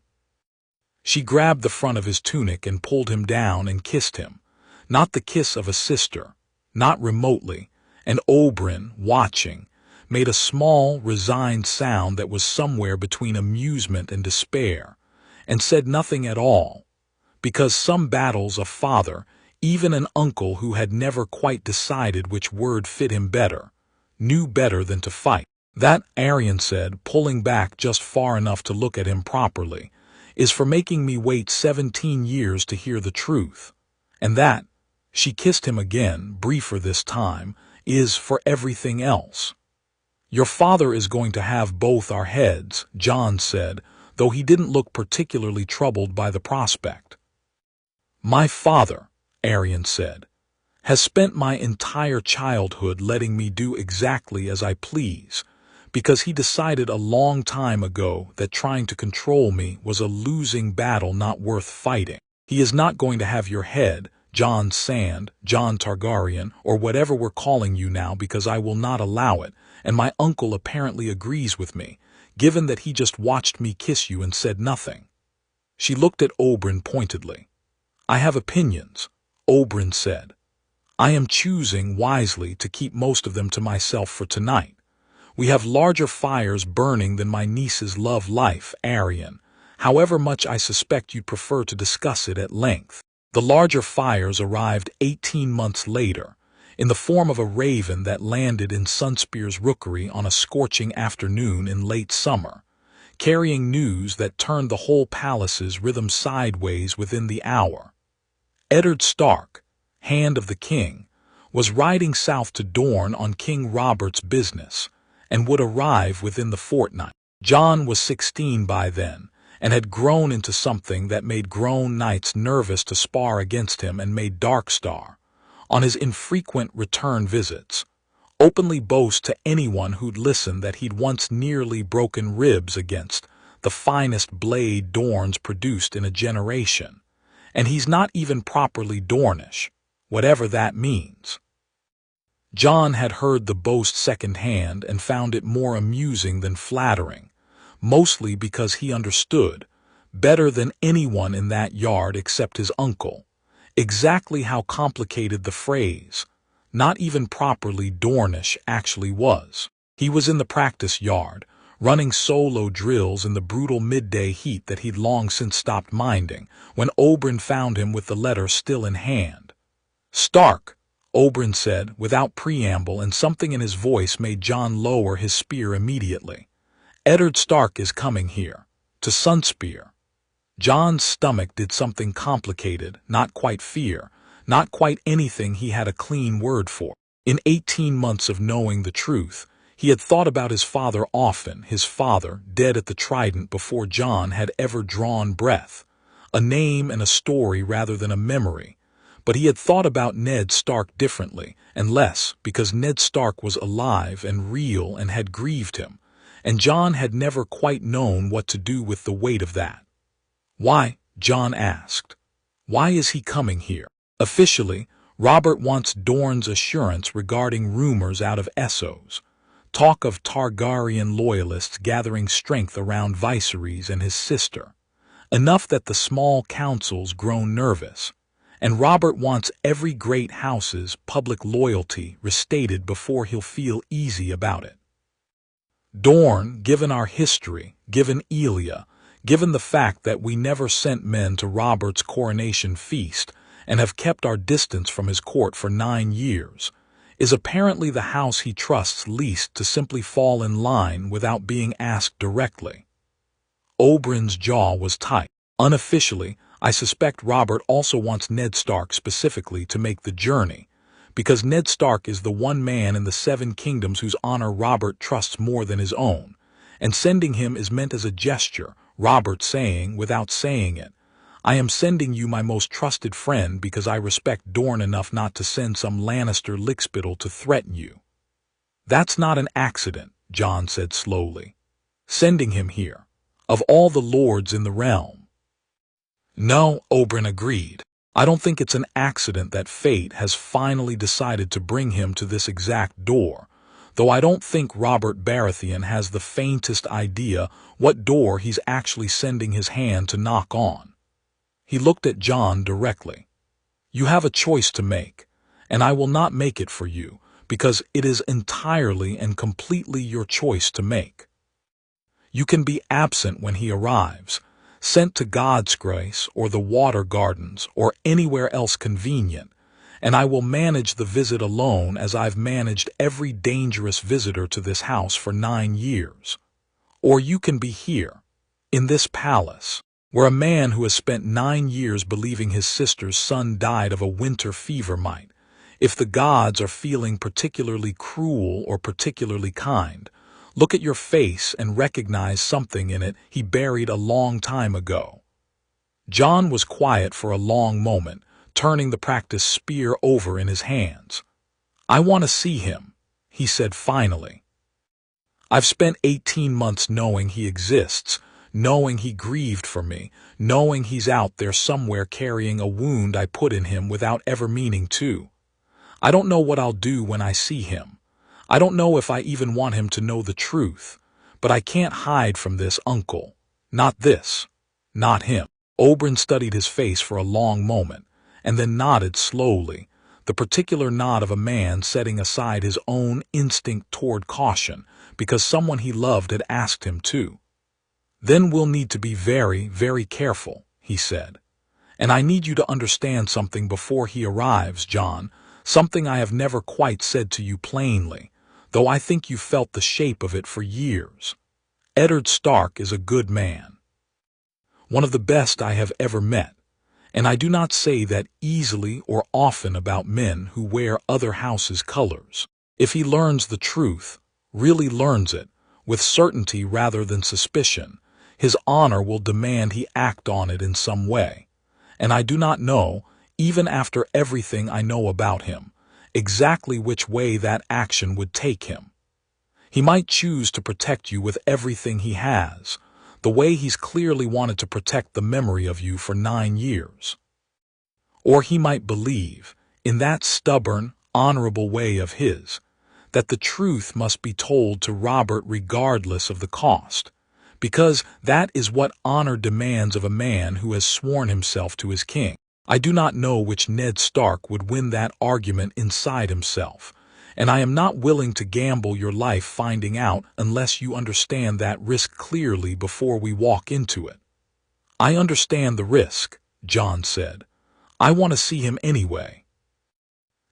She grabbed the front of his tunic and pulled him down and kissed him, not the kiss of a sister, not remotely, and Oberyn, watching, made a small, resigned sound that was somewhere between amusement and despair, and said nothing at all, because some battles a father, even an uncle who had never quite decided which word fit him better, knew better than to fight. That, Arianne said, pulling back just far enough to look at him properly, is for making me wait 17 years to hear the truth. And that, she kissed him again, briefer this time, is for everything else. Your father is going to have both our heads, Jon said, though he didn't look particularly troubled by the prospect. My father, Arianne said, has spent my entire childhood letting me do exactly as I please, because he decided a long time ago that trying to control me was a losing battle not worth fighting. He is not going to have your head, Jon Sand, Jon Targaryen, or whatever we're calling you now, because I will not allow it, and my uncle apparently agrees with me, given that he just watched me kiss you and said nothing. She looked at Oberyn pointedly. I have opinions, Oberyn said. I am choosing wisely to keep most of them to myself for tonight. We have larger fires burning than my niece's love life, Arianne, however much I suspect you'd prefer to discuss it at length. The larger fires arrived 18 months later, in the form of a raven that landed in Sunspear's rookery on a scorching afternoon in late summer, carrying news that turned the whole palace's rhythm sideways within the hour. Eddard Stark, Hand of the King, was riding south to Dorne on King Robert's business, and would arrive within the fortnight. Jon was 16 by then, and had grown into something that made grown knights nervous to spar against him and made Darkstar, on his infrequent return visits, openly boast to anyone who'd listen that he'd once nearly broken ribs against the finest blade Dorne's produced in a generation, and he's not even properly Dornish, whatever that means. Jon had heard the boast secondhand and found it more amusing than flattering, mostly because he understood, better than anyone in that yard except his uncle, exactly how complicated the phrase, not even properly Dornish, actually was. He was in the practice yard, running solo drills in the brutal midday heat that he'd long since stopped minding, when Oberyn found him with the letter still in hand. Stark, Oberyn said, without preamble, and something in his voice made Jon lower his spear immediately. Eddard Stark is coming here, to Sunspear. Jon's stomach did something complicated, not quite fear, not quite anything he had a clean word for. In 18 months of knowing the truth, he had thought about his father often, his father, dead at the Trident before Jon had ever drawn breath, a name and a story rather than a memory, But he had thought about Ned Stark differently, and less because Ned Stark was alive and real and had grieved him, and Jon had never quite known what to do with the weight of that. "Why?" Jon asked. "Why is he coming here?" Officially, Robert wants Dorne's assurance regarding rumors out of Essos. Talk of Targaryen loyalists gathering strength around Viserys and his sister. Enough that the small council's grown nervous. And Robert wants every great house's public loyalty restated before he'll feel easy about it. Dorne, given our history, given Elia, given the fact that we never sent men to Robert's coronation feast and have kept our distance from his court for 9 years, is apparently the house he trusts least to simply fall in line without being asked directly. Oberyn's jaw was tight. Unofficially, I suspect Robert also wants Ned Stark specifically to make the journey, because Ned Stark is the one man in the 7 kingdoms whose honor Robert trusts more than his own, and sending him is meant as a gesture, Robert saying, without saying it, "I am sending you my most trusted friend because I respect Dorne enough not to send some Lannister lickspittle to threaten you." "That's not an accident," Jon said slowly. "Sending him here, of all the lords in the realm." "No," Oberyn agreed. "I don't think it's an accident that fate has finally decided to bring him to this exact door, though I don't think Robert Baratheon has the faintest idea what door he's actually sending his hand to knock on." He looked at Jon directly. "You have a choice to make, and I will not make it for you, because it is entirely and completely your choice to make. You can be absent when he arrives, sent to Godsgrace or the Water Gardens or anywhere else convenient, and I will manage the visit alone as I've managed every dangerous visitor to this house for 9 years. Or you can be here, in this palace, where a man who has spent 9 years believing his sister's son died of a winter fever might, if the gods are feeling particularly cruel or particularly kind, look at your face and recognize something in it he buried a long time ago." Jon was quiet for a long moment, turning the practiced spear over in his hands. "I want to see him," he said finally. "I've spent 18 months knowing he exists, knowing he grieved for me, knowing he's out there somewhere carrying a wound I put in him without ever meaning to. I don't know what I'll do when I see him. I don't know if I even want him to know the truth, but I can't hide from this, uncle. Not this. Not him." Oberyn studied his face for a long moment, and then nodded slowly, the particular nod of a man setting aside his own instinct toward caution because someone he loved had asked him to. "Then we'll need to be very, very careful," he said. "And I need you to understand something before he arrives, Jon, something I have never quite said to you plainly, though I think you felt the shape of it for years. Eddard Stark is a good man. One of the best I have ever met, and I do not say that easily or often about men who wear other houses' colors. If he learns the truth, really learns it, with certainty rather than suspicion, his honor will demand he act on it in some way, and I do not know, even after everything I know about him, exactly which way that action would take him. He might choose to protect you with everything he has, the way he's clearly wanted to protect the memory of you for 9 years. Or he might believe, in that stubborn, honorable way of his, that the truth must be told to Robert regardless of the cost, because that is what honor demands of a man who has sworn himself to his king. I do not know which Ned Stark would win that argument inside himself, and I am not willing to gamble your life finding out unless you understand that risk clearly before we walk into it." "I understand the risk," Jon said. "I want to see him anyway."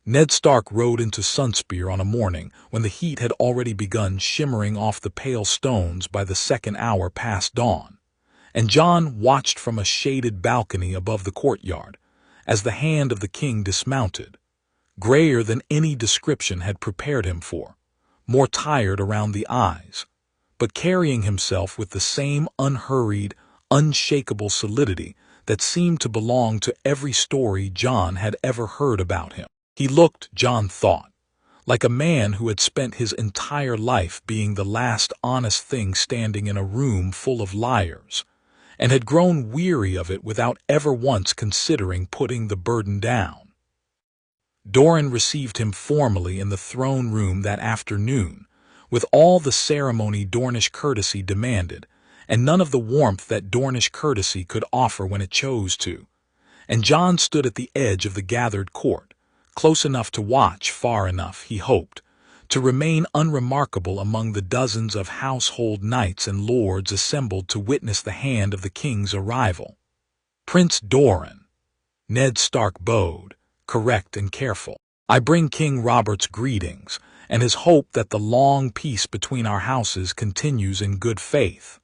Ned Stark rode into Sunspear on a morning when the heat had already begun shimmering off the pale stones by the 2nd hour past dawn, and Jon watched from a shaded balcony above the courtyard as the hand of the king dismounted, grayer than any description had prepared him for, more tired around the eyes, but carrying himself with the same unhurried, unshakable solidity that seemed to belong to every story Jon had ever heard about him. He looked, Jon thought, like a man who had spent his entire life being the last honest thing standing in a room full of liars, and had grown weary of it without ever once considering putting the burden down. Dorne received him formally in the throne room that afternoon, with all the ceremony Dornish courtesy demanded, and none of the warmth that Dornish courtesy could offer when it chose to. And Jon stood at the edge of the gathered court, close enough to watch, far enough, he hoped, to remain unremarkable among the dozens of household knights and lords assembled to witness the hand of the king's arrival. Prince Doran. Ned Stark bowed, correct and careful. I bring King Robert's greetings, and his hope that the long peace between our houses continues in good faith.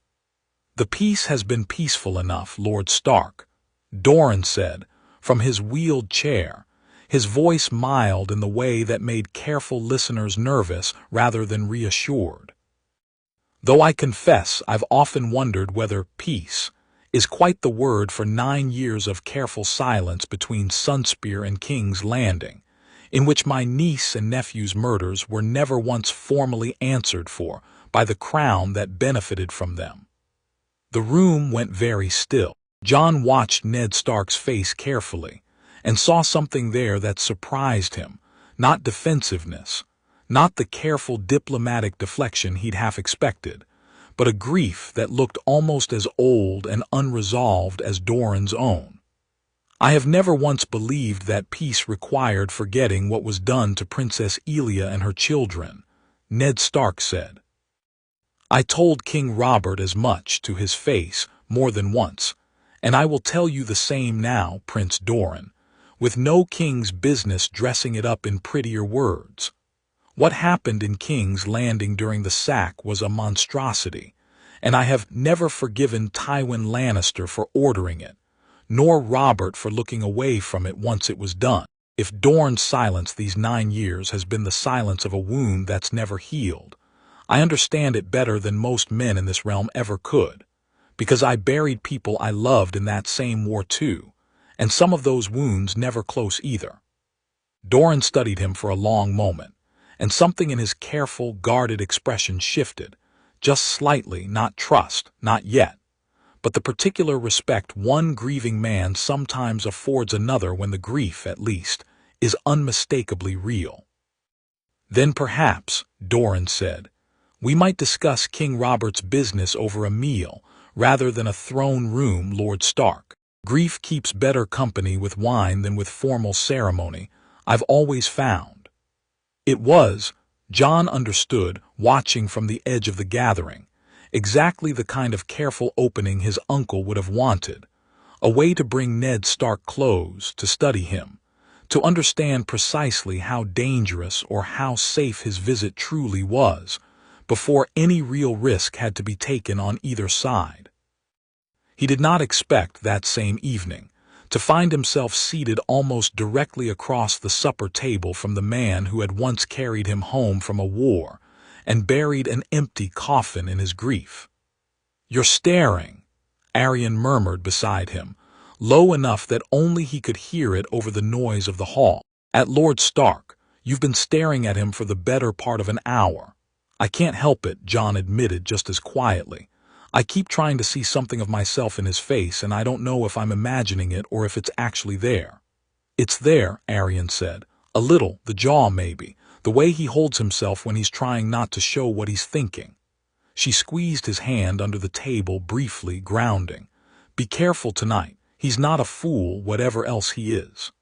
The peace has been peaceful enough, Lord Stark, Doran said, from his wheeled chair, his voice mild in the way that made careful listeners nervous rather than reassured. Though I confess I've often wondered whether peace is quite the word for 9 years of careful silence between Sunspear and King's Landing, in which my niece and nephew's murders were never once formally answered for by the crown that benefited from them. The room went very still. Jon watched Ned Stark's face carefully, and saw something there that surprised him, not defensiveness, not the careful diplomatic deflection he'd half expected, but a grief that looked almost as old and unresolved as Doran's own. I have never once believed that peace required forgetting what was done to Princess Elia and her children, Ned Stark said. I told King Robert as much to his face more than once, and I will tell you the same now, Prince Doran, with no king's business dressing it up in prettier words. What happened in King's Landing during the sack was a monstrosity, and I have never forgiven Tywin Lannister for ordering it, nor Robert for looking away from it once it was done. If Dorne's silence these 9 years has been the silence of a wound that's never healed, I understand it better than most men in this realm ever could, because I buried people I loved in that same war too, and some of those wounds never close either. Doran studied him for a long moment, and something in his careful, guarded expression shifted, just slightly, not trust, not yet, but the particular respect one grieving man sometimes affords another when the grief, at least, is unmistakably real. Then perhaps, Doran said, we might discuss King Robert's business over a meal, rather than a throne room, Lord Stark. Grief keeps better company with wine than with formal ceremony, I've always found. It was, Jon understood, watching from the edge of the gathering, exactly the kind of careful opening his uncle would have wanted, a way to bring Ned Stark close, to study him, to understand precisely how dangerous or how safe his visit truly was, before any real risk had to be taken on either side. He did not expect, that same evening, to find himself seated almost directly across the supper table from the man who had once carried him home from a war and buried an empty coffin in his grief. "You're staring," Arianne murmured beside him, low enough that only he could hear it over the noise of the hall. "At Lord Stark. You've been staring at him for the better part of an hour." "I can't help it," Jon admitted just as quietly. "I keep trying to see something of myself in his face, and I don't know if I'm imagining it or if it's actually there." "It's there," Arianne said. "A little, the jaw maybe, the way he holds himself when he's trying not to show what he's thinking." She squeezed his hand under the table briefly, grounding. "Be careful tonight. He's not a fool, whatever else he is."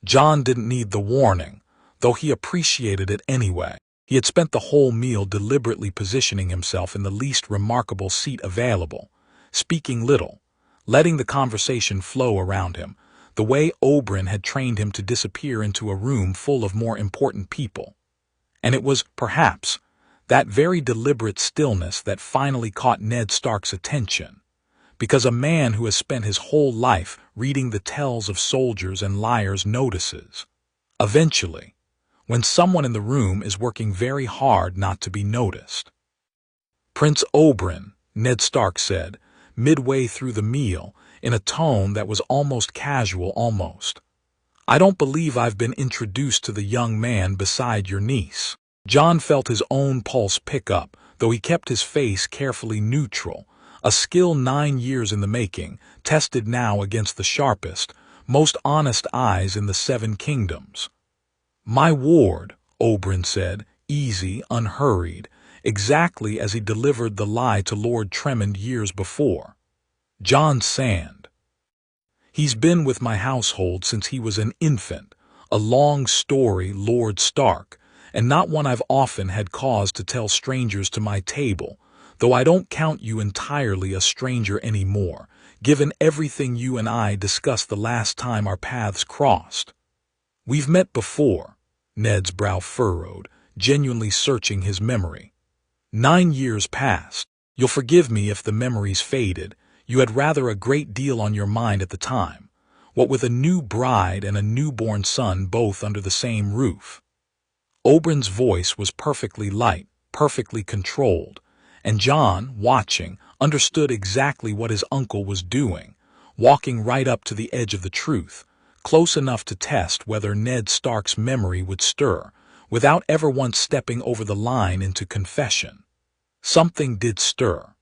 Jon didn't need the warning, though he appreciated it anyway. He had spent the whole meal deliberately positioning himself in the least remarkable seat available, speaking little, letting the conversation flow around him, the way Oberyn had trained him to disappear into a room full of more important people. And it was, perhaps, that very deliberate stillness that finally caught Ned Stark's attention, because a man who has spent his whole life reading the tells of soldiers and liars notices, eventually, when someone in the room is working very hard not to be noticed. "Prince Oberyn," Ned Stark said, midway through the meal, in a tone that was almost casual almost. "I don't believe I've been introduced to the young man beside your niece." Jon felt his own pulse pick up, though he kept his face carefully neutral, a skill 9 years in the making, tested now against the sharpest, most honest eyes in the 7 kingdoms. "My ward," Oberyn said, easy, unhurried, exactly as he delivered the lie to Lord Tremond years before. "Jon Sand. He's been with my household since he was an infant, a long story, Lord Stark, and not one I've often had cause to tell strangers to my table, though I don't count you entirely a stranger anymore, given everything you and I discussed the last time our paths crossed. We've met before." Ned's brow furrowed, genuinely searching his memory. 9 years passed. You'll forgive me if the memory's faded. You had rather a great deal on your mind at the time, what with a new bride and a newborn son both under the same roof. Oberyn's voice was perfectly light, perfectly controlled, and Jon, watching, understood exactly what his uncle was doing, walking right up to the edge of the truth, close enough to test whether Ned Stark's memory would stir, without ever once stepping over the line into confession. Something did stir.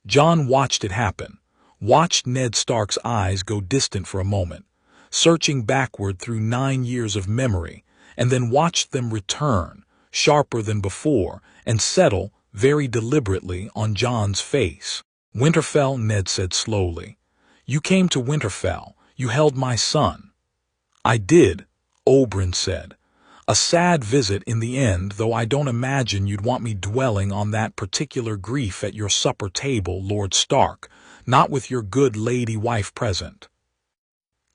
Jon watched it happen, watched Ned Stark's eyes go distant for a moment, searching backward through 9 years of memory, and then watched them return, sharper than before, and settle, very deliberately, on Jon's face. "Winterfell," Ned said slowly. "You came to Winterfell. You held my son." "I did," Oberyn said. "A sad visit in the end, though I don't imagine you'd want me dwelling on that particular grief at your supper table, Lord Stark, not with your good lady wife present."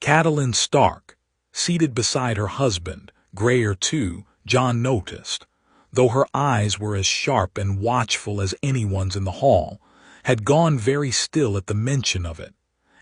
Catelyn Stark, seated beside her husband, grayer too, Jon noticed, though her eyes were as sharp and watchful as anyone's in the hall, had gone very still at the mention of it,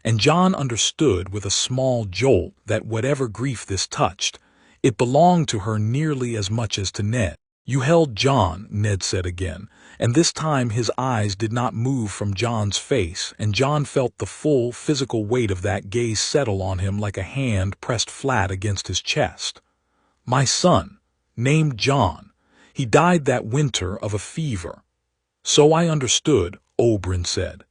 and Jon understood with a small jolt that whatever grief this touched, it belonged to her nearly as much as to Ned. "You held Jon," Ned said again, and this time his eyes did not move from Jon's face, and Jon felt the full, physical weight of that gaze settle on him like a hand pressed flat against his chest. "My son, named Jon. He died that winter of a fever." "So I understood," Oberyn said.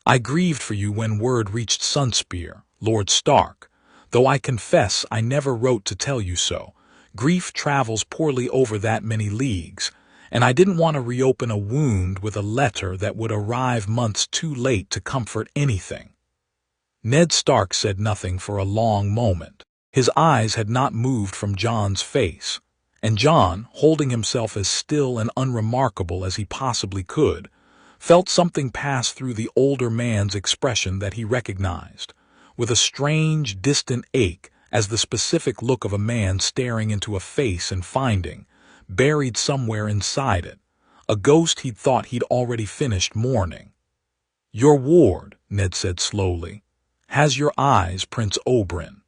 "I grieved for you when word reached Sunspear, Lord Stark, though I confess I never wrote to tell you so. Grief travels poorly over that many leagues, and I didn't want to reopen a wound with a letter that would arrive months too late to comfort anything." Ned Stark said nothing for a long moment. His eyes had not moved from Jon's face, and Jon, holding himself as still and unremarkable as he possibly could, felt something pass through the older man's expression that he recognized, with a strange, distant ache, as the specific look of a man staring into a face and finding, buried somewhere inside it, a ghost he'd thought he'd already finished mourning. "Your ward," Ned said slowly, "has your eyes, Prince Oberyn."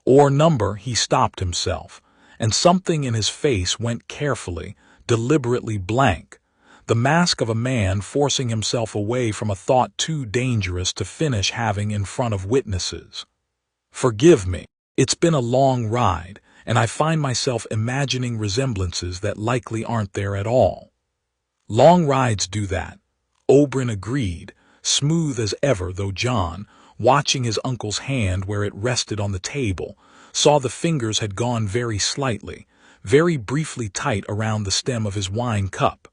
Or number, he stopped himself, and something in his face went carefully, deliberately blank, the mask of a man forcing himself away from a thought too dangerous to finish having in front of witnesses. "Forgive me. It's been a long ride, and I find myself imagining resemblances that likely aren't there at all." "Long rides do that," Oberyn agreed, smooth as ever, though Jon, watching his uncle's hand where it rested on the table, saw the fingers had gone very slightly, very briefly tight around the stem of his wine cup.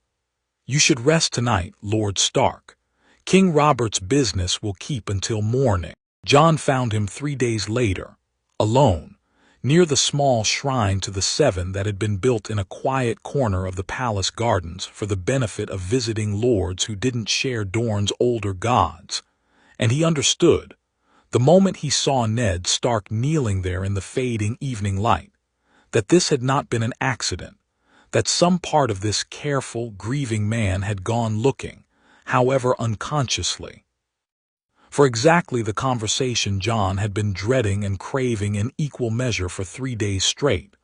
"You should rest tonight, Lord Stark. King Robert's business will keep until morning." Jon found him 3 days later, alone, near the small shrine to the 7 that had been built in a quiet corner of the palace gardens for the benefit of visiting lords who didn't share Dorne's older gods, and he understood, the moment he saw Ned Stark kneeling there in the fading evening light, that this had not been an accident, that some part of this careful, grieving man had gone looking, however unconsciously, for exactly the conversation Jon had been dreading and craving in equal measure for 3 days straight.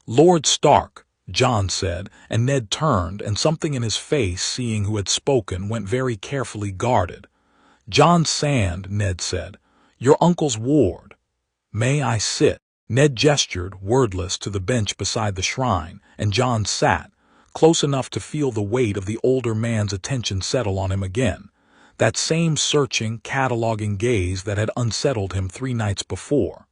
"Lord Stark," Jon said, and Ned turned, and something in his face, seeing who had spoken, went very carefully guarded. "Jon Sand," Ned said. "Your uncle's ward. May I sit?" Ned gestured, wordless, to the bench beside the shrine, and Jon sat, close enough to feel the weight of the older man's attention settle on him again, that same searching, cataloging gaze that had unsettled him 3 nights before.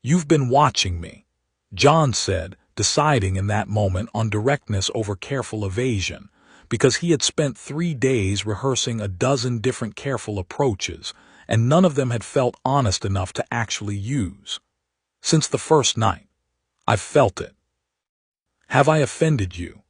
"You've been watching me," Jon said, deciding in that moment on directness over careful evasion, because he had spent 3 days rehearsing a dozen different careful approaches, and none of them had felt honest enough to actually use. "Since the first night. I've felt it." "Have I offended you?"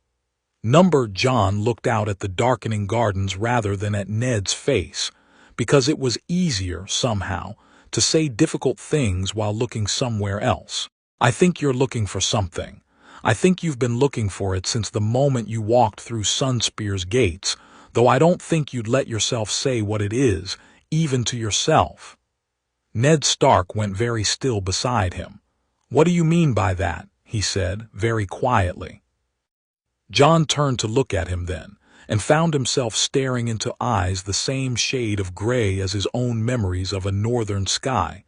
Jon looked out at the darkening gardens rather than at Ned's face, because it was easier, somehow, to say difficult things while looking somewhere else. "I think you're looking for something. I think you've been looking for it since the moment you walked through Sunspear's gates, though I don't think you'd let yourself say what it is, even to yourself." Ned Stark went very still beside him. "What do you mean by that?" he said, very quietly. Jon turned to look at him then, and found himself staring into eyes the same shade of gray as his own memories of a northern sky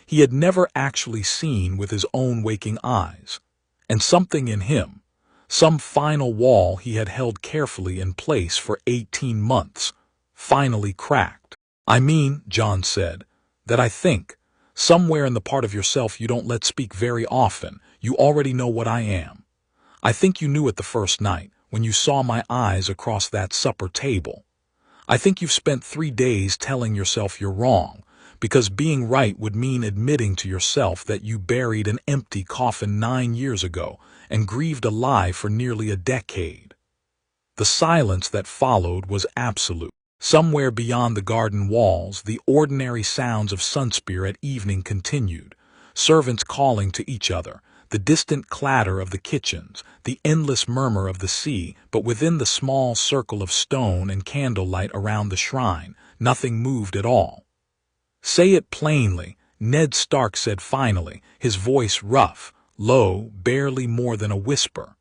he had never actually seen with his own waking eyes. And something in him, some final wall he had held carefully in place for 18 months, finally cracked. "I mean," Jon said, "that I think, somewhere in the part of yourself you don't let speak very often, you already know what I am. I think you knew it the first night, when you saw my eyes across that supper table. I think you've spent 3 days telling yourself you're wrong, because being right would mean admitting to yourself that you buried an empty coffin 9 years ago and grieved a lie for nearly a decade." The silence that followed was absolute. Somewhere beyond the garden walls, the ordinary sounds of Sunspear at evening continued, servants calling to each other, the distant clatter of the kitchens, the endless murmur of the sea, but within the small circle of stone and candlelight around the shrine, nothing moved at all. "Say it plainly," Ned Stark said finally, his voice rough, low, barely more than a whisper.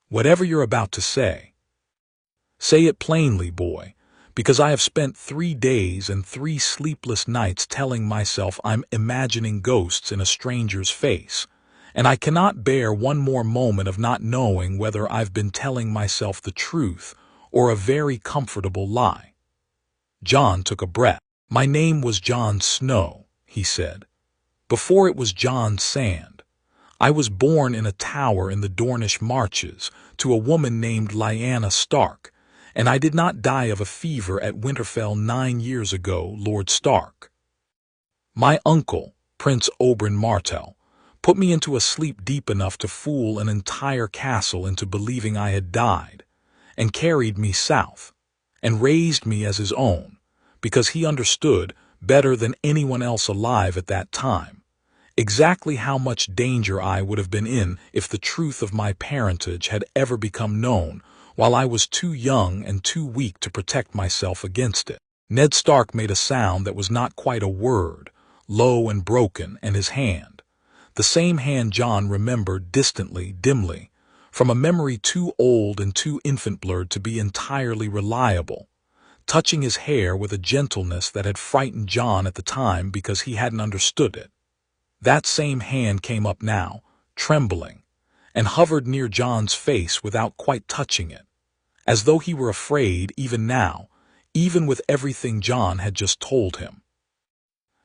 "Whatever you're about to say. Say it plainly, boy, because I have spent 3 days and 3 sleepless nights telling myself I'm imagining ghosts in a stranger's face, and I cannot bear one more moment of not knowing whether I've been telling myself the truth or a very comfortable lie." Jon took a breath. "My name was Jon Snow," he said, "before it was Jon Sand. I was born in a tower in the Dornish marches to a woman named Lyanna Stark, and I did not die of a fever at Winterfell 9 years ago, Lord Stark. My uncle, Prince Oberyn Martell, put me into a sleep deep enough to fool an entire castle into believing I had died, and carried me south, and raised me as his own, because he understood, better than anyone else alive at that time, exactly how much danger I would have been in if the truth of my parentage had ever become known, while I was too young and too weak to protect myself against it." Ned Stark made a sound that was not quite a word, low and broken, and his hand, the same hand Jon remembered distantly, dimly, from a memory too old and too infant-blurred to be entirely reliable, touching his hair with a gentleness that had frightened Jon at the time because he hadn't understood it. That same hand came up now, trembling, and hovered near Jon's face without quite touching it, as though he were afraid even now, even with everything Jon had just told him,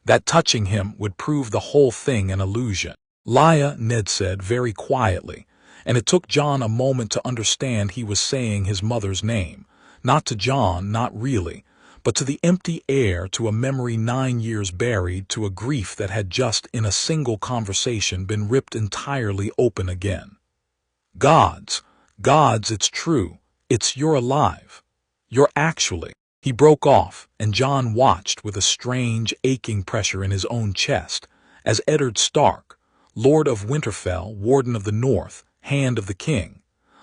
that touching him would prove the whole thing an illusion. "Lia," Ned said very quietly, and it took Jon a moment to understand he was saying his mother's name, not to Jon, not really, but to the empty air, to a memory 9 years buried, to a grief that had just in a single conversation been ripped entirely open again. "Gods, it's true. You're alive. You're actually—" He broke off, and Jon watched with a strange, aching pressure in his own chest, as Eddard Stark, Lord of Winterfell, Warden of the North, Hand of the King,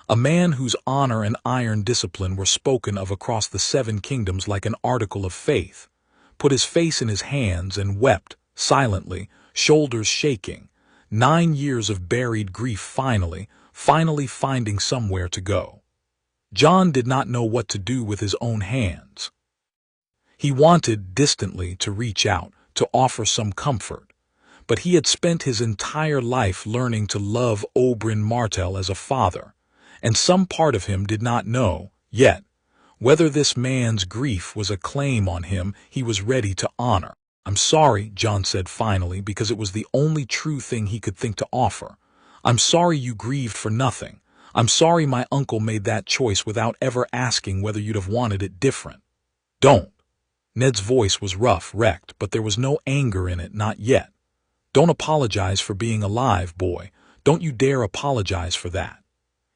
a man whose honor and iron discipline were spoken of across the 7 kingdoms like an article of faith, put his face in his hands and wept, silently, shoulders shaking. 9 years of buried grief finally, finally finding somewhere to go. Jon did not know what to do with his own hands. He wanted, distantly, to reach out, to offer some comfort, but he had spent his entire life learning to love Oberyn Martell as a father, and some part of him did not know, yet, whether this man's grief was a claim on him he was ready to honor. "I'm sorry," Jon said finally, because it was the only true thing he could think to offer. "I'm sorry you grieved for nothing. I'm sorry my uncle made that choice without ever asking whether you'd have wanted it different." "Don't." Ned's voice was rough, wrecked, but there was no anger in it, not yet. "Don't apologize for being alive, boy. Don't you dare apologize for that."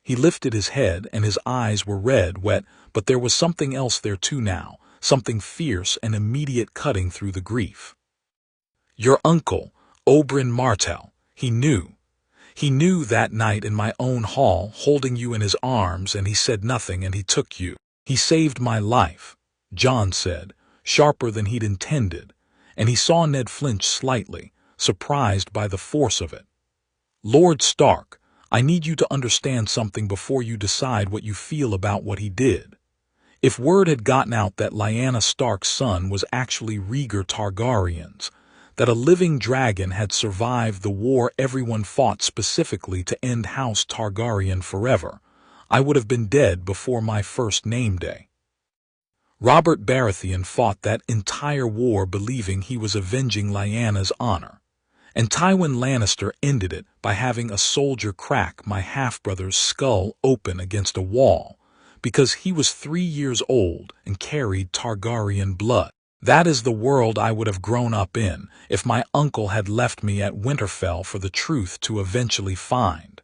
He lifted his head, and his eyes were red, wet, but there was something else there too now, something fierce and immediate cutting through the grief. "Your uncle, Oberyn Martell, he knew. He knew that night in my own hall, holding you in his arms, and he said nothing, and he took you. He saved my life," Jon said, sharper than he'd intended, and he saw Ned flinch slightly, surprised by the force of it. "Lord Stark, I need you to understand something before you decide what you feel about what he did. If word had gotten out that Lyanna Stark's son was actually Rhaegar Targaryen's, that a living dragon had survived the war everyone fought specifically to end House Targaryen forever, I would have been dead before my first name day. Robert Baratheon fought that entire war believing he was avenging Lyanna's honor, and Tywin Lannister ended it by having a soldier crack my half-brother's skull open against a wall, because he was 3 years old and carried Targaryen blood. That is the world I would have grown up in if my uncle had left me at Winterfell for the truth to eventually find.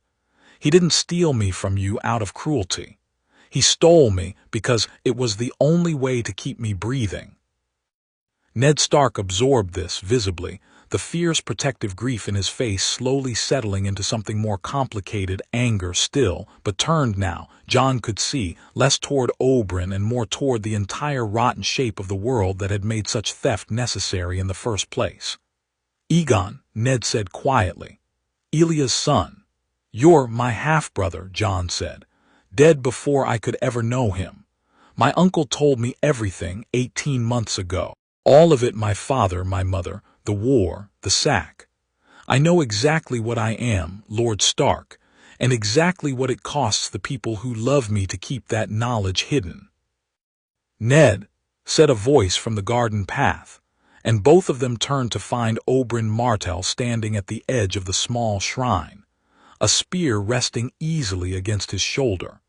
He didn't steal me from you out of cruelty. He stole me because it was the only way to keep me breathing." Ned Stark absorbed this visibly, the fierce protective grief in his face slowly settling into something more complicated, anger still, but turned now, Jon could see, less toward Oberyn and more toward the entire rotten shape of the world that had made such theft necessary in the first place. "Aegon," Ned said quietly, "Elia's son. You're my half-brother," Jon said, "dead before I could ever know him. My uncle told me everything 18 months ago. All of it, my father, my mother, the war, the sack. I know exactly what I am, Lord Stark, and exactly what it costs the people who love me to keep that knowledge hidden." "Ned," said a voice from the garden path, and both of them turned to find Oberyn Martell standing at the edge of the small shrine, a spear resting easily against his shoulder,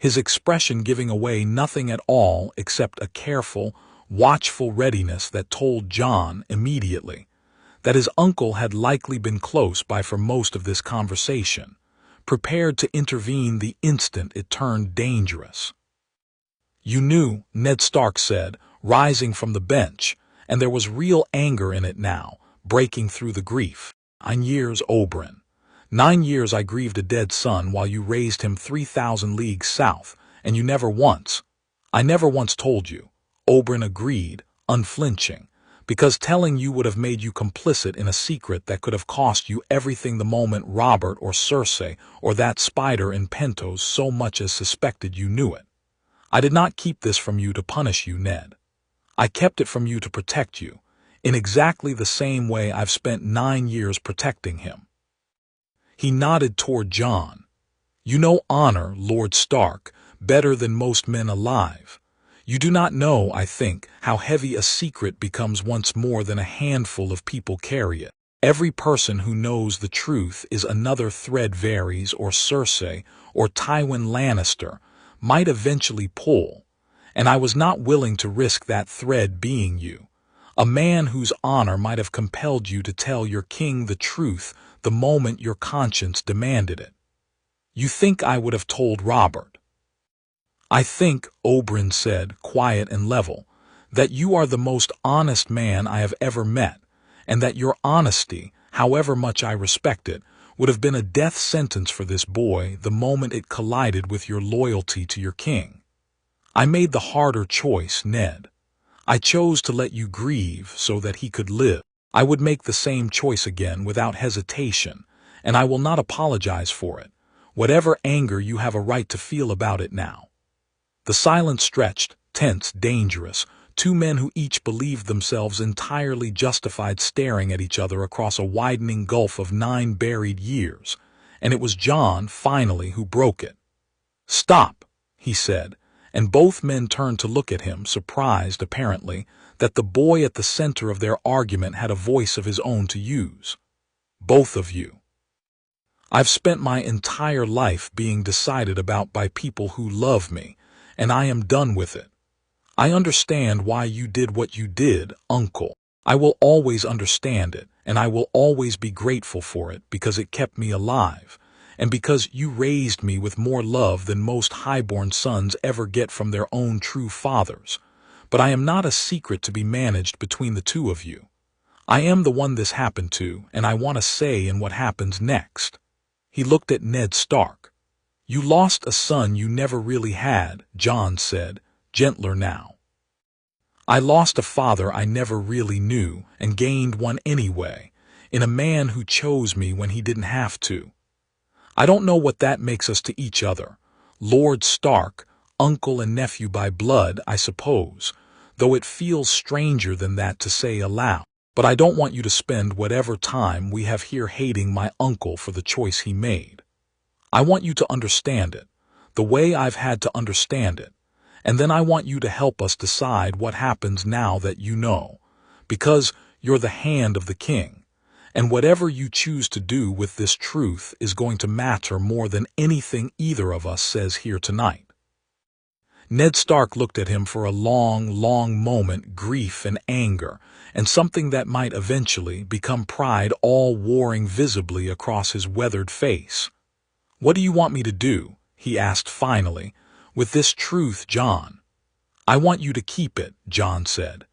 his expression giving away nothing at all except a careful, watchful readiness that told Jon immediately that his uncle had likely been close by for most of this conversation, prepared to intervene the instant it turned dangerous. "You knew," Ned Stark said, rising from the bench, and there was real anger in it now, breaking through the grief. 9 years, Oberyn. 9 years I grieved a dead son while you raised him 3,000 leagues south, and you never once. I never once told you." Oberyn agreed, unflinching, "because telling you would have made you complicit in a secret that could have cost you everything the moment Robert or Cersei or that spider in Pentos so much as suspected you knew it. I did not keep this from you to punish you, Ned. I kept it from you to protect you, in exactly the same way I've spent 9 years protecting him." He nodded toward Jon. "You know honor, Lord Stark, better than most men alive. You do not know, I think, how heavy a secret becomes once more than a handful of people carry it. Every person who knows the truth is another thread Varys or Cersei or Tywin Lannister might eventually pull, and I was not willing to risk that thread being you, a man whose honor might have compelled you to tell your king the truth the moment your conscience demanded it. You think I would have told Robert?" "I think," Oberyn said, quiet and level, "that you are the most honest man I have ever met, and that your honesty, however much I respect it, would have been a death sentence for this boy the moment it collided with your loyalty to your king. I made the harder choice, Ned. I chose to let you grieve so that he could live. I would make the same choice again without hesitation, and I will not apologize for it. Whatever anger you have a right to feel about it now. The silence stretched, tense, dangerous, two men who each believed themselves entirely justified staring at each other across a widening gulf of 9 buried years, and it was Jon, finally, who broke it. "Stop," he said, and both men turned to look at him, surprised, apparently, that the boy at the center of their argument had a voice of his own to use. "Both of you. I've spent my entire life being decided about by people who love me, and I am done with it. I understand why you did what you did, Uncle. I will always understand it, and I will always be grateful for it because it kept me alive, and because you raised me with more love than most highborn sons ever get from their own true fathers. But I am not a secret to be managed between the two of you. I am the one this happened to, and I want a say in what happens next." He looked at Ned Stark. "You lost a son you never really had," Jon said, gentler now. "I lost a father I never really knew, and gained one anyway, in a man who chose me when he didn't have to. I don't know what that makes us to each other. Lord Stark, uncle and nephew by blood, I suppose, though it feels stranger than that to say aloud. But I don't want you to spend whatever time we have here hating my uncle for the choice he made. I want you to understand it, the way I've had to understand it, and then I want you to help us decide what happens now that you know, because you're the hand of the king, and whatever you choose to do with this truth is going to matter more than anything either of us says here tonight." Ned Stark looked at him for a long, long moment, grief and anger, and something that might eventually become pride all warring visibly across his weathered face. "What do you want me to do?" he asked finally. "With this truth, Jon?" "I want you to keep it," Jon said,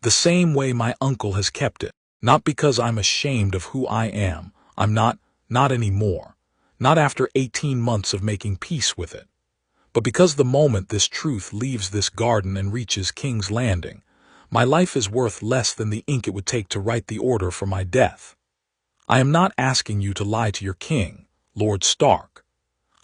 "the same way my uncle has kept it. Not because I'm ashamed of who I am. I'm not anymore. Not after 18 months of making peace with it. But because the moment this truth leaves this garden and reaches King's Landing, my life is worth less than the ink it would take to write the order for my death. I am not asking you to lie to your king, Lord Stark.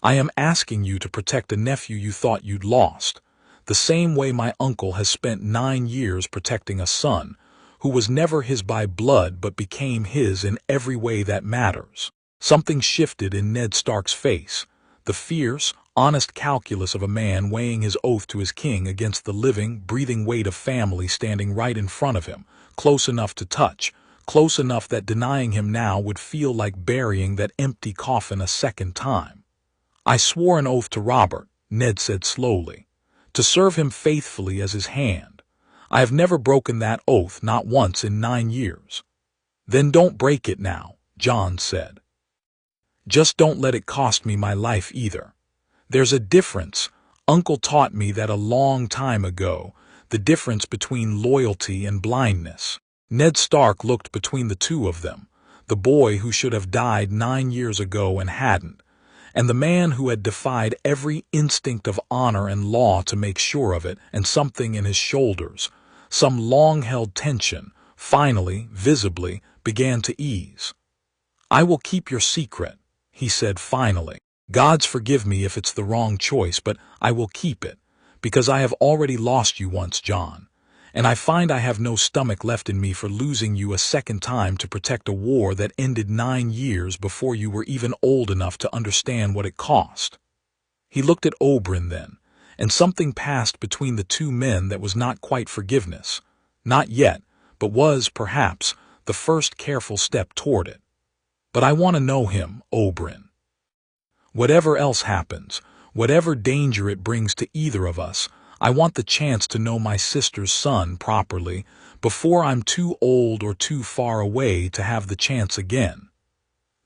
I am asking you to protect a nephew you thought you'd lost, the same way my uncle has spent 9 years protecting a son, who was never his by blood but became his in every way that matters." Something shifted in Ned Stark's face, the fierce, honest calculus of a man weighing his oath to his king against the living, breathing weight of family standing right in front of him, close enough to touch, close enough that denying him now would feel like burying that empty coffin a second time. "I swore an oath to Robert," Ned said slowly, "to serve him faithfully as his hand. I have never broken that oath, not once in 9 years. "Then don't break it now," Jon said. "Just don't let it cost me my life either. There's a difference. Uncle taught me that a long time ago, the difference between loyalty and blindness." Ned Stark looked between the two of them, the boy who should have died 9 years ago and hadn't, and the man who had defied every instinct of honor and law to make sure of it, and something in his shoulders, some long-held tension, finally, visibly, began to ease. "I will keep your secret," he said finally. "Gods forgive me if it's the wrong choice, but I will keep it, because I have already lost you once, Jon, and I find I have no stomach left in me for losing you a second time to protect a war that ended 9 years before you were even old enough to understand what it cost." He looked at Oberyn then, and something passed between the two men that was not quite forgiveness, not yet, but was, perhaps, the first careful step toward it. "But I want to know him, Oberyn. Whatever else happens, whatever danger it brings to either of us, I want the chance to know my sister's son properly before I'm too old or too far away to have the chance again."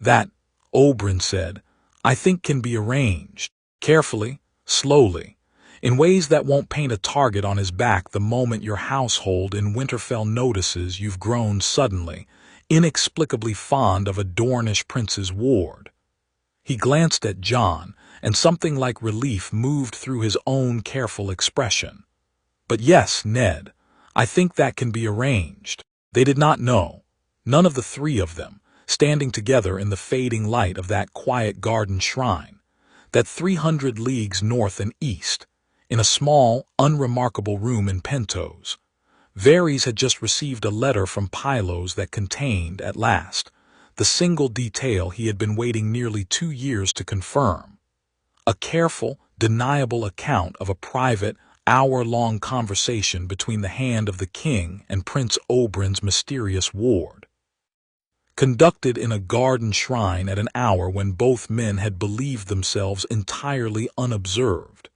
"That," Oberyn said, "I think can be arranged, carefully, slowly, in ways that won't paint a target on his back the moment your household in Winterfell notices you've grown suddenly, inexplicably fond of a Dornish prince's ward." He glanced at Jon, and something like relief moved through his own careful expression. "But yes, Ned, I think that can be arranged." They did not know, none of the three of them, standing together in the fading light of that quiet garden shrine. that 300 leagues north and east, in a small, unremarkable room in Pentos, Varys had just received a letter from Pylos that contained, at last, the single detail he had been waiting nearly 2 years to confirm. A careful, deniable account of a private, hour-long conversation between the hand of the king and Prince Oberyn's mysterious ward, conducted in a garden shrine at an hour when both men had believed themselves entirely unobserved,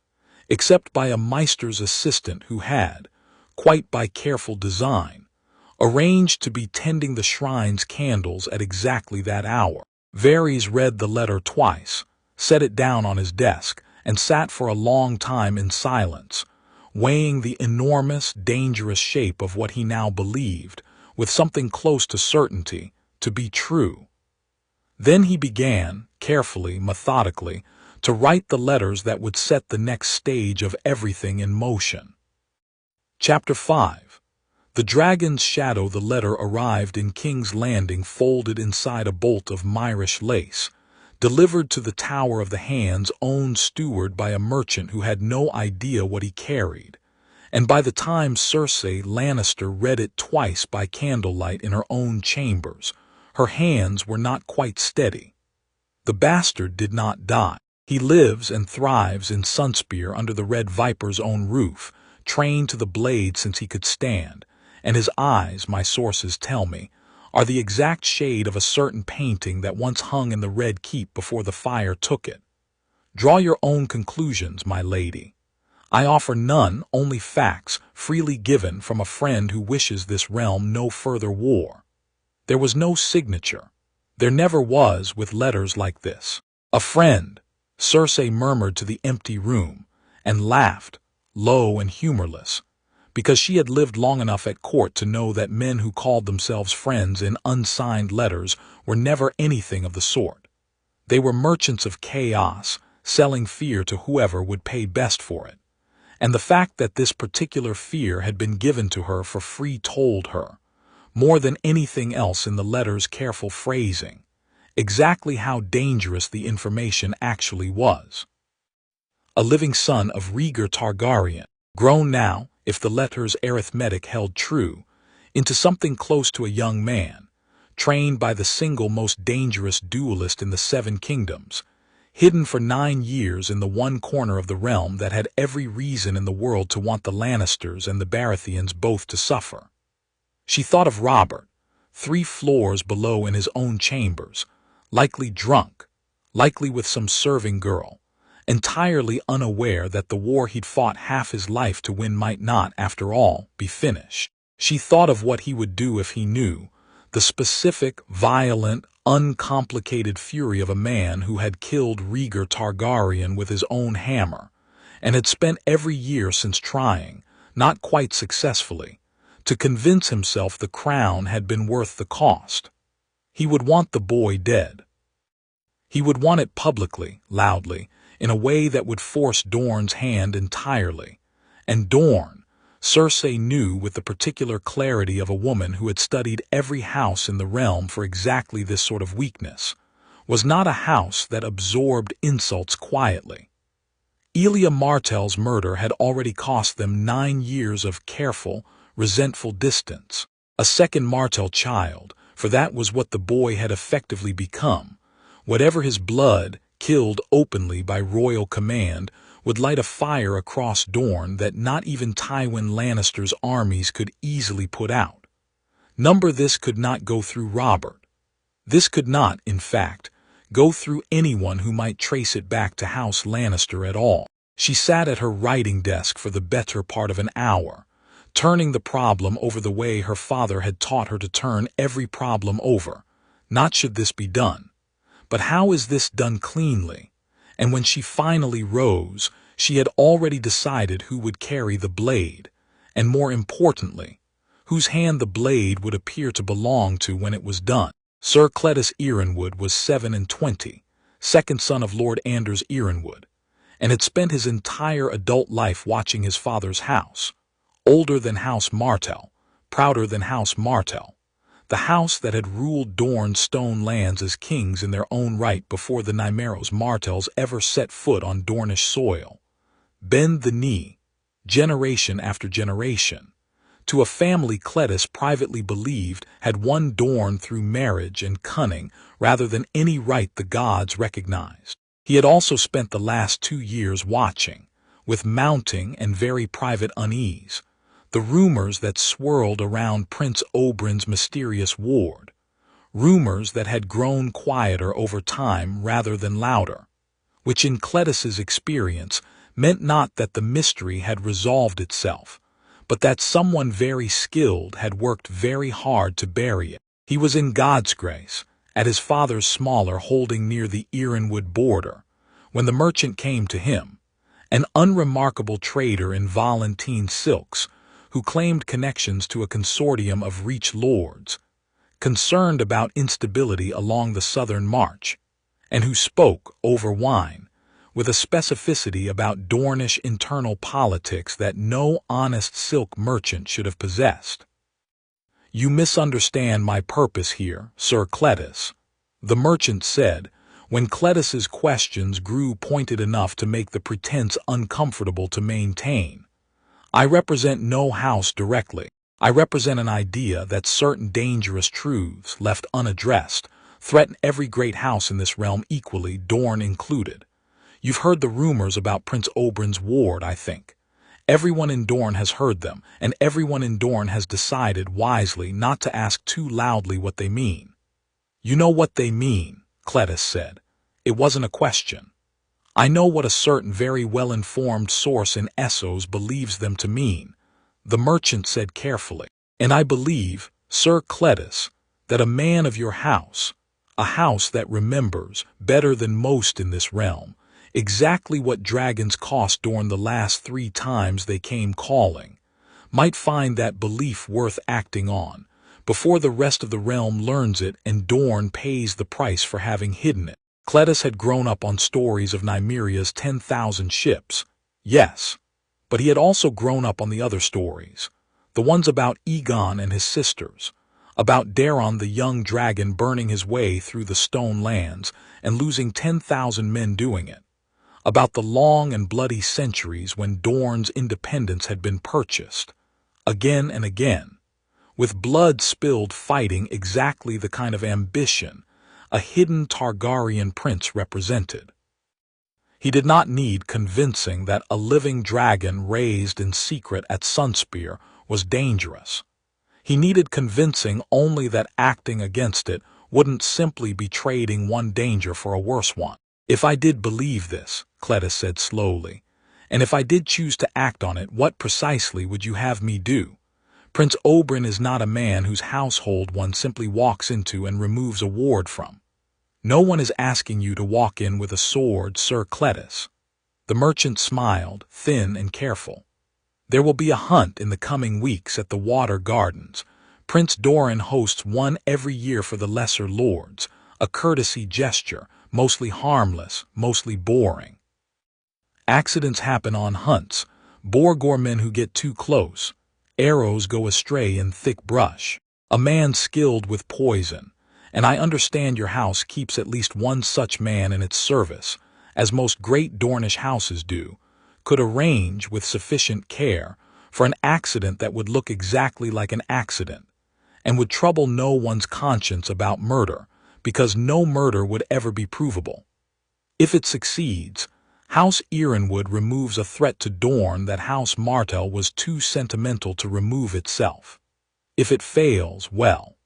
except by a maester's assistant who had, quite by careful design, arranged to be tending the shrine's candles at exactly that hour. Varys read the letter twice, set it down on his desk, and sat for a long time in silence, weighing the enormous, dangerous shape of what he now believed, with something close to certainty, to be true. Then he began, carefully, methodically, to write the letters that would set the next stage of everything in motion. Chapter 5. The dragon's shadow. The letter arrived in King's Landing folded inside a bolt of Myrish lace, delivered to the Tower of the Hand's own steward by a merchant who had no idea what he carried, and by the time Cersei Lannister read it twice by candlelight in her own chambers, her hands were not quite steady. The bastard did not die. He lives and thrives in Sunspear under the Red Viper's own roof, trained to the blade since he could stand, and his eyes, my sources tell me, are the exact shade of a certain painting that once hung in the Red Keep before the fire took it. Draw your own conclusions, my lady. I offer none, only facts, freely given from a friend who wishes this realm no further war. There was no signature. There never was with letters like this. A friend, Cersei murmured to the empty room, and laughed, low and humorless, because she had lived long enough at court to know that men who called themselves friends in unsigned letters were never anything of the sort. They were merchants of chaos, selling fear to whoever would pay best for it. And the fact that this particular fear had been given to her for free told her, more than anything else in the letter's careful phrasing, exactly how dangerous the information actually was. A living son of Rhaegar Targaryen, grown now, if the letter's arithmetic held true, into something close to a young man, trained by the single most dangerous duelist in the 7 kingdoms, hidden for 9 years in the one corner of the realm that had every reason in the world to want the Lannisters and the Baratheons both to suffer. She thought of Robert, 3 floors below in his own chambers, likely drunk, likely with some serving girl, entirely unaware that the war he'd fought half his life to win might not, after all, be finished. She thought of what he would do if he knew, the specific, violent, uncomplicated fury of a man who had killed Rhaegar Targaryen with his own hammer, and had spent every year since trying, not quite successfully, to convince himself the crown had been worth the cost. He would want the boy dead. He would want it publicly, loudly, in a way that would force Dorne's hand entirely. And Dorne, Cersei knew with the particular clarity of a woman who had studied every house in the realm for exactly this sort of weakness, was not a house that absorbed insults quietly. Arianne Martell's murder had already cost them 9 years of careful, resentful distance. A second Martell child, for that was what the boy had effectively become, whatever his blood, killed openly by royal command, would light a fire across Dorne that not even Tywin Lannister's armies could easily put out. Number this could not go through Robert. This could not, in fact, go through anyone who might trace it back to House Lannister at all. She sat at her writing desk for the better part of an hour, turning the problem over the way her father had taught her to turn every problem over. Not should this be done, but how is this done cleanly? And when she finally rose, she had already decided who would carry the blade, and more importantly, whose hand the blade would appear to belong to when it was done. Sir Cletus Ironwood was 27, second son of Lord Anders Ironwood, and had spent his entire adult life watching his father's house, older than House Martell, prouder than House Martell, the house that had ruled Dorne's stone lands as kings in their own right before the Nymeros Martells ever set foot on Dornish soil. Bend the knee, generation after generation, to a family Cletus privately believed had won Dorne through marriage and cunning rather than any right the gods recognized. He had also spent the last 2 years watching, with mounting and very private unease, the rumors that swirled around Prince Oberyn's mysterious ward, rumors that had grown quieter over time rather than louder, which in Cletus's experience meant not that the mystery had resolved itself, but that someone very skilled had worked very hard to bury it. He was in God's grace, at his father's smaller holding near the Ironwood border, when the merchant came to him, an unremarkable trader in Volantine silks, who claimed connections to a consortium of Reach lords, concerned about instability along the southern march, and who spoke, over wine, with a specificity about Dornish internal politics that no honest silk merchant should have possessed. "You misunderstand my purpose here, Sir Cletus," the merchant said, when Cletus's questions grew pointed enough to make the pretense uncomfortable to maintain. "I represent no house directly. I represent an idea that certain dangerous truths, left unaddressed, threaten every great house in this realm equally, Dorne included. You've heard the rumors about Prince Oberyn's ward, I think. Everyone in Dorne has heard them, and everyone in Dorne has decided wisely not to ask too loudly what they mean." "You know what they mean," Cletus said. "It wasn't a question. I know what a certain very well-informed source in Essos believes them to mean," the merchant said carefully. "And I believe, Sir Cletus, that a man of your house, a house that remembers, better than most in this realm, exactly what dragons cost during the last 3 times they came calling, might find that belief worth acting on, before the rest of the realm learns it and Dorne pays the price for having hidden it." Cletus had grown up on stories of Nymeria's 10,000 ships, yes, but he had also grown up on the other stories, the ones about Aegon and his sisters, about Daeron the young dragon burning his way through the stone lands and losing 10,000 men doing it, about the long and bloody centuries when Dorne's independence had been purchased, again and again, with blood spilled fighting exactly the kind of ambition a hidden Targaryen prince represented. He did not need convincing that a living dragon raised in secret at Sunspear was dangerous. He needed convincing only that acting against it wouldn't simply be trading one danger for a worse one. "If I did believe this," Cletus said slowly, "and if I did choose to act on it, what precisely would you have me do? Prince Oberyn is not a man whose household one simply walks into and removes a ward from. No one is asking you to walk in with a sword, Sir Cletus." The merchant smiled, thin and careful. "There will be a hunt in the coming weeks at the Water Gardens. Prince Doran hosts one every year for the lesser lords, a courtesy gesture, mostly harmless, mostly boring. Accidents happen on hunts, boar-men who get too close. Arrows go astray in thick brush. A man skilled with poison, and I understand your house keeps at least one such man in its service, as most great Dornish houses do, could arrange with sufficient care for an accident that would look exactly like an accident, and would trouble no one's conscience about murder, because no murder would ever be provable. If it succeeds, House Ironwood removes a threat to Dorne that House Martell was too sentimental to remove itself. If it fails, well,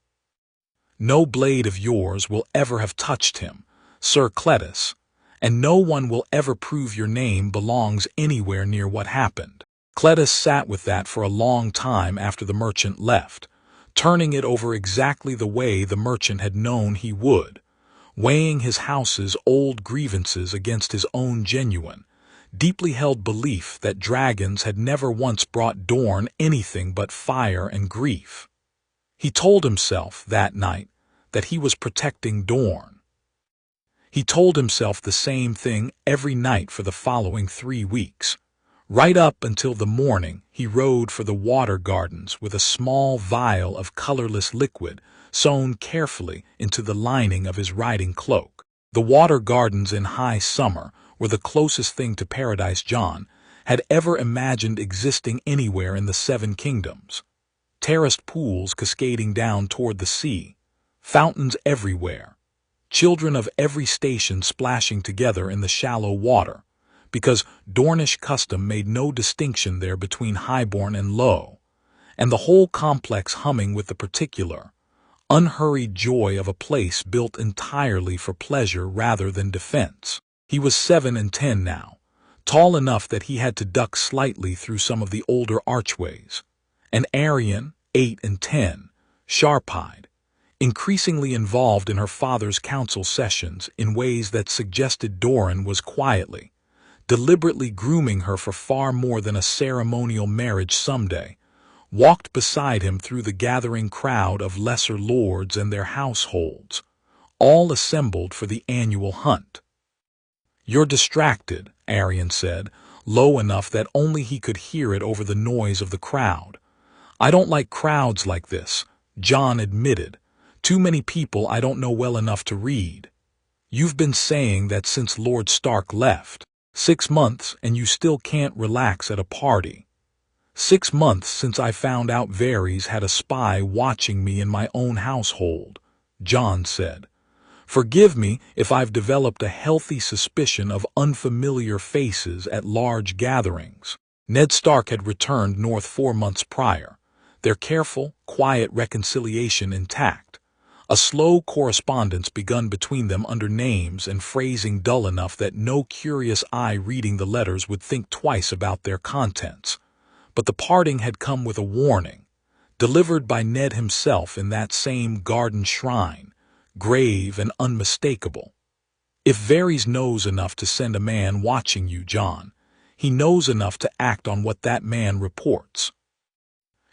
no blade of yours will ever have touched him, Sir Cletus, and no one will ever prove your name belongs anywhere near what happened." Cletus sat with that for a long time after the merchant left, turning it over exactly the way the merchant had known he would, weighing his house's old grievances against his own genuine, deeply held belief that dragons had never once brought Dorne anything but fire and grief. He told himself that night that he was protecting Dorne. He told himself the same thing every night for the following 3 weeks, Right up until the morning, he rode for the water gardens with a small vial of colorless liquid sewn carefully into the lining of his riding cloak. The water gardens in high summer were the closest thing to paradise Jon had ever imagined existing anywhere in the Seven Kingdoms. Terraced pools cascading down toward the sea, fountains everywhere, children of every station splashing together in the shallow water, because Dornish custom made no distinction there between highborn and low, and the whole complex humming with the particular, unhurried joy of a place built entirely for pleasure rather than defense. He was 7 and 10 now, tall enough that he had to duck slightly through some of the older archways, and Arianne, 8 and 10, sharp-eyed, increasingly involved in her father's council sessions in ways that suggested Dorne was quietly, deliberately grooming her for far more than a ceremonial marriage someday, walked beside him through the gathering crowd of lesser lords and their households, all assembled for the annual hunt. "You're distracted," Arianne said, low enough that only he could hear it over the noise of the crowd. "I don't like crowds like this," Jon admitted. "Too many people I don't know well enough to read." "You've been saying that since Lord Stark left. 6 months and you still can't relax at a party." "6 months since I found out Varys had a spy watching me in my own household," Jon said. "Forgive me if I've developed a healthy suspicion of unfamiliar faces at large gatherings." Ned Stark had returned north 4 months prior, their careful, quiet reconciliation intact. A slow correspondence begun between them under names and phrasing dull enough that no curious eye reading the letters would think twice about their contents. But the parting had come with a warning, delivered by Ned himself in that same garden shrine, grave and unmistakable. "If Varys knows enough to send a man watching you, Jon, he knows enough to act on what that man reports.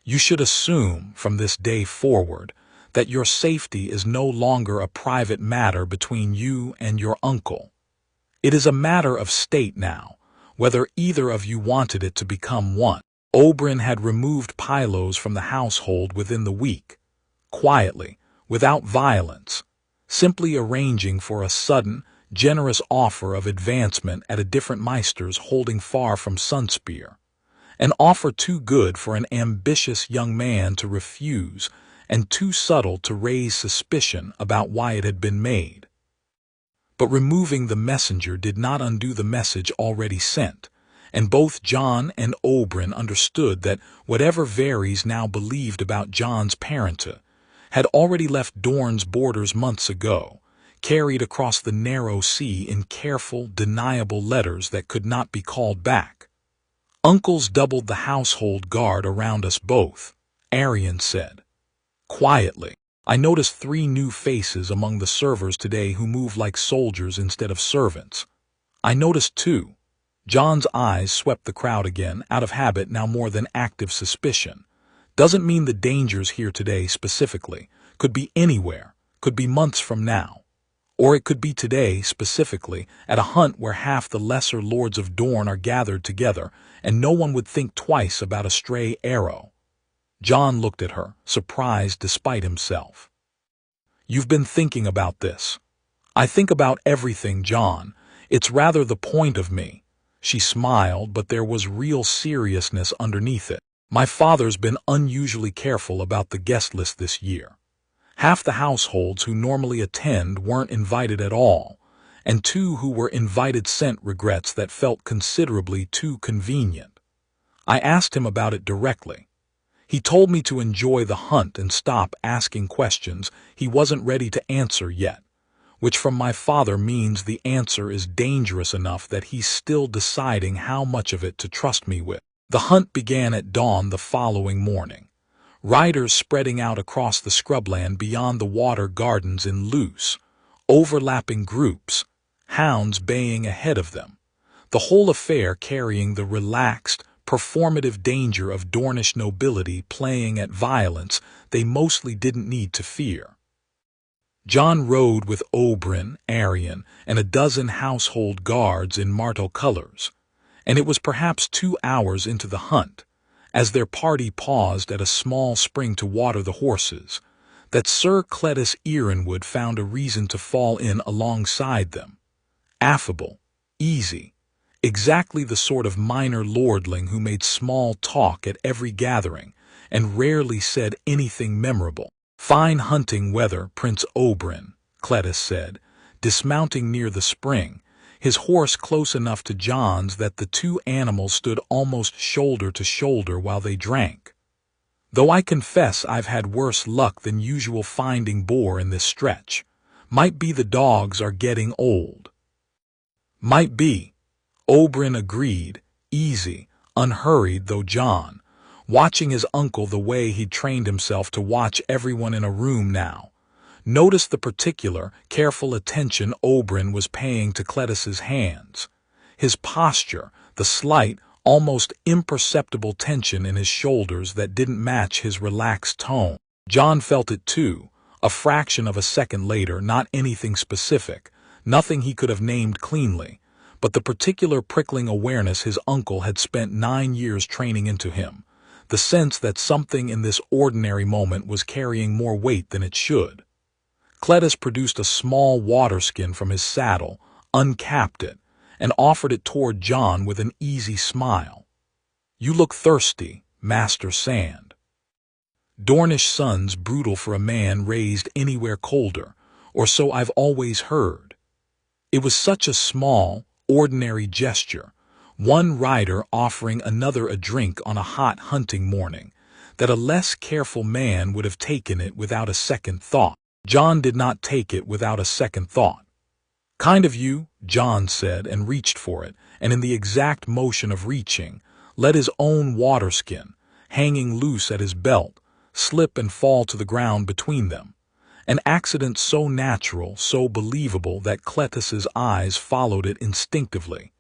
You should assume, from this day forward, that your safety is no longer a private matter between you and your uncle. It is a matter of state now, whether either of you wanted it to become one." Oberyn had removed Pylos from the household within the week, quietly, without violence, simply arranging for a sudden, generous offer of advancement at a different maester's holding far from Sunspear, an offer too good for an ambitious young man to refuse and too subtle to raise suspicion about why it had been made. But removing the messenger did not undo the message already sent, and both Jon and Oberyn understood that whatever Varys now believed about Jon's parenthood had already left Dorne's borders months ago, carried across the narrow sea in careful, deniable letters that could not be called back. "Uncle's doubled the household guard around us both," Arianne said. Quietly, "I noticed 3 new faces among the servers today who move like soldiers instead of servants. I noticed 2. Jon's eyes swept the crowd again, out of habit now more than active suspicion. "Doesn't mean the danger's here today specifically. Could be anywhere, could be months from now. Or it could be today specifically, at a hunt where half the lesser lords of Dorne are gathered together, and no one would think twice about a stray arrow." Jon looked at her, surprised despite himself. "You've been thinking about this." "I think about everything, Jon. It's rather the point of me." She smiled, but there was real seriousness underneath it. "My father's been unusually careful about the guest list this year. Half the households who normally attend weren't invited at all, and 2 who were invited sent regrets that felt considerably too convenient. I asked him about it directly. He told me to enjoy the hunt and stop asking questions he wasn't ready to answer yet, which from my father means the answer is dangerous enough that he's still deciding how much of it to trust me with." The hunt began at dawn the following morning, riders spreading out across the scrubland beyond the water gardens in loose, overlapping groups, hounds baying ahead of them, the whole affair carrying the relaxed, performative danger of Dornish nobility playing at violence they mostly didn't need to fear. Jon rode with Oberyn, Arianne, and a dozen household guards in Martell colors, and it was perhaps 2 hours into the hunt, as their party paused at a small spring to water the horses, that Sir Cletus Ironwood found a reason to fall in alongside them. Affable, easy, exactly the sort of minor lordling who made small talk at every gathering and rarely said anything memorable. "Fine hunting weather, Prince Oberyn," Cletus said, dismounting near the spring, his horse close enough to Jon's that the two animals stood almost shoulder to shoulder while they drank. "Though I confess I've had worse luck than usual finding boar in this stretch. Might be the dogs are getting old." "Might be," Oberyn agreed, easy, unhurried though Jon, watching his uncle the way he'd trained himself to watch everyone in a room now, noticed the particular, careful attention Oberyn was paying to Cletus's hands, his posture, the slight, almost imperceptible tension in his shoulders that didn't match his relaxed tone. Jon felt it too, a fraction of a second later, not anything specific, nothing he could have named cleanly, but the particular prickling awareness his uncle had spent 9 years training into him, the sense that something in this ordinary moment was carrying more weight than it should. Cletus produced a small waterskin from his saddle, uncapped it, and offered it toward Jon with an easy smile. "You look thirsty, Master Sand." Dornish sun's brutal for a man raised anywhere colder, or so I've always heard. It was such a small, ordinary gesture, one rider offering another a drink on a hot hunting morning, that a less careful man would have taken it without a second thought. Jon did not take it without a second thought. "Kind of you," Jon said, and reached for it, and in the exact motion of reaching, let his own waterskin, hanging loose at his belt, slip and fall to the ground between them. An accident so natural, so believable that Cletus's eyes followed it instinctively,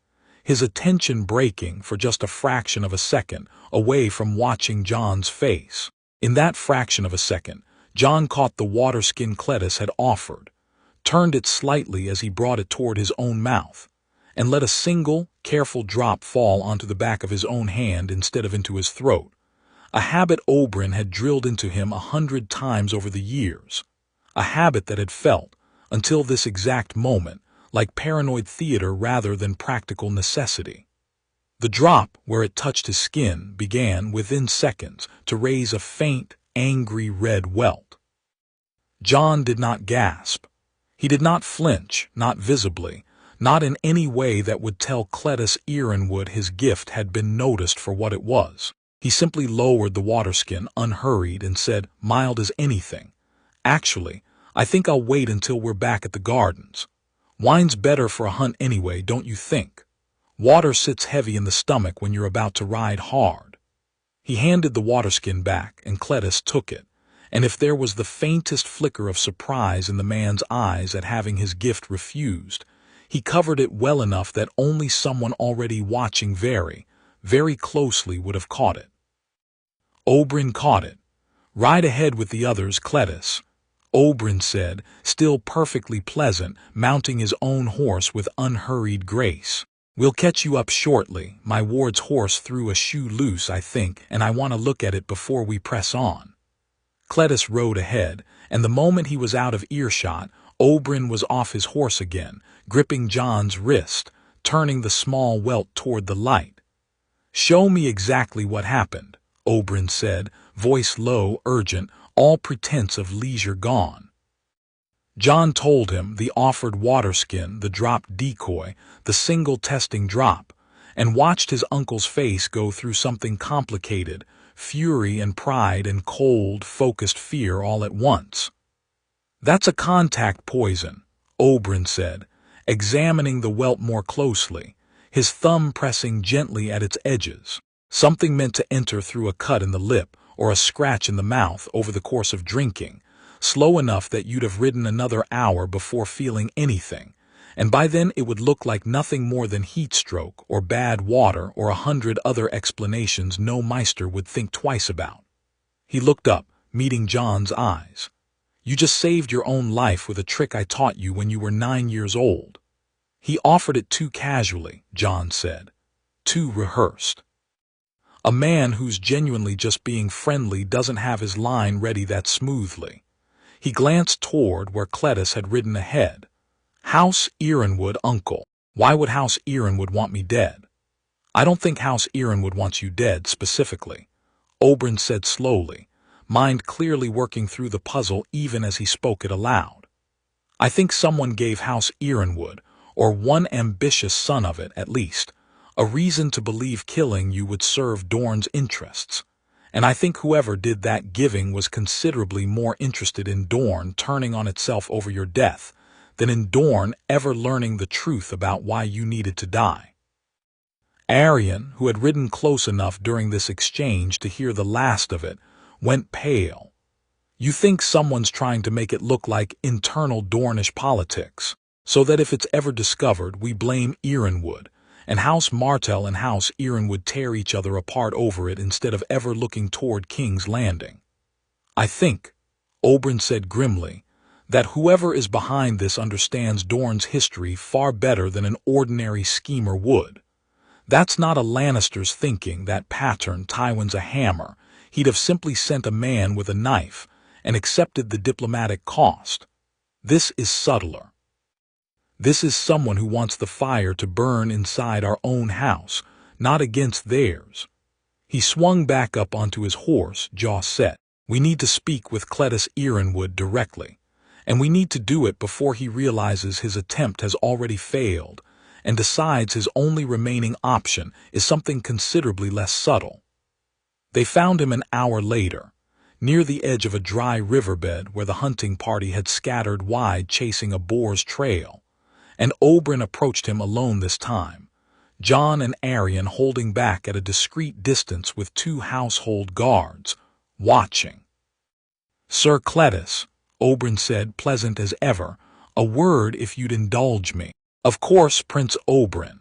his attention breaking for just a fraction of a second away from watching Jon's face. In that fraction of a second, Jon caught the waterskin Cletus had offered, turned it slightly as he brought it toward his own mouth, and let a single, careful drop fall onto the back of his own hand instead of into his throat, a habit Oberyn had drilled into him 100 times over the years, a habit that had felt, until this exact moment, like paranoid theater rather than practical necessity. The drop, where it touched his skin, began, within seconds, to raise a faint, angry red welt. Jon did not gasp. He did not flinch, not visibly, not in any way that would tell Cletus Ironwood his gift had been noticed for what it was. He simply lowered the waterskin, unhurried, and said, mild as anything, "Actually, I think I'll wait until we're back at the gardens. Wine's better for a hunt anyway, don't you think? Water sits heavy in the stomach when you're about to ride hard." He handed the waterskin back, and Cletus took it, and if there was the faintest flicker of surprise in the man's eyes at having his gift refused, he covered it well enough that only someone already watching very, very closely would have caught it. Oberyn caught it. "Ride ahead with the others, Cletus," Oberyn said, still perfectly pleasant, mounting his own horse with unhurried grace. "We'll catch you up shortly. My ward's horse threw a shoe loose, I think, and I want to look at it before we press on." Cletus rode ahead, and the moment he was out of earshot, Oberyn was off his horse again, gripping Jon's wrist, turning the small welt toward the light. "Show me exactly what happened," Oberyn said, voice low, urgent, all pretense of leisure gone. Jon told him the offered waterskin, the dropped decoy, the single testing drop, and watched his uncle's face go through something complicated, fury and pride and cold, focused fear all at once. "That's a contact poison," Oberyn said, examining the welt more closely, his thumb pressing gently at its edges. "Something meant to enter through a cut in the lip or a scratch in the mouth over the course of drinking, slow enough that you'd have ridden another hour before feeling anything, and by then it would look like nothing more than heat stroke or bad water or 100 other explanations no Meister would think twice about." He looked up, meeting Jon's eyes. "You just saved your own life with a trick I taught you when you were 9 years old." He offered it too casually, Jon said. too rehearsed. A man who's genuinely just being friendly doesn't have his line ready that smoothly. He glanced toward where Cletus had ridden ahead. House Ironwood, uncle. Why would House Ironwood want me dead? I don't think House Ironwood wants you dead specifically, Oberyn said slowly, mind clearly working through the puzzle even as he spoke it aloud. I think someone gave House Ironwood, or one ambitious son of it at least, a reason to believe killing you would serve Dorne's interests. And I think whoever did that giving was considerably more interested in Dorne turning on itself over your death than in Dorne ever learning the truth about why you needed to die. Arianne, who had ridden close enough during this exchange to hear the last of it, went pale. You think someone's trying to make it look like internal Dornish politics, so that if it's ever discovered, we blame Ironwood, and House Martell and House Ironwood tear each other apart over it instead of ever looking toward King's Landing. I think, Oberyn said grimly, that whoever is behind this understands Dorne's history far better than an ordinary schemer would. That's not a Lannister's thinking that pattern Tywin's a hammer. He'd have simply sent a man with a knife and accepted the diplomatic cost. This is subtler. This is someone who wants the fire to burn inside our own house, not against theirs. He swung back up onto his horse, jaw set. We need to speak with Cletus Ironwood directly, and we need to do it before he realizes his attempt has already failed and decides his only remaining option is something considerably less subtle. They found him an hour later, near the edge of a dry riverbed where the hunting party had scattered wide chasing a boar's trail, and Oberyn approached him alone this time, Jon and Arianne holding back at a discreet distance with 2 household guards, watching. Sir Cletus, Oberyn said, pleasant as ever, a word if you'd indulge me. Of course, Prince Oberyn.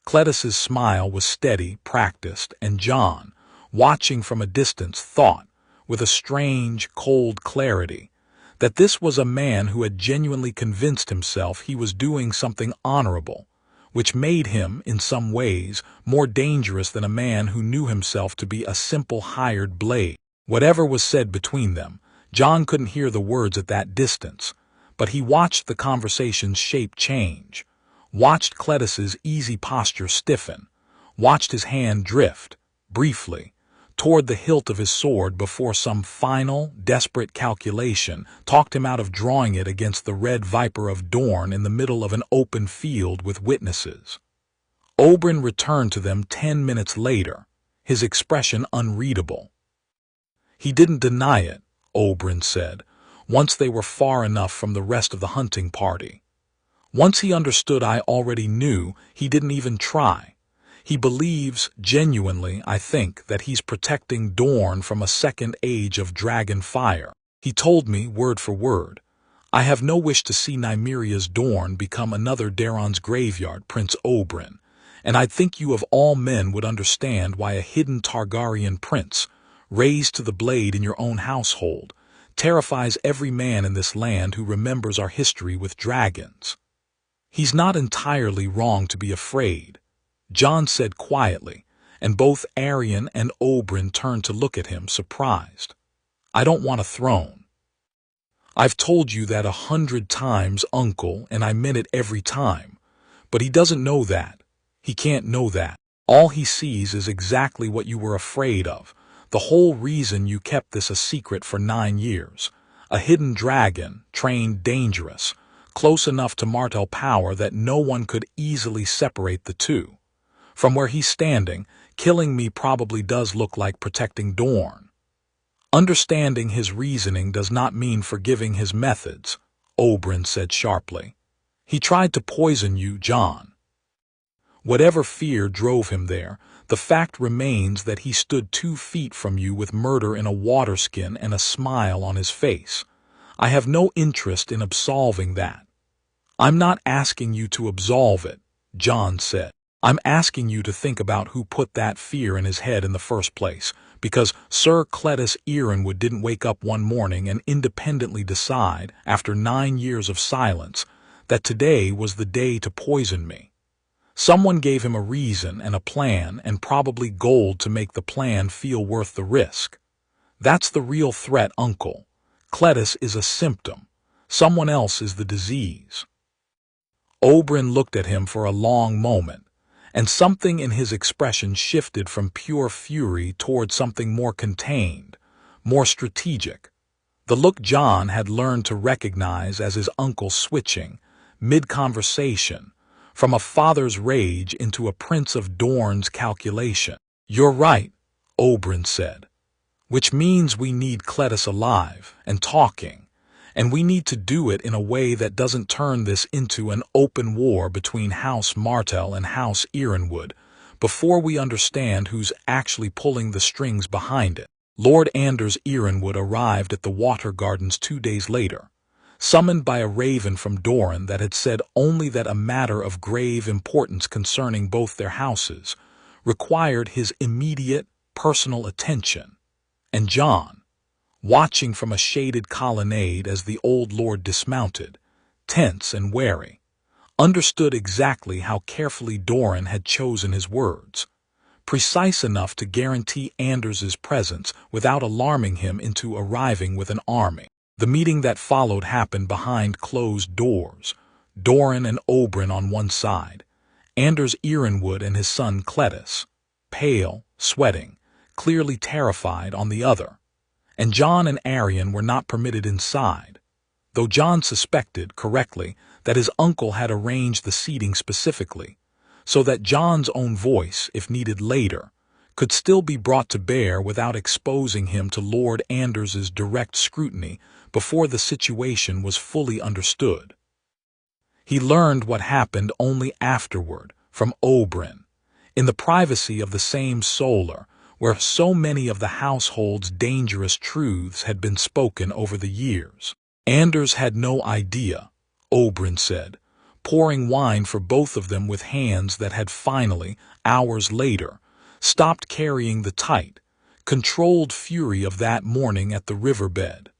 Cletus's smile was steady, practiced, and Jon, watching from a distance, thought, with a strange, cold clarity, that this was a man who had genuinely convinced himself he was doing something honorable, which made him, in some ways, more dangerous than a man who knew himself to be a simple hired blade. Whatever was said between them, Jon couldn't hear the words at that distance, but he watched the conversation's shape change, watched Cletus's easy posture stiffen, watched his hand drift, briefly, toward the hilt of his sword before some final, desperate calculation talked him out of drawing it against the red viper of Dorne in the middle of an open field with witnesses. Oberyn returned to them 10 minutes later, his expression unreadable. He didn't deny it, Oberyn said, once they were far enough from the rest of the hunting party. Once he understood I already knew, he didn't even try. He believes, genuinely, I think, that he's protecting Dorne from a second age of dragon fire. He told me, word for word, I have no wish to see Nymeria's Dorne become another Daeron's graveyard, Prince Oberyn, and I'd think you of all men would understand why a hidden Targaryen prince, raised to the blade in your own household, terrifies every man in this land who remembers our history with dragons. He's not entirely wrong to be afraid, Jon said quietly, and both Arianne and Oberyn turned to look at him, surprised. I don't want a throne. I've told you that 100 times, uncle, and I meant it every time. But he doesn't know that. He can't know that. All he sees is exactly what you were afraid of, the whole reason you kept this a secret for 9 years. A hidden dragon, trained dangerous, close enough to Martell power that no one could easily separate the two. From where he's standing, killing me probably does look like protecting Dorne. Understanding his reasoning does not mean forgiving his methods, Oberyn said sharply. He tried to poison you, Jon. Whatever fear drove him there, the fact remains that he stood 2 feet from you with murder in a waterskin and a smile on his face. I have no interest in absolving that. I'm not asking you to absolve it, Jon said. I'm asking you to think about who put that fear in his head in the first place, because Sir Cletus Ironwood didn't wake up one morning and independently decide, after 9 years of silence, that today was the day to poison me. Someone gave him a reason and a plan and probably gold to make the plan feel worth the risk. That's the real threat, Uncle. Cletus is a symptom. Someone else is the disease. Oberyn looked at him for a long moment, and something in his expression shifted from pure fury toward something more contained, more strategic. The look Jon had learned to recognize as his uncle switching, mid-conversation, from a father's rage into a Prince of Dorne's calculation. "You're right," Oberyn said. "Which means we need Cletus alive and talking, and we need to do it in a way that doesn't turn this into an open war between House Martell and House Ironwood before we understand who's actually pulling the strings behind it." Lord Anders Ironwood arrived at the Water Gardens 2 days later, summoned by a raven from Dorne that had said only that a matter of grave importance concerning both their houses required his immediate personal attention. And Jon, watching from a shaded colonnade as the old lord dismounted, tense and wary, understood exactly how carefully Dorne had chosen his words, precise enough to guarantee Anders's presence without alarming him into arriving with an army. The meeting that followed happened behind closed doors, Dorne and Oberyn on one side, Anders Ironwood and his son Cletus, pale, sweating, clearly terrified, on the other. And Jon and Arianne were not permitted inside, though Jon suspected, correctly, that his uncle had arranged the seating specifically, so that Jon's own voice, if needed later, could still be brought to bear without exposing him to Lord Anders's direct scrutiny before the situation was fully understood. He learned what happened only afterward, from Oberyn, in the privacy of the same solar, where so many of the household's dangerous truths had been spoken over the years. Anders had no idea, Oberyn said, pouring wine for both of them with hands that had finally, hours later, stopped carrying the tight, controlled fury of that morning at the riverbed.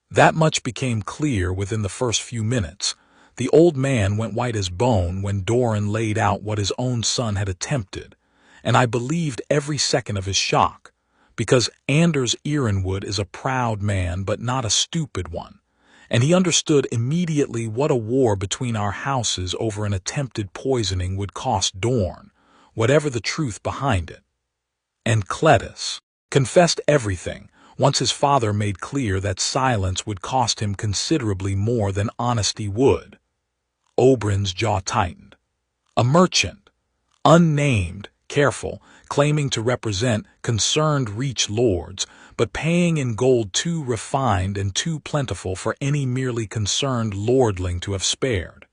That much became clear within the first few minutes. The old man went white as bone when Dorne laid out what his own son had attempted, and I believed every second of his shock, because Anders Ironwood is a proud man but not a stupid one, and he understood immediately what a war between our houses over an attempted poisoning would cost Dorne, whatever the truth behind it. And Cletus confessed everything once his father made clear that silence would cost him considerably more than honesty would. Oberyn's jaw tightened. A merchant, unnamed, careful, claiming to represent concerned reach lords, but paying in gold too refined and too plentiful for any merely concerned lordling to have spared.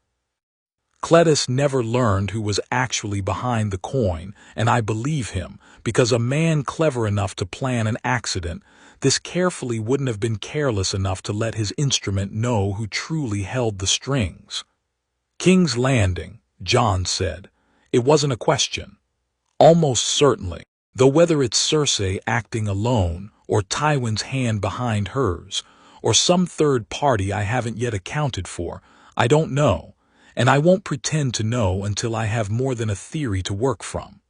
Cletus never learned who was actually behind the coin, and I believe him, because a man clever enough to plan an accident this carefully wouldn't have been careless enough to let his instrument know who truly held the strings. King's Landing, Jon said. It wasn't a question. Almost certainly, though whether it's Cersei acting alone, or Tywin's hand behind hers, or some third party I haven't yet accounted for, I don't know, and I won't pretend to know until I have more than a theory to work from.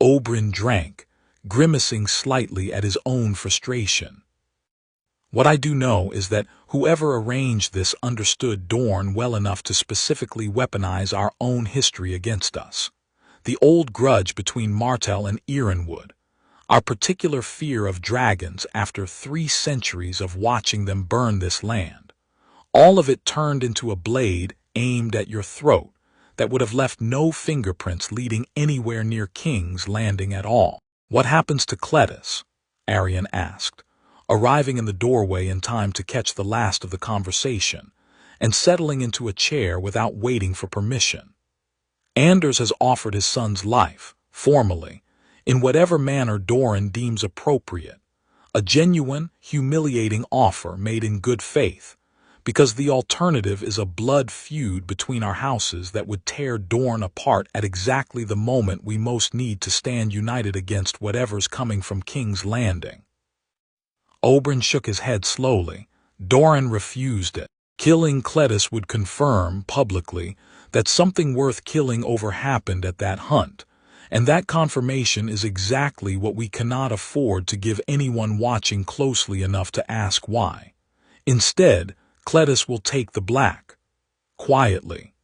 Oberyn drank, grimacing slightly at his own frustration. What I do know is that whoever arranged this understood Dorne well enough to specifically weaponize our own history against us. The old grudge between Martell and Ironwood, our particular fear of dragons after 3 centuries of watching them burn this land, all of it turned into a blade aimed at your throat that would have left no fingerprints leading anywhere near King's Landing at all. "What happens to Cletus?" Arianne asked, arriving in the doorway in time to catch the last of the conversation, and settling into a chair without waiting for permission. "Anders has offered his son's life, formally, in whatever manner Dorne deems appropriate, a genuine, humiliating offer made in good faith, because the alternative is a blood feud between our houses that would tear Dorne apart at exactly the moment we most need to stand united against whatever's coming from King's Landing." Oberyn shook his head slowly. Dorne refused it. Killing Cletus would confirm, publicly, that something worth killing over happened at that hunt, and that confirmation is exactly what we cannot afford to give anyone watching closely enough to ask why. Instead, Cletus will take the black, quietly,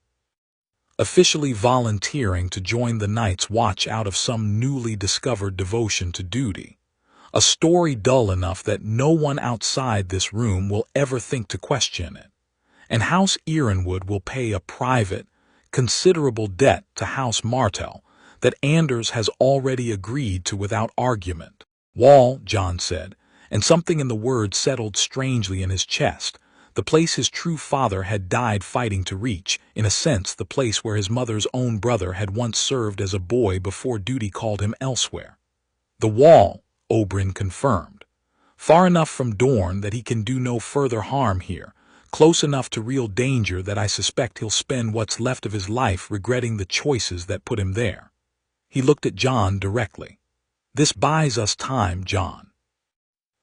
officially volunteering to join the Night's Watch out of some newly discovered devotion to duty. A story dull enough that no one outside this room will ever think to question it. And House Ironwood will pay a private, considerable debt to House Martell that Anders has already agreed to without argument. Wall, Jon said, and something in the word settled strangely in his chest. The place his true father had died fighting to reach, in a sense the place where his mother's own brother had once served as a boy before duty called him elsewhere. The Wall, Oberyn confirmed. Far enough from Dorne that he can do no further harm here, close enough to real danger that I suspect he'll spend what's left of his life regretting the choices that put him there. He looked at Jon directly. This buys us time, Jon.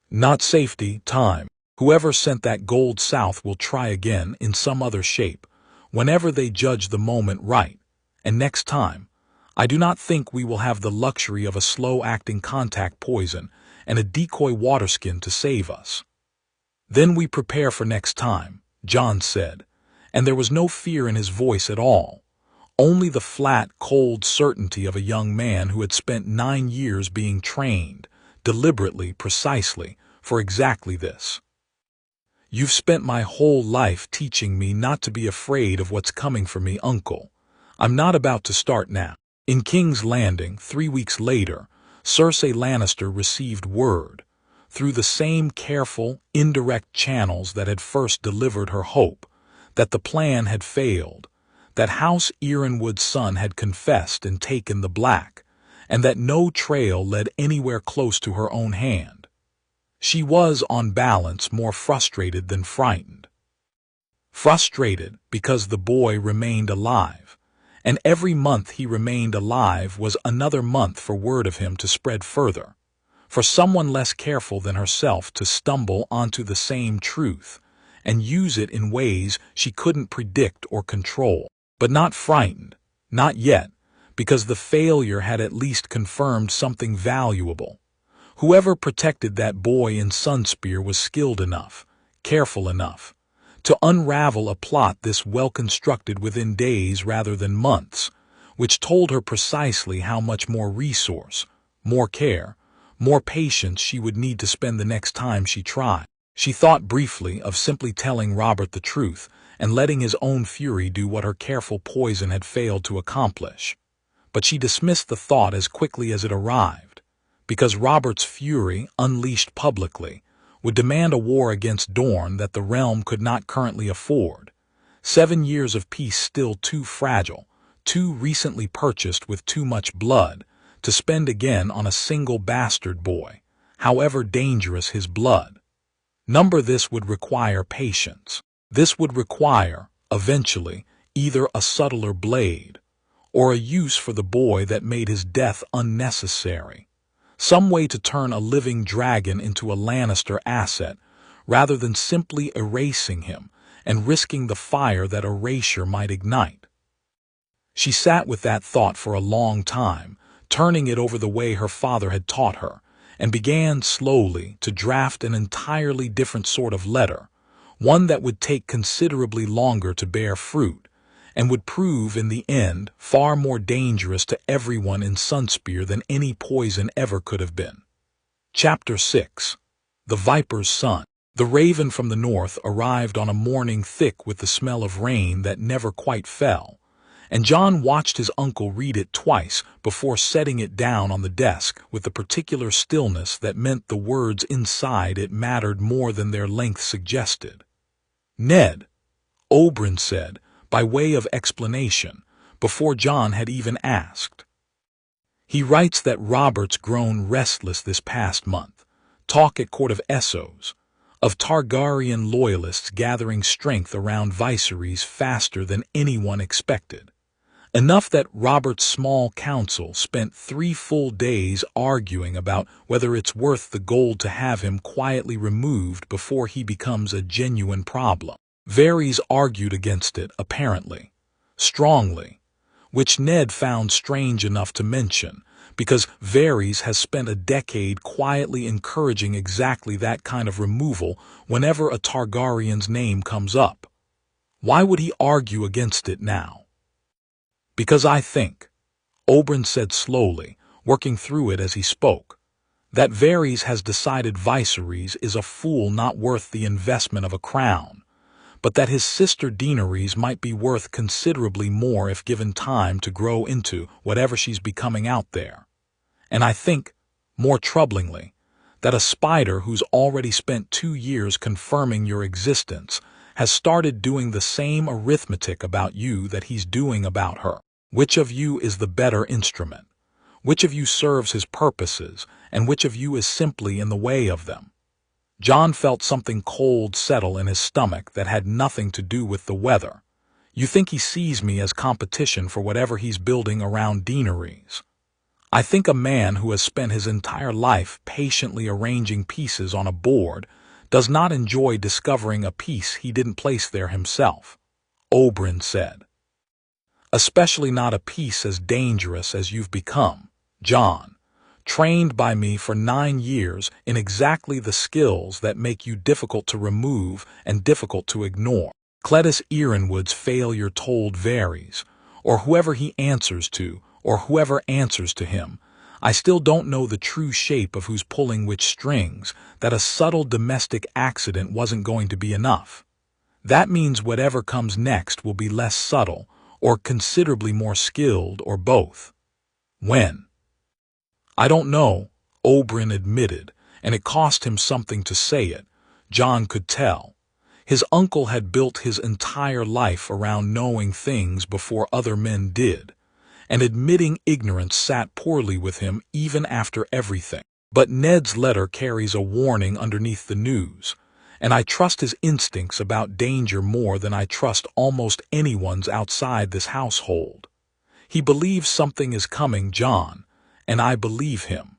Not safety, time. Whoever sent that gold south will try again in some other shape, whenever they judge the moment right, and next time, I do not think we will have the luxury of a slow-acting contact poison and a decoy waterskin to save us. Then we prepare for next time, Jon said, and there was no fear in his voice at all, only the flat, cold certainty of a young man who had spent 9 years being trained, deliberately, precisely, for exactly this. You've spent my whole life teaching me not to be afraid of what's coming for me, Uncle. I'm not about to start now. In King's Landing, 3 weeks later, Cersei Lannister received word, through the same careful, indirect channels that had first delivered her hope, that the plan had failed, that House Ironwood's son had confessed and taken the black, and that no trail led anywhere close to her own hand. She was, on balance, more frustrated than frightened. Frustrated because the boy remained alive, and every month he remained alive was another month for word of him to spread further, for someone less careful than herself to stumble onto the same truth and use it in ways she couldn't predict or control. But not frightened, not yet, because the failure had at least confirmed something valuable. Whoever protected that boy in Sunspear was skilled enough, careful enough, to unravel a plot this well-constructed within days rather than months, which told her precisely how much more resource, more care, more patience she would need to spend the next time she tried. She thought briefly of simply telling Robert the truth and letting his own fury do what her careful poison had failed to accomplish. But she dismissed the thought as quickly as it arrived, because Robert's fury, unleashed publicly, would demand a war against Dorne that the realm could not currently afford. 7 years of peace still too fragile, too recently purchased with too much blood, to spend again on a single bastard boy, however dangerous his blood. This would require patience. This would require, eventually, either a subtler blade, or a use for the boy that made his death unnecessary. Some way to turn a living dragon into a Lannister asset, rather than simply erasing him and risking the fire that erasure might ignite. She sat with that thought for a long time, turning it over the way her father had taught her, and began slowly to draft an entirely different sort of letter, one that would take considerably longer to bear fruit, and would prove in the end far more dangerous to everyone in Sunspear than any poison ever could have been. Chapter 6. The Viper's Son. The raven from the north arrived on a morning thick with the smell of rain that never quite fell, and Jon watched his uncle read it twice before setting it down on the desk with the particular stillness that meant the words inside it mattered more than their length suggested. "Ned," Oberyn said, by way of explanation, before Jon had even asked. "He writes that Robert's grown restless this past month. Talk at court of Essos, of Targaryen loyalists gathering strength around Viserys faster than anyone expected. Enough that Robert's small council spent 3 full days arguing about whether it's worth the gold to have him quietly removed before he becomes a genuine problem. Varys argued against it, apparently. strongly, which Ned found strange enough to mention, because Varys has spent a decade quietly encouraging exactly that kind of removal whenever a Targaryen's name comes up. Why would he argue against it now? Because I think, Oberyn said slowly, working through it as he spoke, that Varys has decided Viserys is a fool not worth the investment of a crown, but that his sister Daenerys might be worth considerably more if given time to grow into whatever she's becoming out there. And I think, more troublingly, that a spider who's already spent 2 years confirming your existence has started doing the same arithmetic about you that he's doing about her. Which of you is the better instrument? Which of you serves his purposes, and which of you is simply in the way of them? Jon felt something cold settle in his stomach that had nothing to do with the weather. You think he sees me as competition for whatever he's building around Daenerys? I think a man who has spent his entire life patiently arranging pieces on a board does not enjoy discovering a piece he didn't place there himself, Oberyn said. Especially not a piece as dangerous as you've become, Jon, trained by me for 9 years in exactly the skills that make you difficult to remove and difficult to ignore. Cletus Ironwood's failure told Varys, or whoever he answers to, or whoever answers to him, I still don't know the true shape of who's pulling which strings, that a subtle domestic accident wasn't going to be enough. That means whatever comes next will be less subtle, or considerably more skilled, or both. When? I don't know, Oberyn admitted, and it cost him something to say it. Jon could tell. His uncle had built his entire life around knowing things before other men did, and admitting ignorance sat poorly with him even after everything. But Ned's letter carries a warning underneath the news, and I trust his instincts about danger more than I trust almost anyone's outside this household. He believes something is coming, Jon, and I believe him.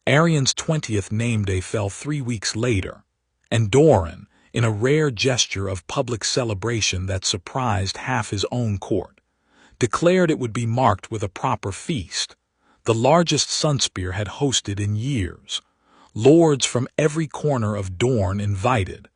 Arianne's 20th name day fell 3 weeks later, and Dorne, in a rare gesture of public celebration that surprised half his own court, declared it would be marked with a proper feast, the largest Sunspear had hosted in years. Lords from every corner of Dorne invited,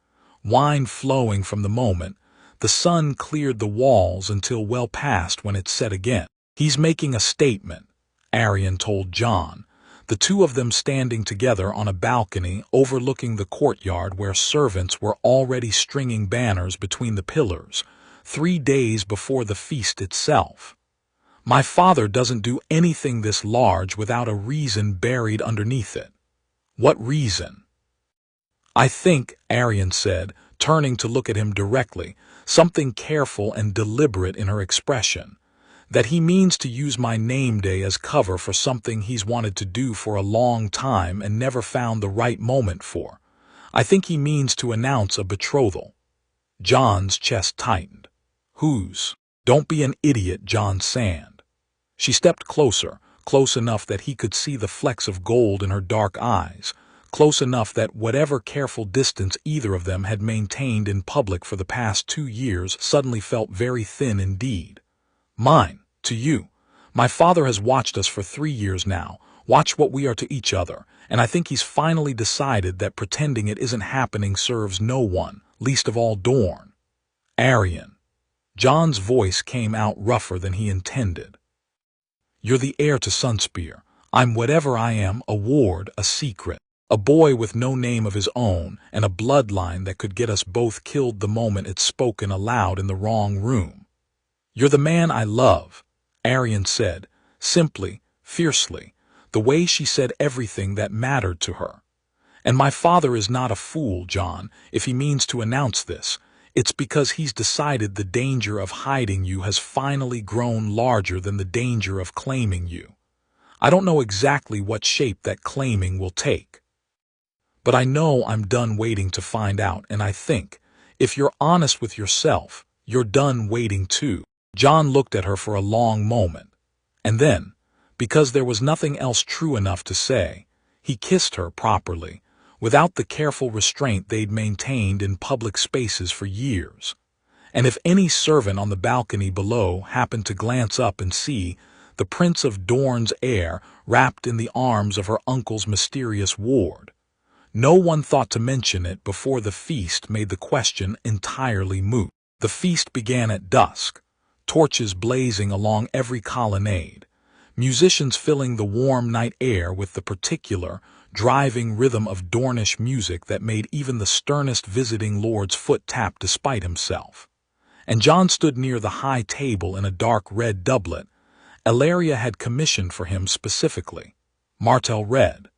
wine flowing from the moment. The sun cleared the walls until well past when it set again. He's making a statement, Arianne told Jon, the two of them standing together on a balcony overlooking the courtyard where servants were already stringing banners between the pillars, 3 days before the feast itself. My father doesn't do anything this large without a reason buried underneath it. What reason? I think, Arianne said, turning to look at him directly, something careful and deliberate in her expression, that he means to use my name day as cover for something he's wanted to do for a long time and never found the right moment for. I think he means to announce a betrothal. Jon's chest tightened. Whose? Don't be an idiot, Jon Sand. She stepped closer, close enough that he could see the flecks of gold in her dark eyes, close enough that whatever careful distance either of them had maintained in public for the past 2 years suddenly felt very thin indeed. Mine, to you. My father has watched us for 3 years now, watched what we are to each other, and I think he's finally decided that pretending it isn't happening serves no one, least of all Dorne. Arianne. Jon's voice came out rougher than he intended. You're the heir to Sunspear. I'm whatever I am, a ward, a secret, a boy with no name of his own, and a bloodline that could get us both killed the moment it's spoken aloud in the wrong room. You're the man I love, Arianne said, simply, fiercely, the way she said everything that mattered to her. And my father is not a fool, Jon, if he means to announce this. It's because he's decided the danger of hiding you has finally grown larger than the danger of claiming you. I don't know exactly what shape that claiming will take. But I know I'm done waiting to find out, and I think, if you're honest with yourself, you're done waiting too. Jon looked at her for a long moment, and then, because there was nothing else true enough to say, he kissed her properly, without the careful restraint they'd maintained in public spaces for years. and if any servant on the balcony below happened to glance up and see the Prince of Dorne's heir wrapped in the arms of her uncle's mysterious ward, no one thought to mention it before the feast made the question entirely moot. The feast began at dusk, torches blazing along every colonnade, musicians filling the warm night air with the particular, driving rhythm of Dornish music that made even the sternest visiting lord's foot tap despite himself. And Jon stood near the high table in a dark red doublet Ellaria had commissioned for him specifically. Martell read,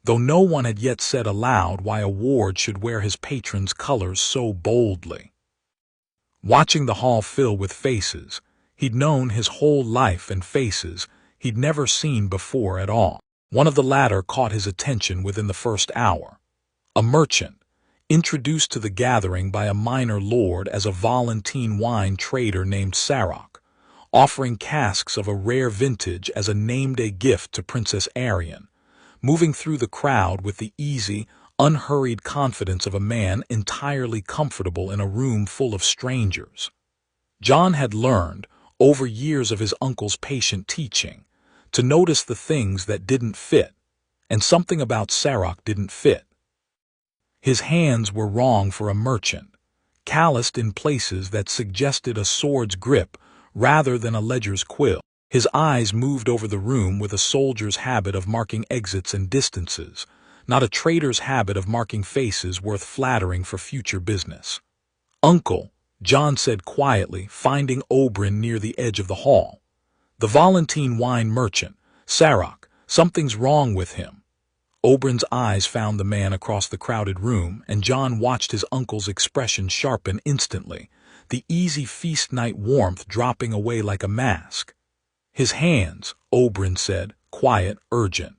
though no one had yet said aloud why a ward should wear his patron's colors so boldly. Watching the hall fill with faces, he'd known his whole life, and faces he'd never seen before at all. One of the latter caught his attention within the first hour. A merchant, introduced to the gathering by a minor lord as a Volantene wine trader named Sarok, offering casks of a rare vintage as a name-day gift to Princess Arianne, moving through the crowd with the easy, unhurried confidence of a man entirely comfortable in a room full of strangers. Jon had learned, over years of his uncle's patient teaching, to notice the things that didn't fit, and something about Sarok didn't fit. His hands were wrong for a merchant, calloused in places that suggested a sword's grip rather than a ledger's quill. His eyes moved over the room with a soldier's habit of marking exits and distances, not a trader's habit of marking faces worth flattering for future business. "Uncle," Jon said quietly, finding Oberyn near the edge of the hall. "The Volantene wine merchant, Sarok, something's wrong with him." Oberyn's eyes found the man across the crowded room, and Jon watched his uncle's expression sharpen instantly, the easy feast night warmth dropping away like a mask. "His hands," Oberyn said, quiet, urgent.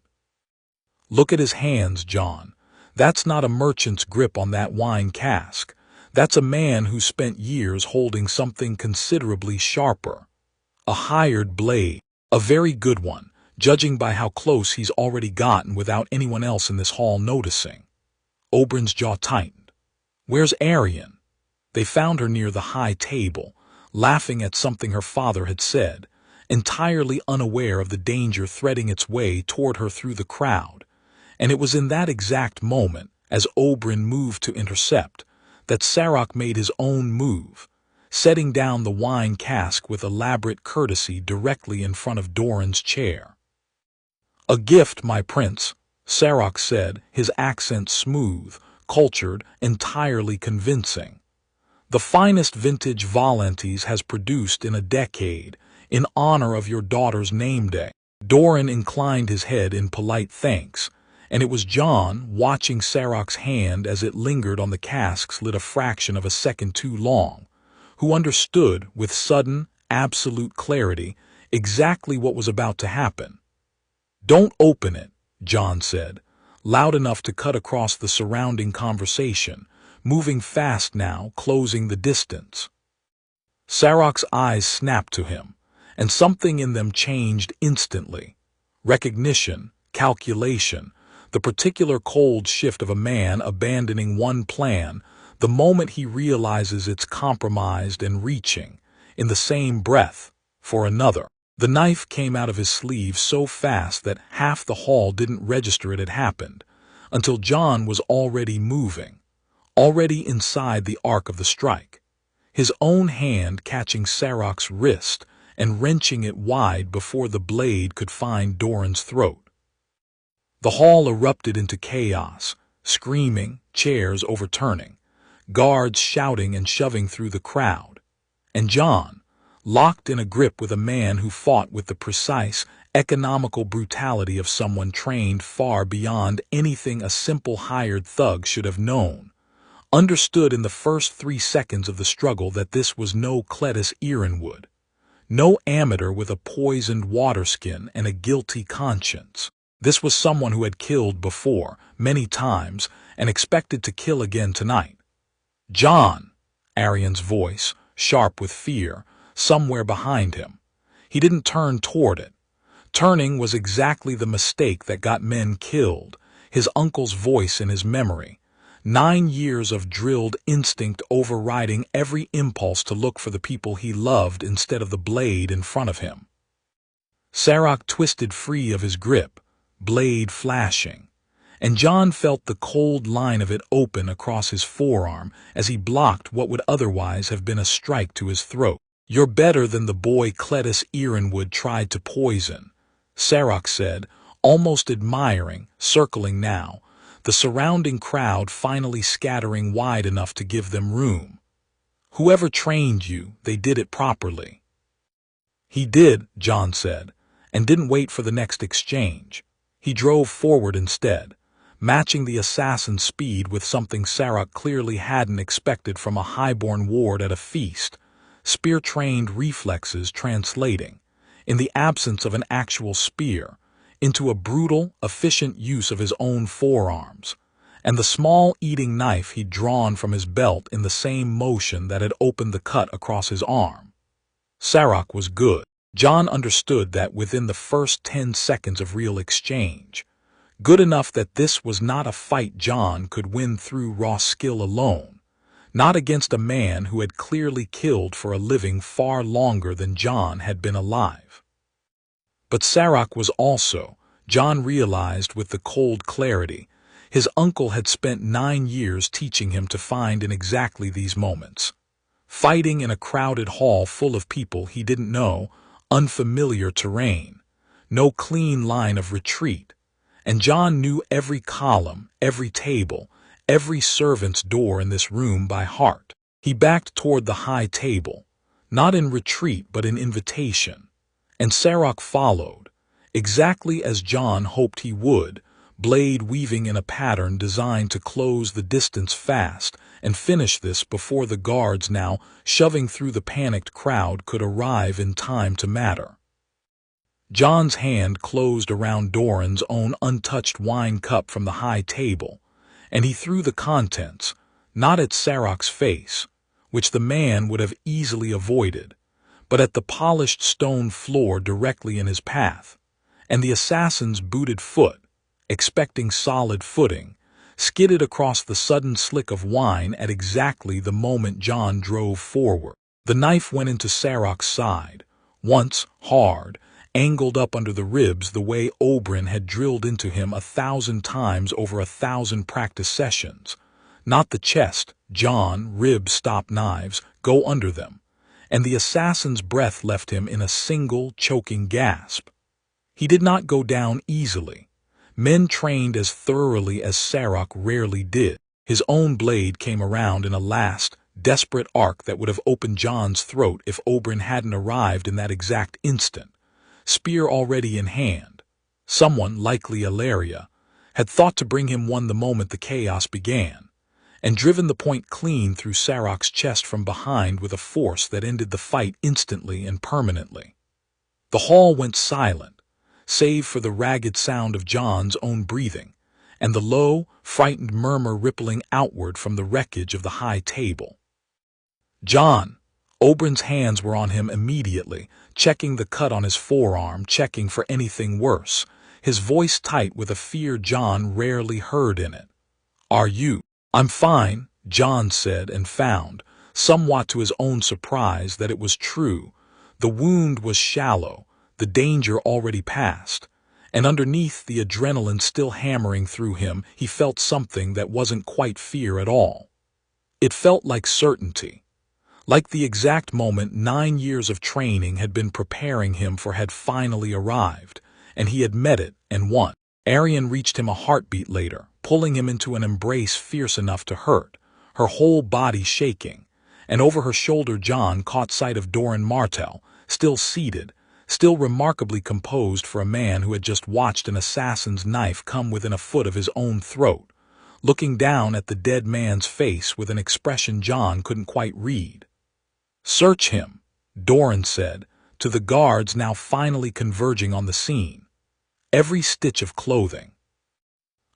"Look at his hands, Jon. That's not a merchant's grip on that wine cask. That's a man who spent years holding something considerably sharper. A hired blade, a very good one, judging by how close he's already gotten without anyone else in this hall noticing." Oberyn's jaw tightened. "Where's Arianne?" They found her near the high table, laughing at something her father had said, entirely unaware of the danger threading its way toward her through the crowd. And it was in that exact moment, as Oberyn moved to intercept, that Sarok made his own move, setting down the wine cask with elaborate courtesy directly in front of Doran's chair. "A gift, my prince," Sarok said, his accent smooth, cultured, entirely convincing. "The finest vintage Volantes has produced in a decade, in honor of your daughter's name day." Doran inclined his head in polite thanks, and it was Jon, watching Sarok's hand as it lingered on the cask's lid a fraction of a second too long, who understood, with sudden, absolute clarity, exactly what was about to happen. "Don't open it," Jon said, loud enough to cut across the surrounding conversation, moving fast now, closing the distance. Sarok's eyes snapped to him, and something in them changed instantly. Recognition, calculation, the particular cold shift of a man abandoning one plan the moment he realizes it's compromised and reaching, in the same breath, for another. The knife came out of his sleeve so fast that half the hall didn't register it had happened, until Jon was already moving, already inside the arc of the strike, his own hand catching Sarok's wrist and wrenching it wide before the blade could find Doran's throat. The hall erupted into chaos, screaming, chairs overturning, guards shouting and shoving through the crowd, and Jon, locked in a grip with a man who fought with the precise, economical brutality of someone trained far beyond anything a simple hired thug should have known, understood in the first 3 seconds of the struggle that this was no Cletus Ironwood, no amateur with a poisoned waterskin and a guilty conscience. This was someone who had killed before, many times, and expected to kill again tonight. "Jon," Arianne's voice, sharp with fear, somewhere behind him. He didn't turn toward it. Turning was exactly the mistake that got men killed, his uncle's voice in his memory, 9 years of drilled instinct overriding every impulse to look for the people he loved instead of the blade in front of him. Sarok twisted free of his grip, blade flashing, and Jon felt the cold line of it open across his forearm as he blocked what would otherwise have been a strike to his throat. "You're better than the boy Cletus Ironwood tried to poison," Sarok said, almost admiring, circling now, the surrounding crowd finally scattering wide enough to give them room. "Whoever trained you, they did it properly." "He did," Jon said, and didn't wait for the next exchange. He drove forward instead, matching the assassin's speed with something Sarok clearly hadn't expected from a highborn ward at a feast, spear-trained reflexes translating, in the absence of an actual spear, into a brutal, efficient use of his own forearms, and the small eating knife he'd drawn from his belt in the same motion that had opened the cut across his arm. Sarok was good. Jon understood that within the first 10 seconds of real exchange. Good enough that this was not a fight Jon could win through raw skill alone, not against a man who had clearly killed for a living far longer than Jon had been alive. But Sarok was also, Jon realized with the cold clarity, his uncle had spent 9 years teaching him to find in exactly these moments. Fighting in a crowded hall full of people he didn't know, unfamiliar terrain, no clean line of retreat, and Jon knew every column, every table, every servant's door in this room by heart. He backed toward the high table, not in retreat but in invitation, and Sarok followed, exactly as Jon hoped he would, blade weaving in a pattern designed to close the distance fast and finish this before the guards now shoving through the panicked crowd could arrive in time to matter. Jon's hand closed around Doran's own untouched wine cup from the high table, and he threw the contents, not at Sarok's face, which the man would have easily avoided, but at the polished stone floor directly in his path, and the assassin's booted foot, expecting solid footing, skidded across the sudden slick of wine at exactly the moment Jon drove forward. The knife went into Sarok's side, once hard, angled up under the ribs the way Oberyn had drilled into him 1,000 times over 1,000 practice sessions. Not the chest, Jon, ribs stop knives, go under them, and the assassin's breath left him in a single, choking gasp. He did not go down easily. Men trained as thoroughly as Sarok rarely did. His own blade came around in a last, desperate arc that would have opened Jon's throat if Oberyn hadn't arrived in that exact instant, spear already in hand. Someone, likely Ilaria, had thought to bring him one the moment the chaos began, and driven the point clean through Sarok's chest from behind with a force that ended the fight instantly and permanently. The hall went silent, save for the ragged sound of Jon's own breathing, and the low, frightened murmur rippling outward from the wreckage of the high table. "Jon!" Oberyn's hands were on him immediately, checking the cut on his forearm, checking for anything worse, his voice tight with a fear Jon rarely heard in it. "Are you?" "I'm fine," Jon said, and found, somewhat to his own surprise, that it was true. The wound was shallow, the danger already past, and underneath the adrenaline still hammering through him, he felt something that wasn't quite fear at all. It felt like certainty, like the exact moment 9 years of training had been preparing him for had finally arrived, and he had met it and won. Arianne reached him a heartbeat later, pulling him into an embrace fierce enough to hurt, her whole body shaking, and over her shoulder Jon caught sight of Oberyn Martell, still seated, still remarkably composed for a man who had just watched an assassin's knife come within a foot of his own throat, looking down at the dead man's face with an expression Jon couldn't quite read. "Search him," Dorne said, to the guards now finally converging on the scene. "Every stitch of clothing.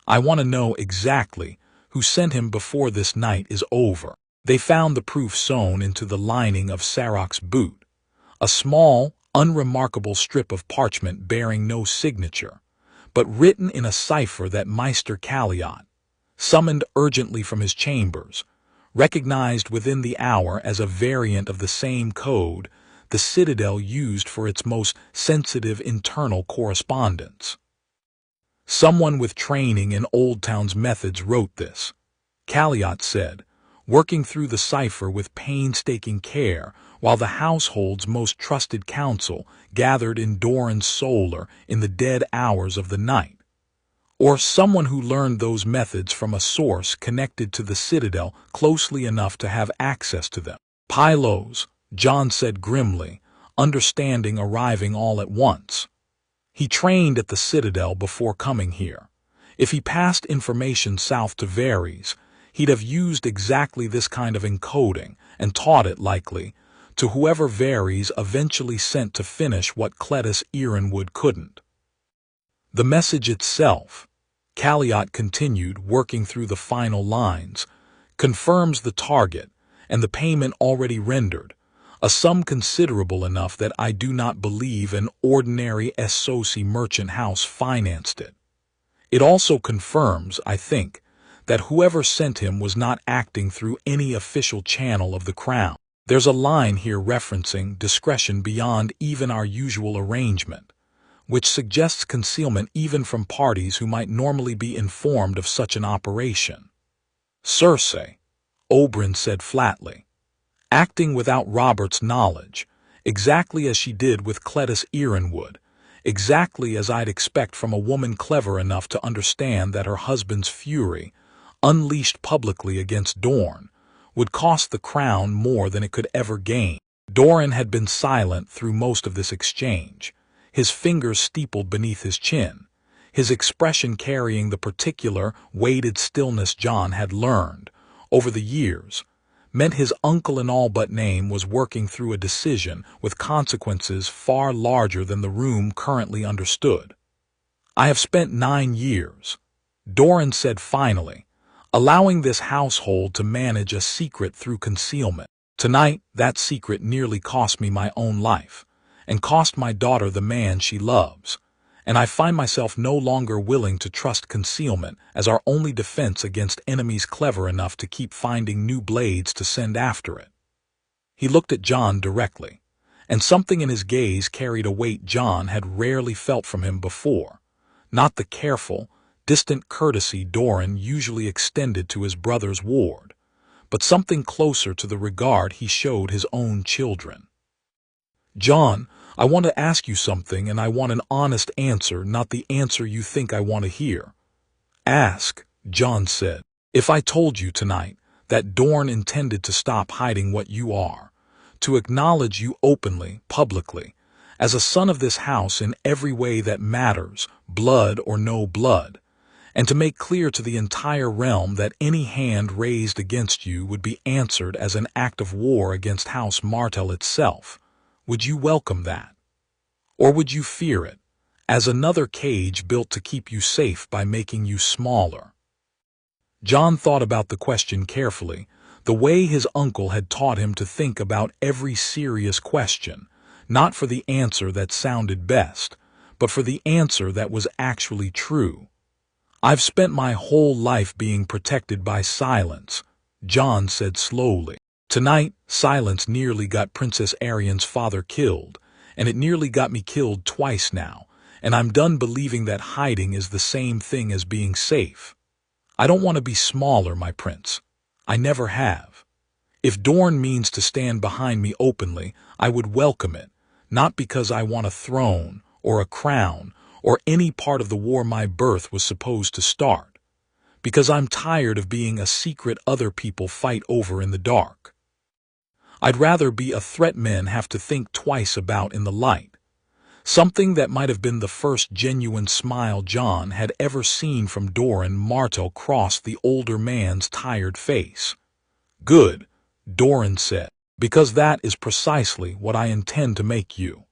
I want to know exactly who sent him before this night is over." They found the proof sewn into the lining of Sarok's boot, a small, unremarkable strip of parchment bearing no signature, but written in a cipher that Maester Caliot, summoned urgently from his chambers, recognized within the hour as a variant of the same code the Citadel used for its most sensitive internal correspondence. Someone with training in Old Town's methods wrote this, Calliot said, working through the cipher with painstaking care while the household's most trusted counsel gathered in Doran's solar in the dead hours of the night. Or someone who learned those methods from a source connected to the Citadel closely enough to have access to them. Pylos, Jon said grimly, understanding arriving all at once. He trained at the Citadel before coming here. If he passed information south to Varys, he'd have used exactly this kind of encoding and taught it, likely, to whoever Varys eventually sent to finish what Cletus Ironwood couldn't. The message itself, Calliot continued, working through the final lines, confirms the target and the payment already rendered, a sum considerable enough that I do not believe an ordinary Essosi merchant house financed it. It also confirms, I think, that whoever sent him was not acting through any official channel of the crown. There's a line here referencing discretion beyond even our usual arrangement, which suggests concealment even from parties who might normally be informed of such an operation. Cersei, Oberyn said flatly, acting without Robert's knowledge, exactly as she did with Cletus Ironwood, exactly as I'd expect from a woman clever enough to understand that her husband's fury, unleashed publicly against Dorne, would cost the crown more than it could ever gain. Doran had been silent through most of this exchange, his fingers steepled beneath his chin, his expression carrying the particular, weighted stillness Jon had learned, over the years, meant his uncle in all but name was working through a decision with consequences far larger than the room currently understood. I have spent 9 years, Doran said finally, allowing this household to manage a secret through concealment. Tonight, that secret nearly cost me my own life, and cost my daughter the man she loves, and I find myself no longer willing to trust concealment as our only defense against enemies clever enough to keep finding new blades to send after it. He looked at Jon directly, and something in his gaze carried a weight Jon had rarely felt from him before, not the careful, distant courtesy Doran usually extended to his brother's ward, but something closer to the regard he showed his own children. Jon, I want to ask you something, and I want an honest answer, not the answer you think I want to hear. Ask, Jon said. If I told you tonight that Dorne intended to stop hiding what you are, to acknowledge you openly, publicly, as a son of this house in every way that matters, blood or no blood, and to make clear to the entire realm that any hand raised against you would be answered as an act of war against House Martell itself, would you welcome that? Or would you fear it, as another cage built to keep you safe by making you smaller? Jon thought about the question carefully, the way his uncle had taught him to think about every serious question, not for the answer that sounded best, but for the answer that was actually true. I've spent my whole life being protected by silence, Jon said slowly. Tonight, silence nearly got Princess Arianne's father killed, and it nearly got me killed twice now, and I'm done believing that hiding is the same thing as being safe. I don't want to be smaller, my prince. I never have. If Dorne means to stand behind me openly, I would welcome it, not because I want a throne, or a crown, or any part of the war my birth was supposed to start, because I'm tired of being a secret other people fight over in the dark. I'd rather be a threat men have to think twice about in the light, something that might have been the first genuine smile Jon had ever seen from Oberyn Martell crossed the older man's tired face. Good, Doran said, because that is precisely what I intend to make you.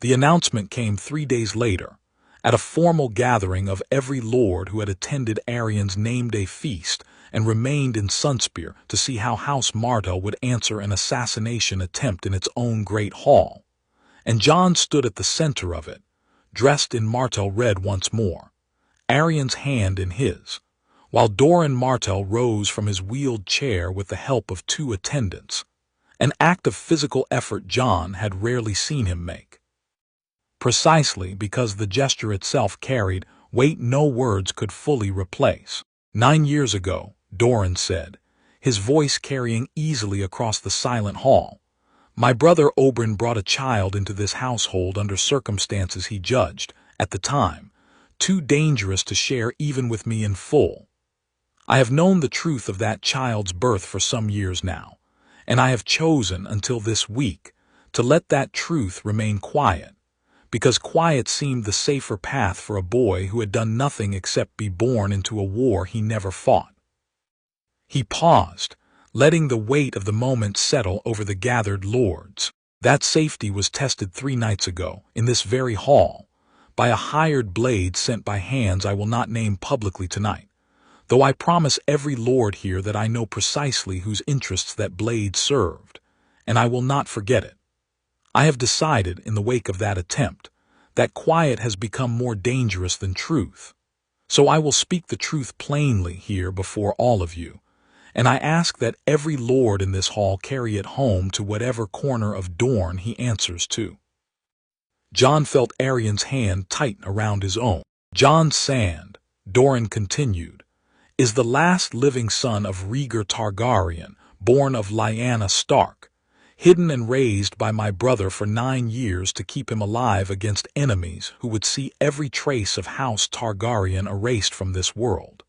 The announcement came 3 days later, at a formal gathering of every lord who had attended Arianne's name-day feast and remained in Sunspear to see how House Martell would answer an assassination attempt in its own great hall. And Jon stood at the center of it, dressed in Martell red once more, Arianne's hand in his, while Oberyn Martell rose from his wheeled chair with the help of 2 attendants, an act of physical effort Jon had rarely seen him make. Precisely because the gesture itself carried weight no words could fully replace. 9 years ago, Dorne said, his voice carrying easily across the silent hall, my brother Oberyn brought a child into this household under circumstances he judged, at the time, too dangerous to share even with me in full. I have known the truth of that child's birth for some years now, and I have chosen until this week to let that truth remain quiet, because quiet seemed the safer path for a boy who had done nothing except be born into a war he never fought. He paused, letting the weight of the moment settle over the gathered lords. That safety was tested 3 nights ago, in this very hall, by a hired blade sent by hands I will not name publicly tonight, though I promise every lord here that I know precisely whose interests that blade served, and I will not forget it. I have decided, in the wake of that attempt, that quiet has become more dangerous than truth. So I will speak the truth plainly here before all of you, and I ask that every lord in this hall carry it home to whatever corner of Dorne he answers to. Jon felt Arianne's hand tighten around his own. Jon Sand, Dorne continued, is the last living son of Rhaegar Targaryen, born of Lyanna Stark, hidden and raised by my brother for 9 years to keep him alive against enemies who would see every trace of House Targaryen erased from this world.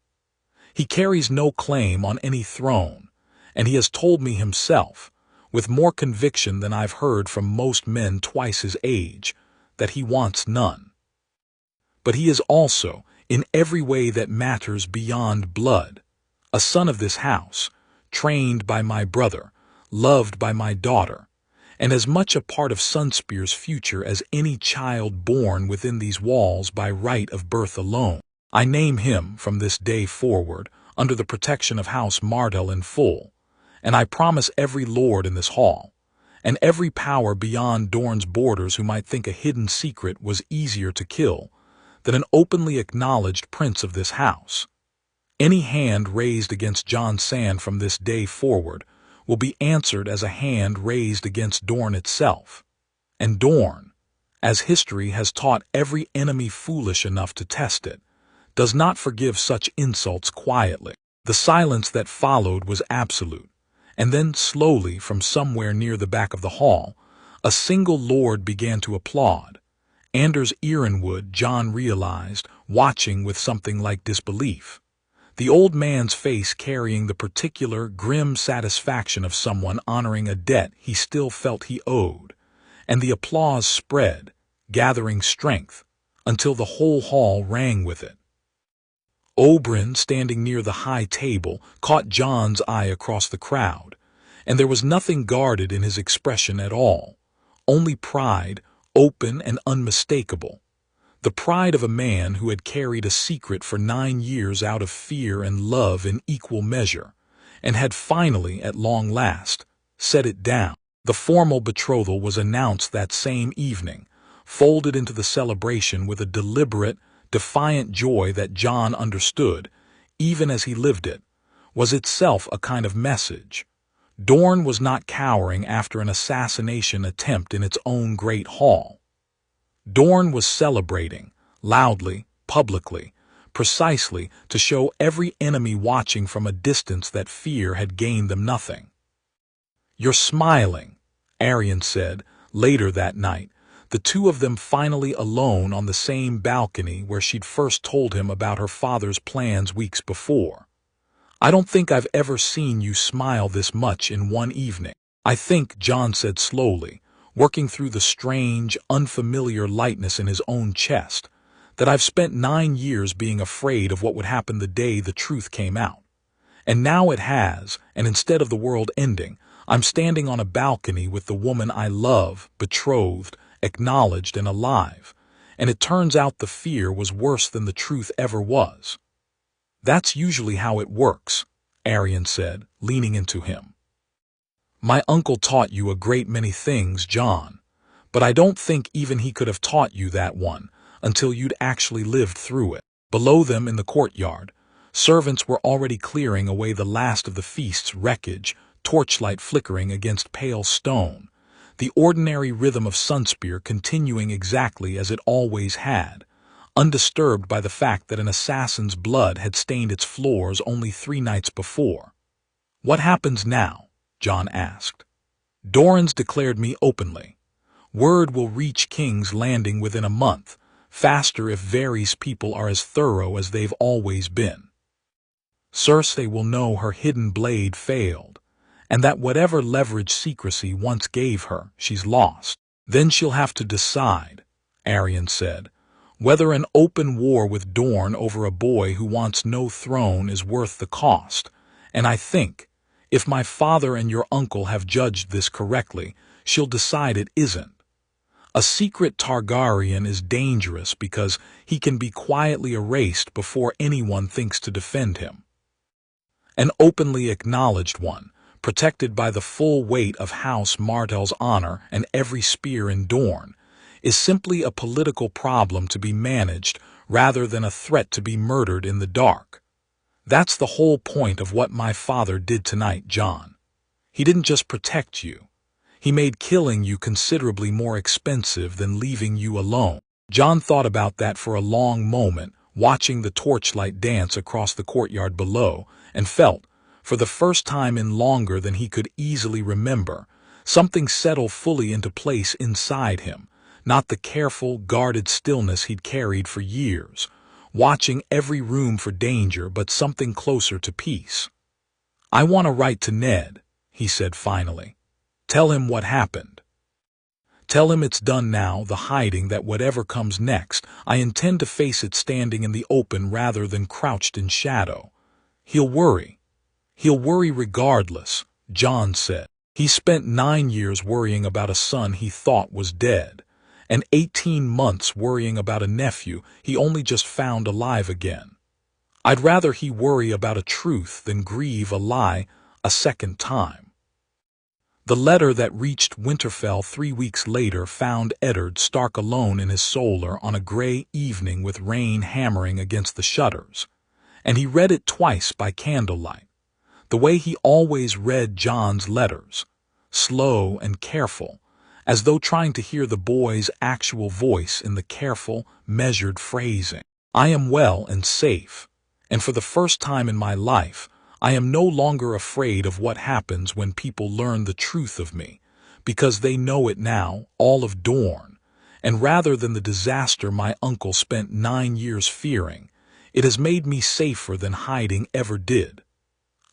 He carries no claim on any throne, and he has told me himself, with more conviction than I've heard from most men twice his age, that he wants none. But he is also, in every way that matters beyond blood, a son of this house, trained by my brother, loved by my daughter, and as much a part of Sunspear's future as any child born within these walls by right of birth alone. I name him, from this day forward, under the protection of House Martell in full, and I promise every lord in this hall, and every power beyond Dorne's borders who might think a hidden secret was easier to kill than an openly acknowledged prince of this house. Any hand raised against Jon Sand from this day forward will be answered as a hand raised against Dorne itself, and Dorne, as history has taught every enemy foolish enough to test it, does not forgive such insults quietly. The silence that followed was absolute, and then slowly from somewhere near the back of the hall, a single lord began to applaud. Anders Ironwood, Jon realized, watching with something like disbelief, the old man's face carrying the particular grim satisfaction of someone honoring a debt he still felt he owed, and the applause spread, gathering strength, until the whole hall rang with it. Oberyn, standing near the high table, caught Jon's eye across the crowd, and there was nothing guarded in his expression at all, only pride, open and unmistakable, the pride of a man who had carried a secret for 9 years out of fear and love in equal measure, and had finally, at long last, set it down. The formal betrothal was announced that same evening, folded into the celebration with a deliberate, defiant joy that Jon understood, even as he lived it, was itself a kind of message. Dorne was not cowering after an assassination attempt in its own great hall. Dorne was celebrating, loudly, publicly, precisely to show every enemy watching from a distance that fear had gained them nothing. "You're smiling," Arianne said, later that night, the two of them finally alone on the same balcony where she'd first told him about her father's plans weeks before. "I don't think I've ever seen you smile this much in one evening." "I think," Jon said slowly, working through the strange, unfamiliar lightness in his own chest, "that I've spent 9 years being afraid of what would happen the day the truth came out. And now it has, and instead of the world ending, I'm standing on a balcony with the woman I love, betrothed, acknowledged and alive, and it turns out the fear was worse than the truth ever was." "That's usually how it works," Arianne said, leaning into him. "My uncle taught you a great many things, Jon, but I don't think even he could have taught you that one until you'd actually lived through it." Below them in the courtyard, Servants were already clearing away the last of the feast's wreckage, torchlight flickering against pale stone, the ordinary rhythm of Sunspear continuing exactly as it always had, undisturbed by the fact that an assassin's blood had stained its floors only 3 nights before. "What happens now?" Jon asked. "Doran's declared me openly. Word will reach King's Landing within a month, faster if Varys' people are as thorough as they've always been. Cersei will know her hidden blade failed, and that whatever leverage secrecy once gave her, she's lost. Then she'll have to decide," Arianne said, "whether an open war with Dorne over a boy who wants no throne is worth the cost, and I think, if my father and your uncle have judged this correctly, she'll decide it isn't. A secret Targaryen is dangerous because he can be quietly erased before anyone thinks to defend him. An openly acknowledged one, protected by the full weight of House Martell's honor and every spear in Dorne, is simply a political problem to be managed rather than a threat to be murdered in the dark. That's the whole point of what my father did tonight, Jon. He didn't just protect you. He made killing you considerably more expensive than leaving you alone." Jon thought about that for a long moment, watching the torchlight dance across the courtyard below, and felt, for the first time in longer than he could easily remember, something settle fully into place inside him, not the careful, guarded stillness he'd carried for years, watching every room for danger, but something closer to peace. "I want to write to Ned," he said finally. "Tell him what happened. Tell him it's done now, the hiding, that whatever comes next, I intend to face it standing in the open rather than crouched in shadow. He'll worry. He'll worry regardless," Jon said. "He spent 9 years worrying about a son he thought was dead, and 18 months worrying about a nephew he only just found alive again. I'd rather he worry about a truth than grieve a lie a second time." The letter that reached Winterfell 3 weeks later found Eddard Stark alone in his solar on a gray evening with rain hammering against the shutters, and he read it twice by candlelight, the way he always read Jon's letters, slow and careful, as though trying to hear the boy's actual voice in the careful, measured phrasing. "I am well and safe, and for the first time in my life, I am no longer afraid of what happens when people learn the truth of me, because they know it now, all of Dorne, and rather than the disaster my uncle spent 9 years fearing, it has made me safer than hiding ever did.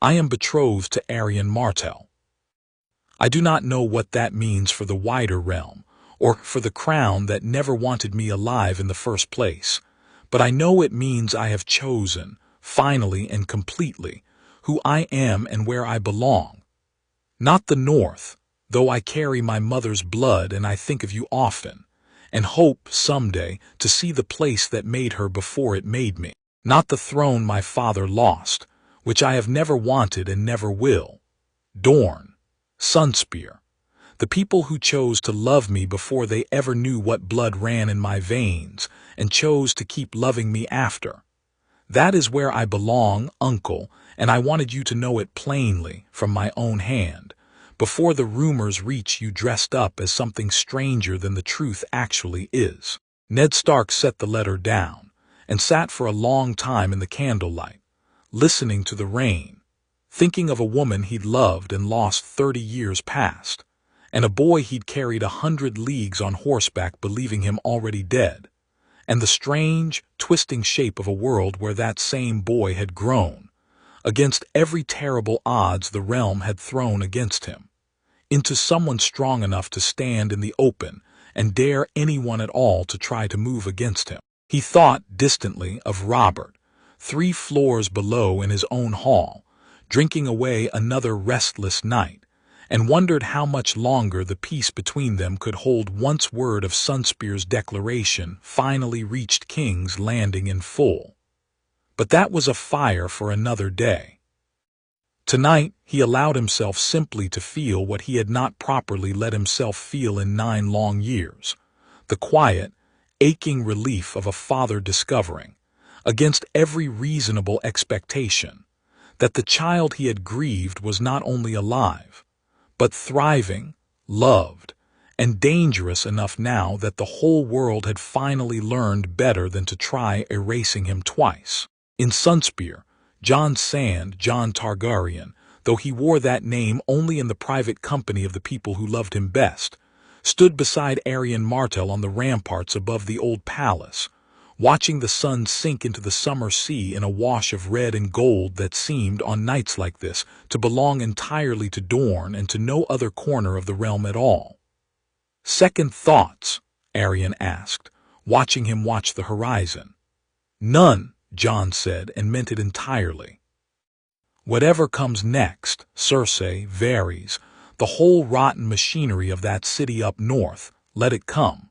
I am betrothed to Arianne Martell. I do not know what that means for the wider realm, or for the crown that never wanted me alive in the first place, but I know it means I have chosen, finally and completely, who I am and where I belong. Not the North, though I carry my mother's blood and I think of you often, and hope someday to see the place that made her before it made me. Not the throne my father lost, which I have never wanted and never will. Dorne, Sunspear, the people who chose to love me before they ever knew what blood ran in my veins, and chose to keep loving me after. That is where I belong, Uncle, and I wanted you to know it plainly, from my own hand, before the rumors reach you dressed up as something stranger than the truth actually is." Ned Stark set the letter down, and sat for a long time in the candlelight, listening to the rain, thinking of a woman he'd loved and lost 30 years past, and a boy he'd carried 100 leagues on horseback believing him already dead, and the strange, twisting shape of a world where that same boy had grown, against every terrible odds the realm had thrown against him, into someone strong enough to stand in the open and dare anyone at all to try to move against him. He thought distantly of Robert, 3 floors below in his own hall, drinking away another restless night, and wondered how much longer the peace between them could hold once word of Sunspear's declaration finally reached King's Landing in full. But that was a fire for another day. Tonight he allowed himself simply to feel what he had not properly let himself feel in 9 long years, the quiet, aching relief of a father discovering, against every reasonable expectation, that the child he had grieved was not only alive, but thriving, loved, and dangerous enough now that the whole world had finally learned better than to try erasing him twice. In Sunspear, Jon Targaryen, though he wore that name only in the private company of the people who loved him best, stood beside Arianne Martell on the ramparts above the old palace, watching the sun sink into the summer sea in a wash of red and gold that seemed, on nights like this, to belong entirely to Dorne and to no other corner of the realm at all. "Second thoughts?" Arianne asked, watching him watch the horizon. "None," Jon said, and meant it entirely. "Whatever comes next, Cersei, Varys, the whole rotten machinery of that city up north, let it come.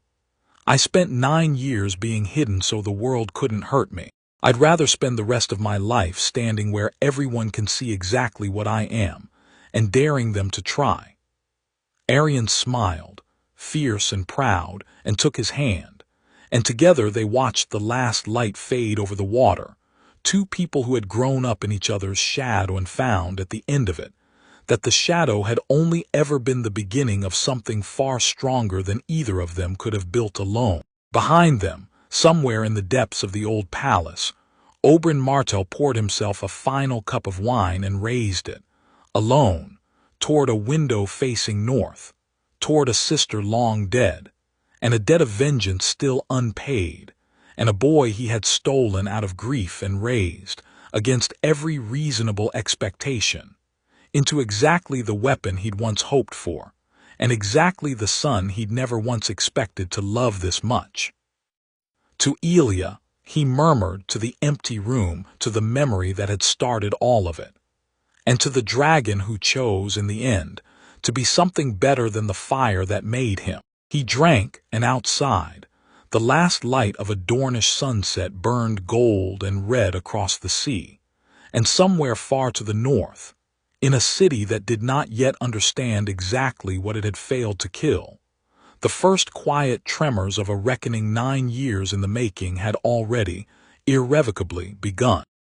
I spent 9 years being hidden so the world couldn't hurt me. I'd rather spend the rest of my life standing where everyone can see exactly what I am, and daring them to try." Arianne smiled, fierce and proud, and took his hand, and together they watched the last light fade over the water, two people who had grown up in each other's shadow and found, at the end of it, that the shadow had only ever been the beginning of something far stronger than either of them could have built alone. Behind them, somewhere in the depths of the old palace, Oberyn Martell poured himself a final cup of wine and raised it, alone, toward a window facing north, toward a sister long dead, and a debt of vengeance still unpaid, and a boy he had stolen out of grief and raised, against every reasonable expectation, into exactly the weapon he'd once hoped for, and exactly the son he'd never once expected to love this much. To Elia, he murmured, to the empty room, to the memory that had started all of it, and to the dragon who chose, in the end, to be something better than the fire that made him. He drank, and outside, the last light of a Dornish sunset burned gold and red across the sea, and somewhere far to the north, in a city that did not yet understand exactly what it had failed to kill, the first quiet tremors of a reckoning 9 years in the making had already, irrevocably, begun.